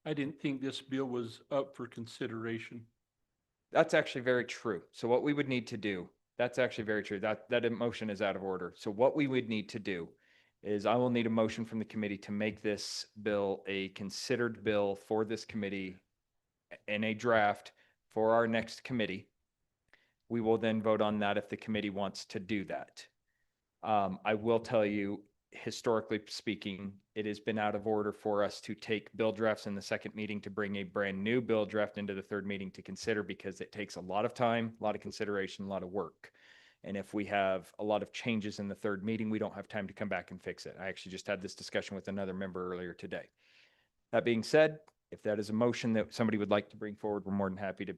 I didn't think this bill was up for consideration. That's actually very true. So what we would need to do, that's actually very true. That motion is out of order. So what we would need to do is I will need a motion from the committee to make this bill a considered bill for this committee in a draft for our next committee. We will then vote on that if the committee wants to do that. I will tell you, historically speaking, it has been out of order for us to take bill drafts in the second meeting to bring a brand new bill draft into the third meeting to consider, because it takes a lot of time, a lot of consideration, a lot of work. And if we have a lot of changes in the third meeting, we don't have time to come back and fix it. I actually just had this discussion with another member earlier today. That being said, if that is a motion that somebody would like to bring forward, we're more than happy to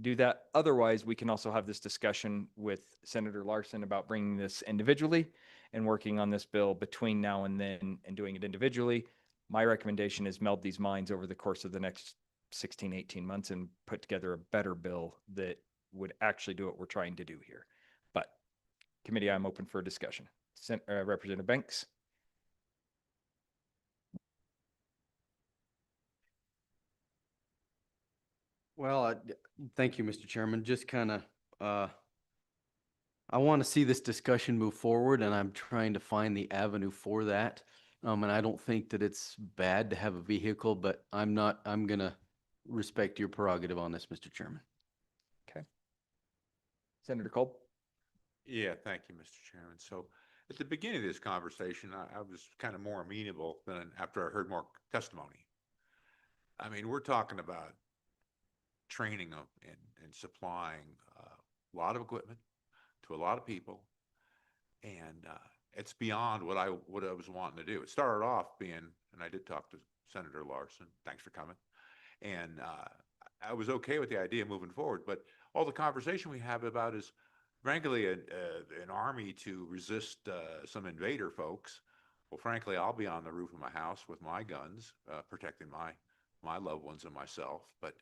do that. Otherwise, we can also have this discussion with Senator Larson about bringing this individually and working on this bill between now and then and doing it individually. My recommendation is meld these minds over the course of the next 16, 18 months and put together a better bill that would actually do what we're trying to do here. But committee, I'm open for a discussion. Representative Banks. Well, thank you, Mr. Chairman. Just kind of, I want to see this discussion move forward, and I'm trying to find the avenue for that. And I don't think that it's bad to have a vehicle, but I'm going to respect your prerogative on this, Mr. Chairman. Okay. Senator Cole. Yeah, thank you, Mr. Chairman. So at the beginning of this conversation, I was kind of more amenable than after I heard more testimony. I mean, we're talking about training and supplying a lot of equipment to a lot of people, and it's beyond what I was wanting to do. It started off being, and I did talk to Senator Larson. Thanks for coming. And I was okay with the idea moving forward, but all the conversation we have about is, frankly, an army to resist some invader folks. Well, frankly, I'll be on the roof of my house with my guns, protecting my loved ones and myself. But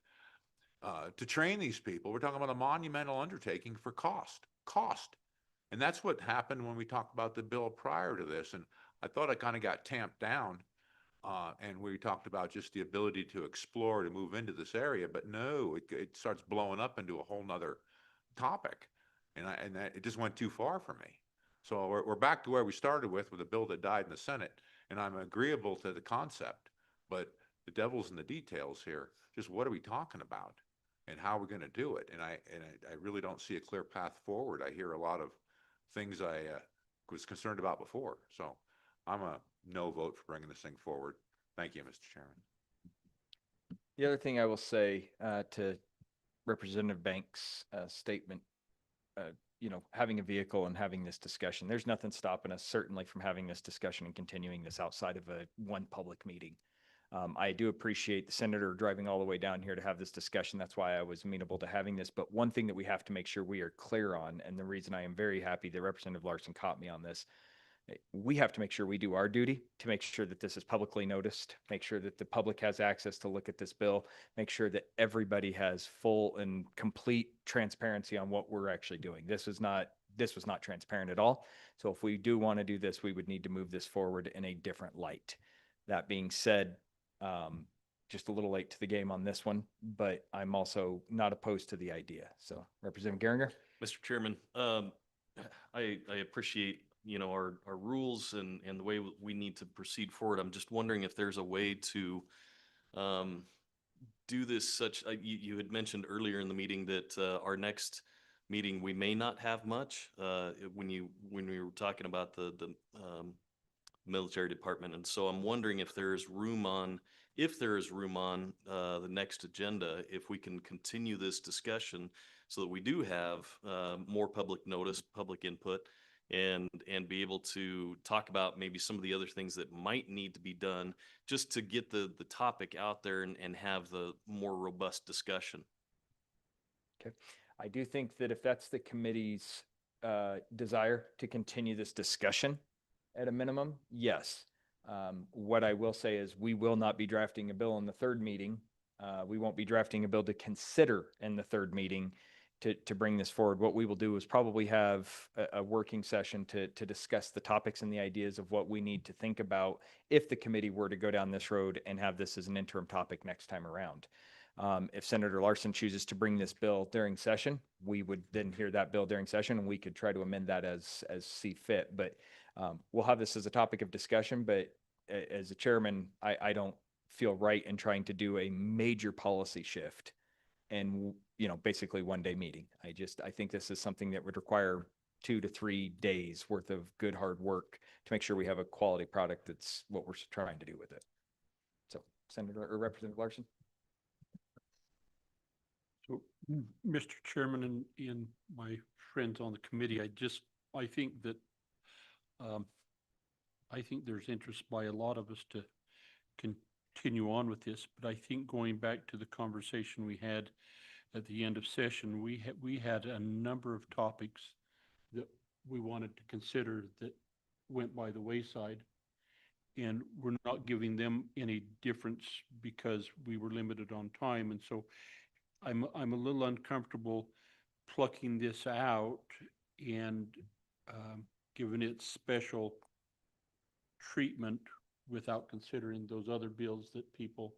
to train these people, we're talking about a monumental undertaking for cost. And that's what happened when we talked about the bill prior to this. And I thought it kind of got tamped down. And we talked about just the ability to explore, to move into this area. But no, it starts blowing up into a whole nother topic. And it just went too far for me. So we're back to where we started with a bill that died in the Senate. And I'm agreeable to the concept. But the devil's in the details here. Just what are we talking about? And how we're going to do it. And I really don't see a clear path forward. I hear a lot of things I was concerned about before. So I'm a no vote for bringing this thing forward. Thank you, Mr. Chairman. The other thing I will say to Representative Banks' statement, having a vehicle and having this discussion, there's nothing stopping us certainly from having this discussion and continuing this outside of one public meeting. I do appreciate the senator driving all the way down here to have this discussion. That's why I was amenable to having this. But one thing that we have to make sure we are clear on, and the reason I am very happy that Representative Larson caught me on this, we have to make sure we do our duty to make sure that this is publicly noticed, make sure that the public has access to look at this bill, make sure that everybody has full and complete transparency on what we're actually doing. This was not transparent at all. So if we do want to do this, we would need to move this forward in a different light. That being said, just a little late to the game on this one, but I'm also not opposed to the idea. So Representative Geringer. Mr. Chairman, I appreciate you know, our rules and the way we need to proceed forward. I'm just wondering if there's a way to do this such, you had mentioned earlier in the meeting that our next meeting, we may not have much, when we were talking about the military department. And so I'm wondering if there is room on the next agenda, if we can continue this discussion so that we do have more public notice, public input, and be able to talk about maybe some of the other things that might need to be done just to get the topic out there and have the more robust discussion. Okay. I do think that if that's the committee's desire to continue this discussion at a minimum, yes. What I will say is we will not be drafting a bill in the third meeting. We won't be drafting a bill to consider in the third meeting to bring this forward. What we will do is probably have a working session to discuss the topics and the ideas of what we need to think about if the committee were to go down this road and have this as an interim topic next time around. If Senator Larson chooses to bring this bill during session, we would then hear that bill during session and we could try to amend that as see fit. But we'll have this as a topic of discussion, but as a chairman, I don't feel right in trying to do a major policy shift and, you know, basically one day meeting. I think this is something that would require 2 to 3 days worth of good hard work to make sure we have a quality product. That's what we're trying to do with it. So Senator or Representative Larson. So, Mr. Chairman and my friends on the committee, I think that I think there's interest by a lot of us to continue on with this, but I think going back to the conversation we had at the end of session, we had a number of topics that we wanted to consider that went by the wayside, and we're not giving them any difference because we were limited on time. And so I'm a little uncomfortable plucking this out and giving it special treatment without considering those other bills that people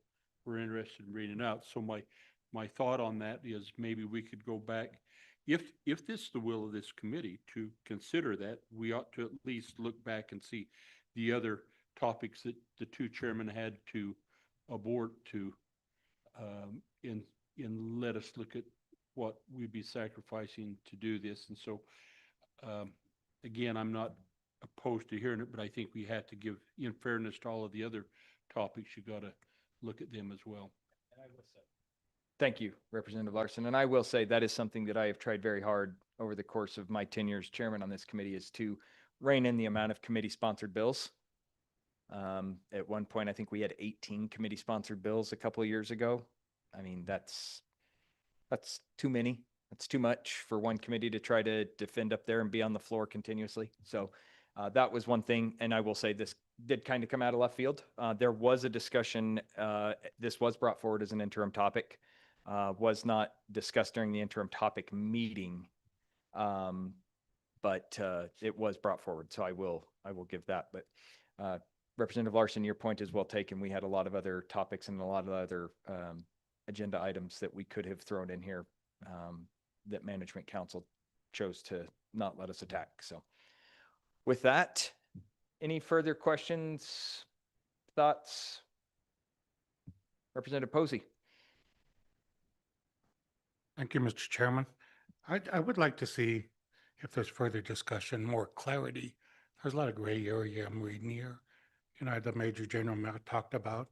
were interested in reading out. So my thought on that is maybe we could go back, if this is the will of this committee to consider that, we ought to at least look back and see the other topics that the two chairmen had to abort to and let us look at what we'd be sacrificing to do this. And so again, I'm not opposed to hearing it, but I think we have to give, in fairness to all of the other topics, you got to look at them as well. Thank you, Representative Larson. And I will say that is something that I have tried very hard over the course of my tenure as chairman on this committee, is to rein in the amount of committee-sponsored bills. At one point, I think we had 18 committee-sponsored bills a couple of years ago. I mean, that's too many. That's too much for one committee to try to defend up there and be on the floor continuously. So that was one thing. And I will say this did kind of come out of left field. There was a discussion. This was brought forward as an interim topic, was not discussed during the interim topic meeting, but it was brought forward. So I will give that. But Representative Larson, your point is well taken. We had a lot of other topics and a lot of other agenda items that we could have thrown in here that Management Council chose to not let us attack. So with that, any further questions, thoughts? Representative Posey. Thank you, Mr. Chairman. I would like to see if there's further discussion, more clarity. There's a lot of gray area I'm reading here. You know, the Major General talked about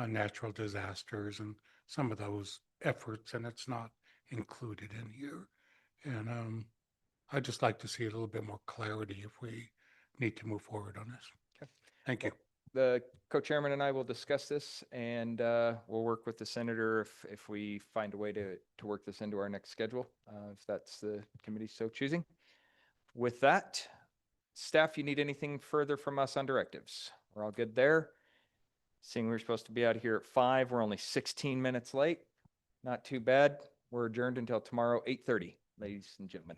natural disasters and some of those efforts, and it's not included in here. And I'd just like to see a little bit more clarity if we need to move forward on this. Okay. Thank you. The co-chairman and I will discuss this, and we'll work with the senator if we find a way to work this into our next schedule, if that's the committee so choosing. With that, staff, you need anything further from us on directives? We're all good there. Seeing we're supposed to be out of here at 5, we're only 16 minutes late. Not too bad. We're adjourned until tomorrow, 8:30, ladies and gentlemen.